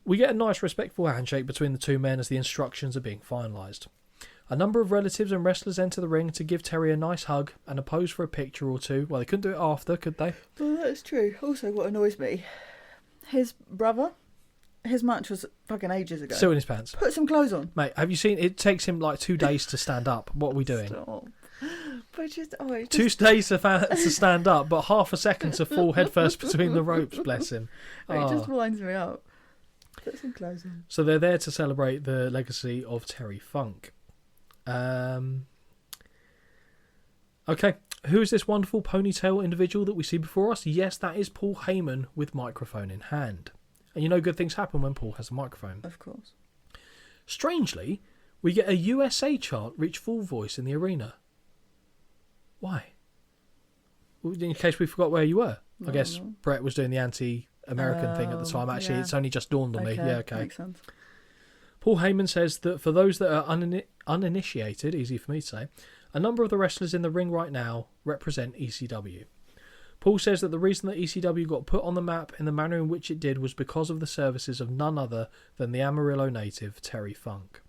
We get a nice respectful handshake between the two men as the instructions are being finalised. A number of relatives and wrestlers enter the ring to give Terry a nice hug and a pose for a picture or two. Well, they couldn't do it after, could they? Well, that's true. Also, what annoys me, his brother, his match was fucking ages ago. Still in his pants. Put some clothes on. Mate, have you seen... It takes him 2 days to stand up. What are we doing? Stop. But just, it's 2 days to stand up, but half a second to fall headfirst between the ropes, bless him. It just winds me up. Put some clothes on. So they're there to celebrate the legacy of Terry Funk. Okay, who is this wonderful ponytail individual that we see before us? Yes, that is Paul Heyman with microphone in hand. And you know good things happen when Paul has a microphone. Of course. Strangely, we get a USA chant reach full voice in the arena. Why? In case we forgot where you were. I guess Bret was doing the anti American thing at the time. Actually, yeah. it's only just dawned on me. Yeah, okay. Makes sense. Paul Heyman says that for those that are uninitiated, easy for me to say, a number of the wrestlers in the ring right now represent ECW. Paul says that the reason that ECW got put on the map in the manner in which it did was because of the services of none other than the Amarillo native Terry Funk.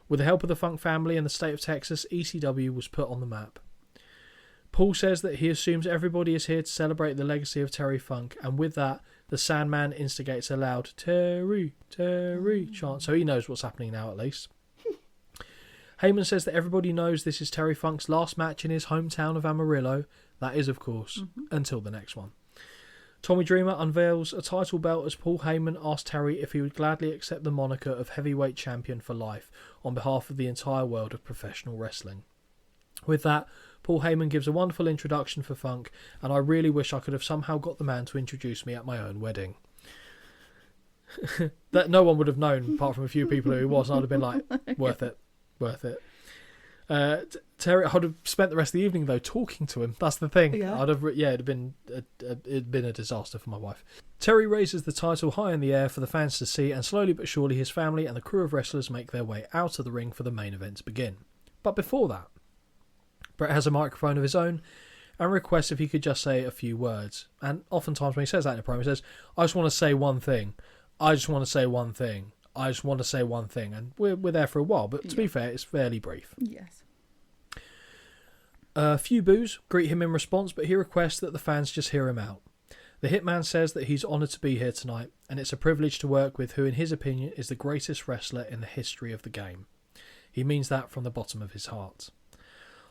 With the help of the Funk family and the state of Texas, ECW was put on the map. Paul says that he assumes everybody is here to celebrate the legacy of Terry Funk, and with that, the Sandman instigates a loud Terry, Terry chant, so he knows what's happening now at least. Heyman says that everybody knows this is Terry Funk's last match in his hometown of Amarillo. That is, of course, until the next one. Tommy Dreamer unveils a title belt as Paul Heyman asks Terry if he would gladly accept the moniker of heavyweight champion for life on behalf of the entire world of professional wrestling. With that, Paul Heyman gives a wonderful introduction for Funk, and I really wish I could have somehow got the man to introduce me at my own wedding. That no one would have known, apart from a few people who he was, and I'd have been like, worth it. Terry, I'd have spent the rest of the evening though talking to him. That's the thing. Yeah. It'd been a disaster for my wife. Terry raises the title high in the air for the fans to see, and slowly but surely his family and the crew of wrestlers make their way out of the ring for the main event to begin. But before that, Bret has a microphone of his own and requests if he could just say a few words. And oftentimes when he says that in a promo, he says, "I just want to say one thing. I just want to say one thing. I just want to say one thing." And we're there for a while, but to be fair, it's fairly brief. Yes. A few boos greet him in response, but he requests that the fans just hear him out. The Hitman says that he's honoured to be here tonight, and it's a privilege to work with who, in his opinion, is the greatest wrestler in the history of the game. He means that from the bottom of his heart.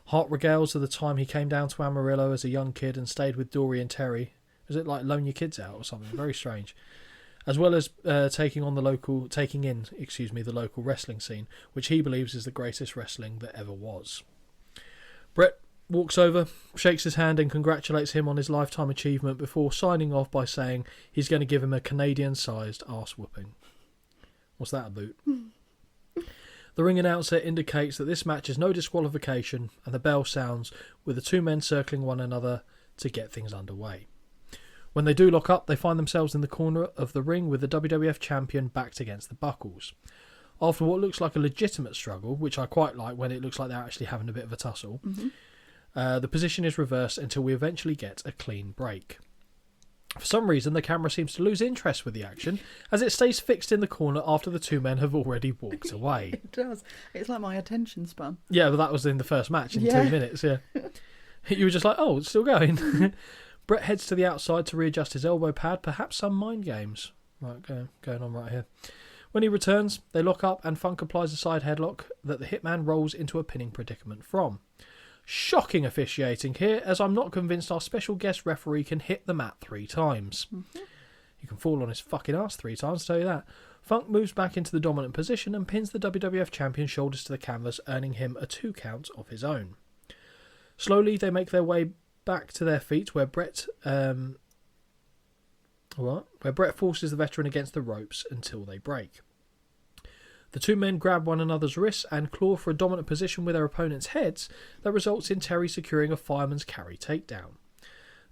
Hart regales of the time he came down to Amarillo as a young kid and stayed with Dory and Terry. Was it like loan your kids out or something? Very strange. As well as taking in the local wrestling scene, which he believes is the greatest wrestling that ever was. Bret walks over, shakes his hand and congratulates him on his lifetime achievement before signing off by saying he's going to give him a Canadian-sized arse whooping. What's that about? The ring announcer indicates that this match is no disqualification, and the bell sounds with the two men circling one another to get things underway. When they do lock up, they find themselves in the corner of the ring with the WWF champion backed against the buckles. After what looks like a legitimate struggle, which I quite like when it looks like they're actually having a bit of a tussle, the position is reversed until we eventually get a clean break. For some reason, the camera seems to lose interest with the action, as it stays fixed in the corner after the two men have already walked away. It does. It's like my attention span. Yeah, but that was in the first match in 2 minutes, yeah. You were just like, oh, it's still going. Bret heads to the outside to readjust his elbow pad, perhaps some mind games. Right, going on right here. When he returns, they lock up and Funk applies a side headlock that the Hitman rolls into a pinning predicament from. Shocking officiating here, as I'm not convinced our special guest referee can hit the mat 3 times. You can fall on his fucking ass 3 times, I'll tell you that. Funk moves back into the dominant position and pins the WWF champion shoulders to the canvas, earning him a 2 count of his own. Slowly, they make their way back to their feet, where Bret forces the veteran against the ropes until they break. The two men grab one another's wrists and claw for a dominant position with their opponents' heads that results in Terry securing a fireman's carry takedown.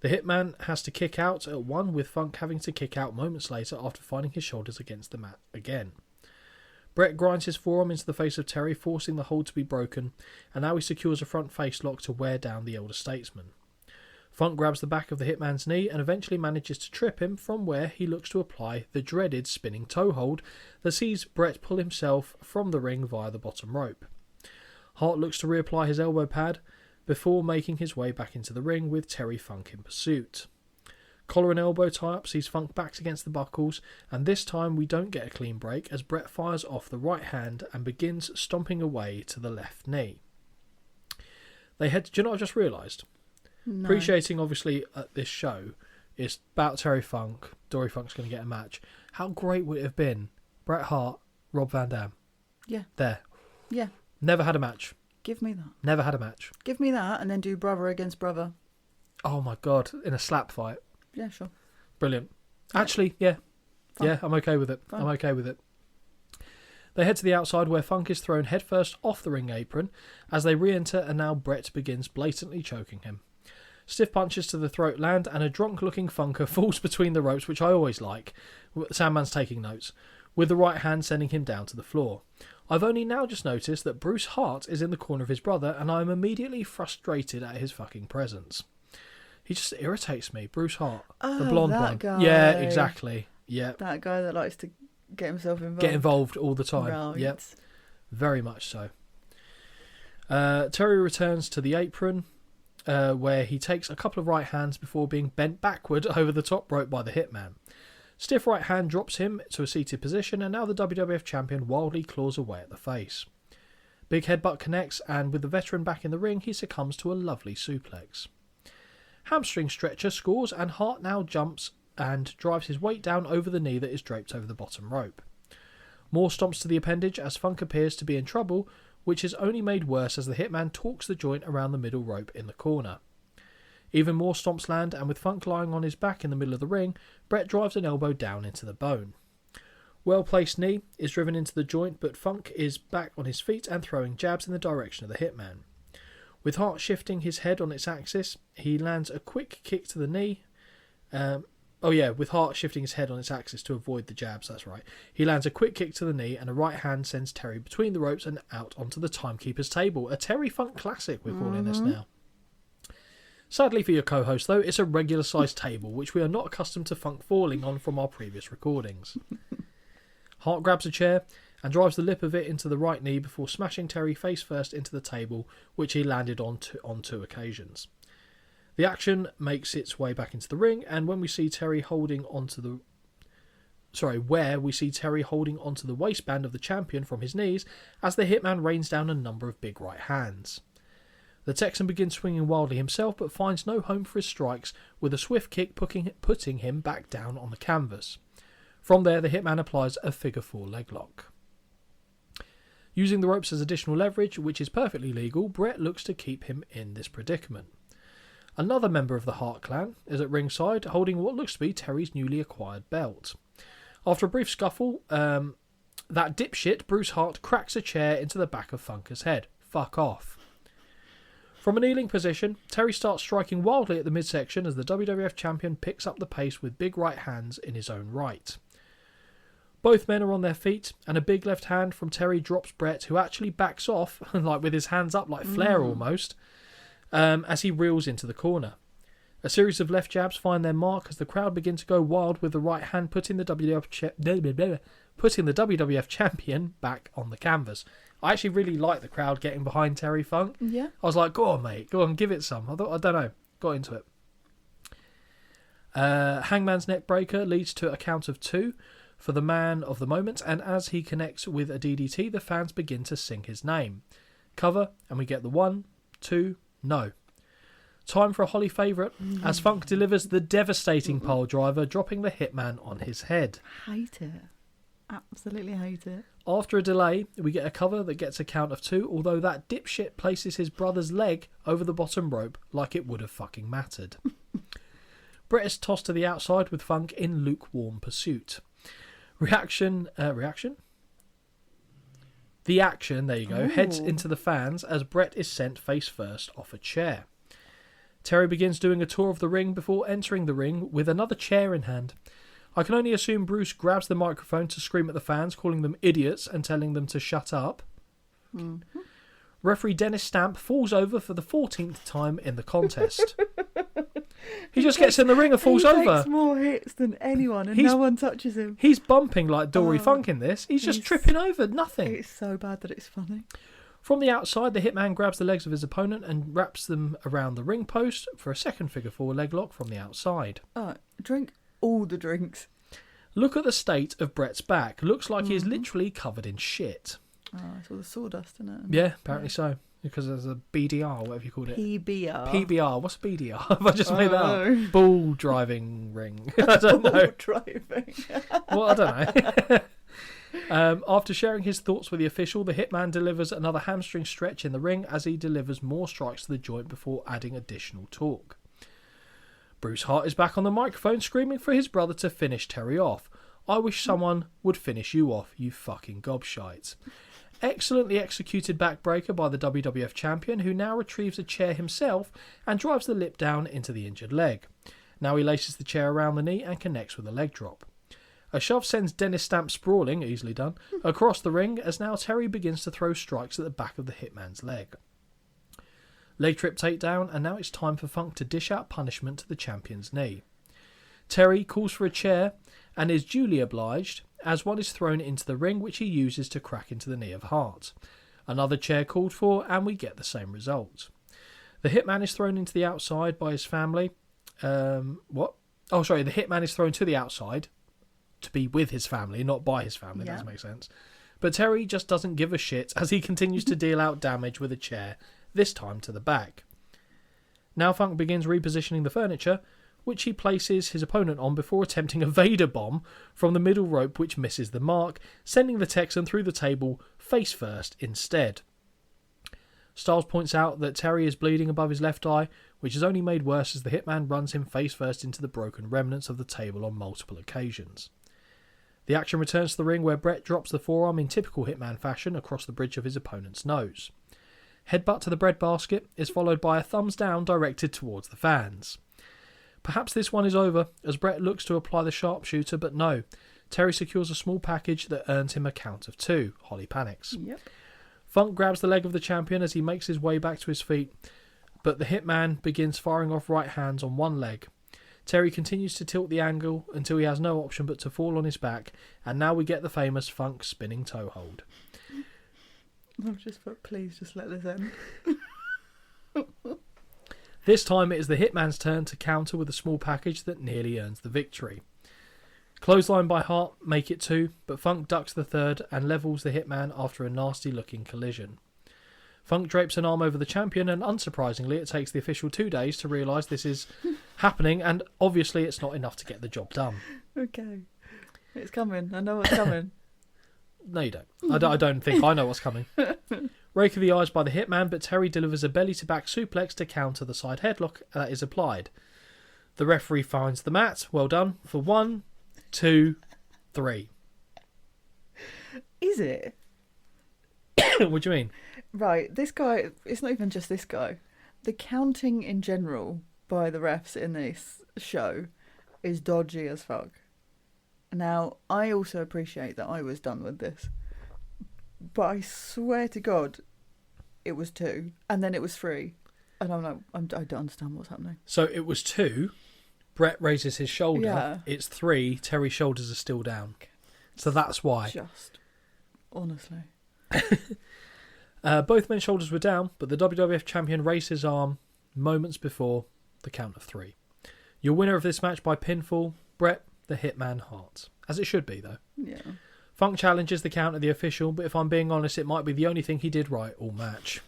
The Hitman has to kick out at one, with Funk having to kick out moments later after finding his shoulders against the mat again. Bret grinds his forearm into the face of Terry, forcing the hold to be broken, and now he secures a front face lock to wear down the elder statesman. Funk grabs the back of the Hitman's knee and eventually manages to trip him, from where he looks to apply the dreaded spinning toe hold that sees Bret pull himself from the ring via the bottom rope. Hart looks to reapply his elbow pad before making his way back into the ring with Terry Funk in pursuit. Collar and elbow tie-up sees Funk backed against the buckles, and this time we don't get a clean break as Bret fires off the right hand and begins stomping away to the left knee. They head. Do you know what I've just realised? No. Appreciating, obviously, at this show, it's about Terry Funk. Dory Funk's going to get a match. How great would it have been? Bret Hart, Rob Van Dam. Yeah. There. Yeah. Never had a match. Give me that. Never had a match. Give me that, and then do brother against brother. Oh my God, in a slap fight. Yeah, sure. Brilliant. Actually, yeah. Fine. Yeah, I'm okay with it. Fine. I'm okay with it. They head to the outside where Funk is thrown headfirst off the ring apron as they re-enter, and now Bret begins blatantly choking him. Stiff punches to the throat land, and a drunk-looking Funker falls between the ropes, which I always like. Sandman's taking notes, with the right hand sending him down to the floor. I've only now just noticed that Bruce Hart is in the corner of his brother, and I'm immediately frustrated at his fucking presence. He just irritates me. Bruce Hart, the blonde one. Guy. Yeah, exactly. Yeah, that guy that likes to get himself involved. Get involved all the time. Right. Yep, very much so. Terry returns to the apron, where he takes a couple of right hands before being bent backward over the top rope by the Hitman. Stiff right hand drops him to a seated position, and now the WWF champion wildly claws away at the face. Big headbutt connects, and with the veteran back in the ring, he succumbs to a lovely suplex. Hamstring stretcher scores, and Hart now jumps and drives his weight down over the knee that is draped over the bottom rope. More stomps to the appendage as Funk appears to be in trouble, which is only made worse as the Hitman torques the joint around the middle rope in the corner. Even more stomps land, and with Funk lying on his back in the middle of the ring, Brett drives an elbow down into the bone. Well-placed knee is driven into the joint, but Funk is back on his feet and throwing jabs in the direction of the Hitman. With Hart shifting his head on its axis, he lands a quick kick to the knee. With Hart shifting his head on its axis to avoid the jabs, that's right. He lands a quick kick to the knee, and a right hand sends Terry between the ropes and out onto the Timekeeper's table. A Terry Funk classic, we're calling this now. Sadly for your co-host, though, it's a regular-sized table, which we are not accustomed to Funk falling on from our previous recordings. Hart grabs a chair and drives the lip of it into the right knee before smashing Terry face first into the table, which he landed on two occasions. The action makes its way back into the ring, and when we see Terry holding onto the waistband of the champion from his knees, as the Hitman rains down a number of big right hands. The Texan begins swinging wildly himself, but finds no home for his strikes, with a swift kick putting him back down on the canvas. From there, the Hitman applies a figure 4 leg lock. Using the ropes as additional leverage, which is perfectly legal, Brett looks to keep him in this predicament. Another member of the Hart clan is at ringside, holding what looks to be Terry's newly acquired belt. After a brief scuffle, that dipshit Bruce Hart cracks a chair into the back of Funker's head. Fuck off. From a kneeling position, Terry starts striking wildly at the midsection as the WWF champion picks up the pace with big right hands in his own right. Both men are on their feet, and a big left hand from Terry drops Brett, who actually backs off, like with his hands up like Flair almost, as he reels into the corner. A series of left jabs find their mark as the crowd begin to go wild, with the right hand putting the WWF champion back on the canvas. I actually really like the crowd getting behind Terry Funk. Yeah. I was like, go on, mate. Go on, give it some. I don't know. Got into it. Hangman's neck breaker leads to a count of 2 for the man of the moment, and as he connects with a DDT, the fans begin to sing his name. Cover, and we get the 1, 2, no. Time for a Holly favourite, as Funk delivers the devastating pile driver, dropping the Hitman on his head. Hate it. Absolutely hate it. After a delay, we get a cover that gets a count of 2, although that dipshit places his brother's leg over the bottom rope like it would have fucking mattered. Brett is tossed to the outside with Funk in lukewarm pursuit. Reaction? The action, there you go, heads into the fans as Brett is sent face first off a chair. Terry begins doing a tour of the ring before entering the ring with another chair in hand. I can only assume Bruce grabs the microphone to scream at the fans, calling them idiots and telling them to shut up. Mm-hmm. Referee Dennis Stamp falls over for the 14th time in the contest. He just gets in the ring and falls over. He takes more hits than anyone, and no one touches him. He's bumping like Dory Funk in this. He's just tripping over nothing. It's so bad that it's funny. From the outside, the Hitman grabs the legs of his opponent and wraps them around the ring post for a second figure 4 leg lock from the outside. Drink all the drinks. Look at the state of Brett's back. Looks like he is literally covered in shit. It's all the sawdust, isn't it? Yeah, apparently so. Because there's a BDR, whatever you called it. PBR. What's a BDR? Have I just made that up? Ball driving ring. I don't know. Ball driving. Well, I don't know. After sharing his thoughts with the official, the Hitman delivers another hamstring stretch in the ring as he delivers more strikes to the joint before adding additional torque. Bruce Hart is back on the microphone screaming for his brother to finish Terry off. I wish someone would finish you off, you fucking gobshites. Excellently executed backbreaker by the WWF champion, who now retrieves a chair himself and drives the lip down into the injured leg. Now he laces the chair around the knee and connects with a leg drop. A shove sends Dennis Stamp sprawling, easily done, across the ring as now Terry begins to throw strikes at the back of the Hitman's leg. Leg trip takedown, and now it's time for Funk to dish out punishment to the champion's knee. Terry calls for a chair and is duly obliged as one is thrown into the ring, which he uses to crack into the knee of Hart. Another chair called for, and we get the same result. The Hitman is thrown into the outside by his family. The Hitman is thrown to the outside to be with his family, not by his family. That doesn't make sense. But Terry just doesn't give a shit as he continues to deal out damage with a chair, this time to the back. Now Funk begins repositioning the furniture, which he places his opponent on before attempting a Vader bomb from the middle rope, which misses the mark, sending the Texan through the table face first instead. Styles points out that Terry is bleeding above his left eye, which is only made worse as the Hitman runs him face first into the broken remnants of the table on multiple occasions. The action returns to the ring, where Brett drops the forearm in typical Hitman fashion across the bridge of his opponent's nose. Headbutt to the breadbasket is followed by a thumbs down directed towards the fans. Perhaps this one is over, as Brett looks to apply the sharpshooter, but no. Terry secures a small package that earns him a count of 2. Holly panics. Yep. Funk grabs the leg of the champion as he makes his way back to his feet, but the Hitman begins firing off right hands on one leg. Terry continues to tilt the angle until he has no option but to fall on his back, and now we get the famous Funk spinning toe hold. I've just put, please just let this end. This time it is the Hitman's turn to counter with a small package that nearly earns the victory. Clothesline by Hart make it 2, but Funk ducks the third and levels the Hitman after a nasty looking collision. Funk drapes an arm over the champion, and unsurprisingly it takes the official 2 days to realise this is happening, and obviously it's not enough to get the job done. Okay. It's coming. I know what's coming. No, you don't. I don't think I know what's coming. Rake of the eyes by the Hitman, but Terry delivers a belly-to-back suplex to counter the side headlock that is applied. The referee finds the mat. Well done. For 1, 2, 3. Is it? What do you mean? Right, this guy, it's not even just this guy. The counting in general by the refs in this show is dodgy as fuck. Now, I also appreciate that I was done with this. But I swear to God, it was 2, and then it was 3. And I'm like, I don't understand what's happening. So it was 2. Brett raises his shoulder. Yeah. It's 3. Terry's shoulders are still down. So that's why. Just, honestly. Both men's shoulders were down, but the WWF champion raised his arm moments before the count of 3. Your winner of this match by pinfall, Brett the Hitman Hart. As it should be, though. Yeah. Funk challenges the count of the official, but if I'm being honest, it might be the only thing he did right all match.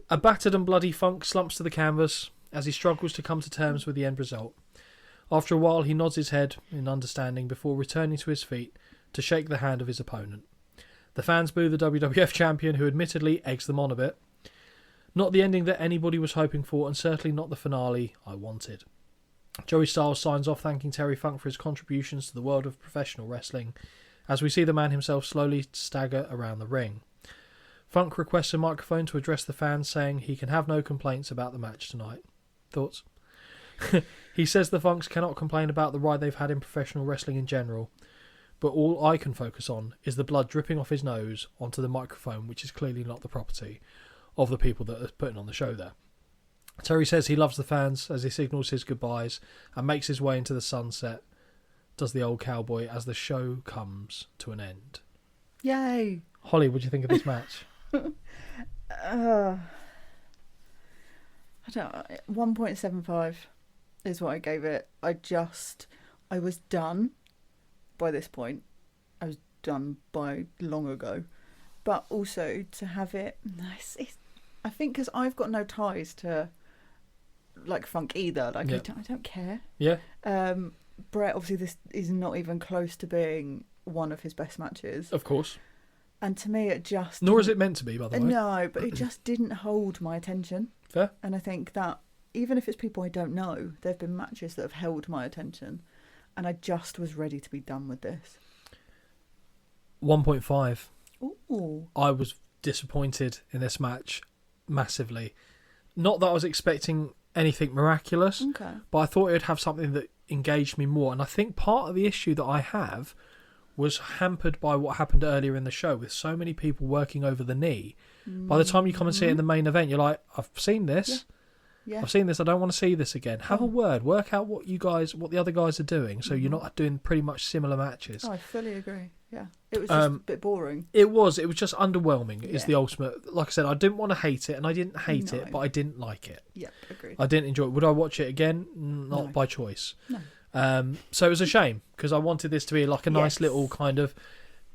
A battered and bloody Funk slumps to the canvas as he struggles to come to terms with the end result. After a while, he nods his head in understanding before returning to his feet to shake the hand of his opponent. The fans boo the WWF champion, who admittedly eggs them on a bit. Not the ending that anybody was hoping for, and certainly not the finale I wanted. Joey Styles signs off thanking Terry Funk for his contributions to the world of professional wrestling, as we see the man himself slowly stagger around the ring. Funk requests a microphone to address the fans, saying he can have no complaints about the match tonight. Thoughts? He says the Funks cannot complain about the ride they've had in professional wrestling in general, but all I can focus on is the blood dripping off his nose onto the microphone, which is clearly not the property of the people that are putting on the show there. Terry says he loves the fans as he signals his goodbyes and makes his way into the sunset, does the old cowboy, as the show comes to an end. Yay! Holly, what do you think of this match? I don't know, 1.75 is what I gave it. I was done by this point. I was done by long ago. But also to have it, I think because I've got no ties to like Funk either. Like, yeah. I don't care. Yeah. Brett, obviously this is not even close to being one of his best matches. Of course. And to me it just... Nor is it meant to be, by the way. No, but it just didn't hold my attention. Fair. And I think that, even if it's people I don't know, there have been matches that have held my attention. And I just was ready to be done with this. 1.5. Ooh. I was disappointed in this match massively. Not that I was expecting anything miraculous, Okay. but I thought it would have something that engaged me more. And I think part of the issue that I have was hampered by what happened earlier in the show with so many people working over the knee. By the time you come and see it in the main event, you're like, I've seen this. Yeah. I've seen this. I don't want to see this again. Have a word. Work out what the other guys are doing, so you're not doing pretty much similar matches. Oh, I fully agree. Yeah. It was just a bit boring. It was just underwhelming. Is Yeah. the ultimate. Like I said, I didn't want to hate it, and I didn't hate it, but I didn't like it. Yep, agreed. I didn't enjoy it. Would I watch it again? Not No. by choice. No. So it was a shame because I wanted this to be like a nice Yes. little kind of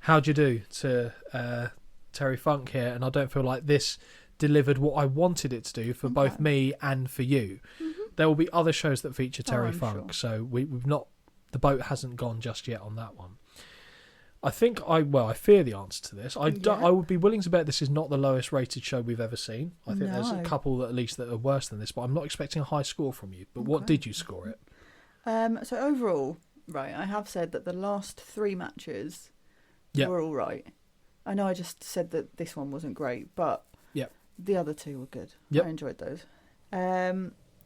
how'd you do to Terry Funk here, and I don't feel like this delivered what I wanted it to do for both me and for you. There will be other shows that feature Terry I'm Funk, sure. so we've not, the boat hasn't gone just yet on that one. I think I fear the answer to this. I would be willing to bet this is not the lowest rated show we've ever seen. I think there's a No. couple at least that are worse than this, but I'm not expecting a high score from you. But what did you score it? So overall, right, I have said that the last 3 matches Yep. were all right. I know I just said that this one wasn't great, but Yep. the other 2 were good. Yep. I enjoyed those.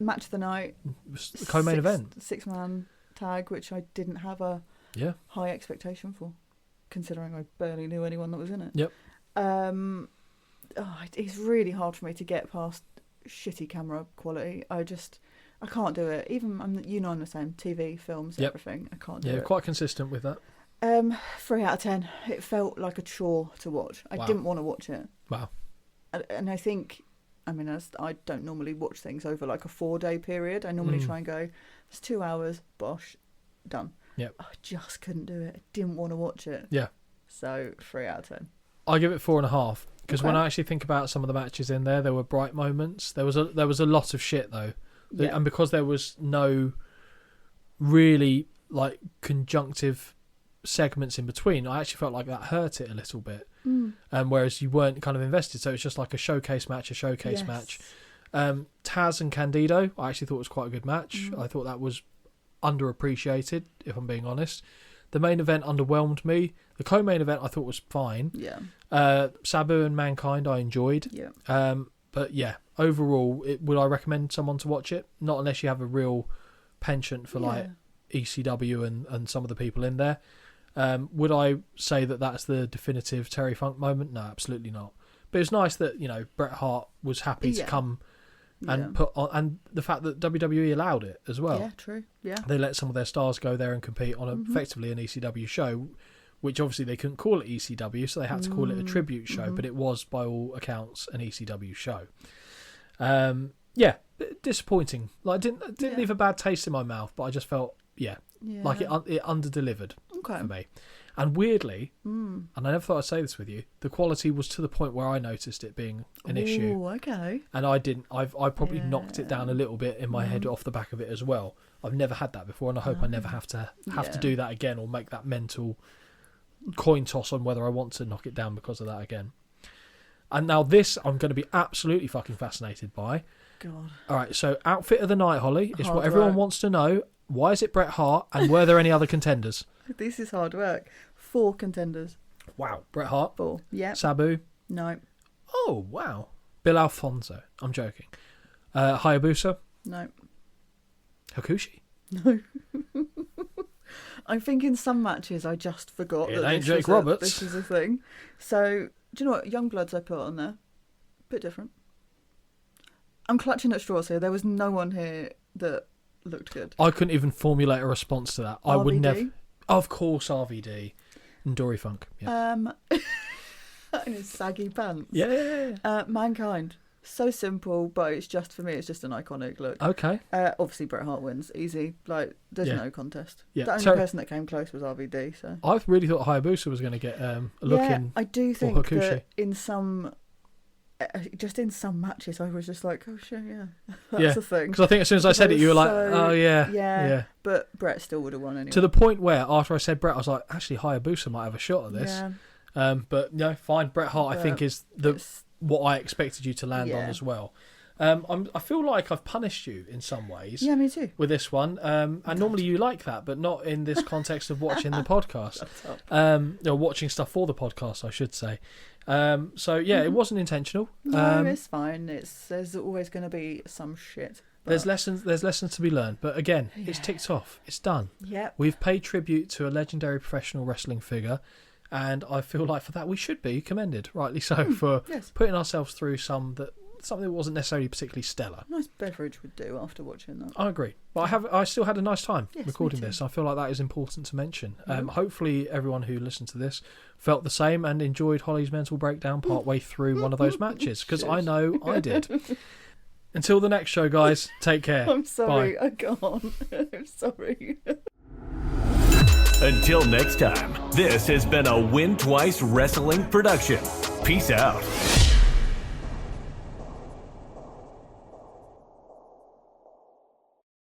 Match of the night, It was the co-main event. 6-man tag, which I didn't have a Yeah. high expectation for, considering I barely knew anyone that was in it. Yep. It's really hard for me to get past shitty camera quality. I can't do it. Even I'm the same. TV, films, Yep. everything. I can't do Yeah, it. quite consistent with that. 3 out of 10. It felt like a chore to watch. I Wow. didn't want to watch it. Wow. And I think, I don't normally watch things over like a 4-day period. I normally try and go, it's 2 hours, bosh, done. Yep. I just couldn't do it. I didn't want to watch it. Yeah. So 3 out of 10. I give it 4.5 because when Okay. I actually think about some of the matches in there were bright moments. There was a lot of shit though, Yeah. and because there was no really like conjunctive segments in between, I actually felt like that hurt it a little bit. Whereas you weren't kind of invested, so it's just like a showcase match. Yes. Taz and Candido, I actually thought was quite a good match. I thought that was underappreciated, if I'm being honest. The main event underwhelmed me. The co-main event I thought was fine. Yeah. Sabu and Mankind I enjoyed. Yeah. But yeah, overall, would I recommend someone to watch it? Not unless you have a real penchant for like ECW and some of the people in there. Would I say that that's the definitive Terry Funk moment? No, absolutely not. But it's nice that Bret Hart was happy to come and put on, and the fact that WWE allowed it as well. Yeah, true. Yeah. They let some of their stars go there and compete on effectively an ECW show, which obviously they couldn't call it ECW, so they had to call it a tribute show, but it was by all accounts an ECW show. Yeah, disappointing. Like didn't leave a bad taste in my mouth, but I just felt like it under-delivered for me. And weirdly, and I never thought I'd say this with you, the quality was to the point where I noticed it being an issue. Oh, okay. And I didn't. I probably knocked it down a little bit in my head off the back of it as well. I've never had that before, and I hope I never have to do that again or make that mental coin toss on whether I want to knock it down because of that again. And now this, I'm going to be absolutely fucking fascinated by. God. All right, so outfit of the night, Holly, is Hard what everyone work. wants to know. Why is it Bret Hart, and were there any other contenders? This is hard work. 4 contenders. Wow, Bret Hart, 4. Yeah. Sabu. No. Oh wow, Bill Alfonso. I'm joking. Hayabusa, No. Hakushi. No. I think in some matches I just forgot It that ain't this Jake was Roberts. this is a thing. So, do you know what? Youngbloods I put on there. Bit different. I'm clutching at straws here. There was no one here that looked good. I couldn't even formulate a response to that. I would RVD? never. Of course, RVD and Dory Funk. Yeah. In his saggy pants. Yeah. Mankind. So simple, but it's just, for me, it's just an iconic look. Okay. Obviously, Bret Hart wins. Easy. Like, there's Yeah. no contest. Yeah. The only So- person that came close was RVD, so. I really thought Hayabusa was going to get a look in. I do or think Hakushi. that in some... just in some matches, I was just like, oh, sure, yeah. That's Yeah, the thing. Because I think as soon as I said it, you were like, So- oh, yeah. Yeah. But Bret still would have won anyway. To the point where, after I said Bret, I was like, actually, Hayabusa might have a shot at this. Yeah. But, no, fine. Bret Hart, I think, is It's- what I expected you to land on Yeah. as well. I feel like I've punished you in some ways. Yeah, me too. With this one, and normally you like that, but not in this context of watching the podcast, or watching stuff for the podcast, I should say. So yeah, it wasn't intentional. No, it's fine. There's always going to be some shit. But... There's lessons to be learned, but again, it's ticked off. It's done. Yep. We've paid tribute to a legendary professional wrestling figure, and I feel like for that we should be commended, rightly so, for putting ourselves through something that wasn't necessarily particularly stellar. A nice beverage would do after watching that. I agree. But I still had a nice time recording me too. this. I feel like that is important to mention. Hopefully everyone who listened to this felt the same and enjoyed Holly's mental breakdown partway through one of those matches, because I know I did. Until the next show, guys, take care. I'm sorry, Bye. I can't. I'm sorry. Until next time, this has been a Win Twice Wrestling production. Peace out.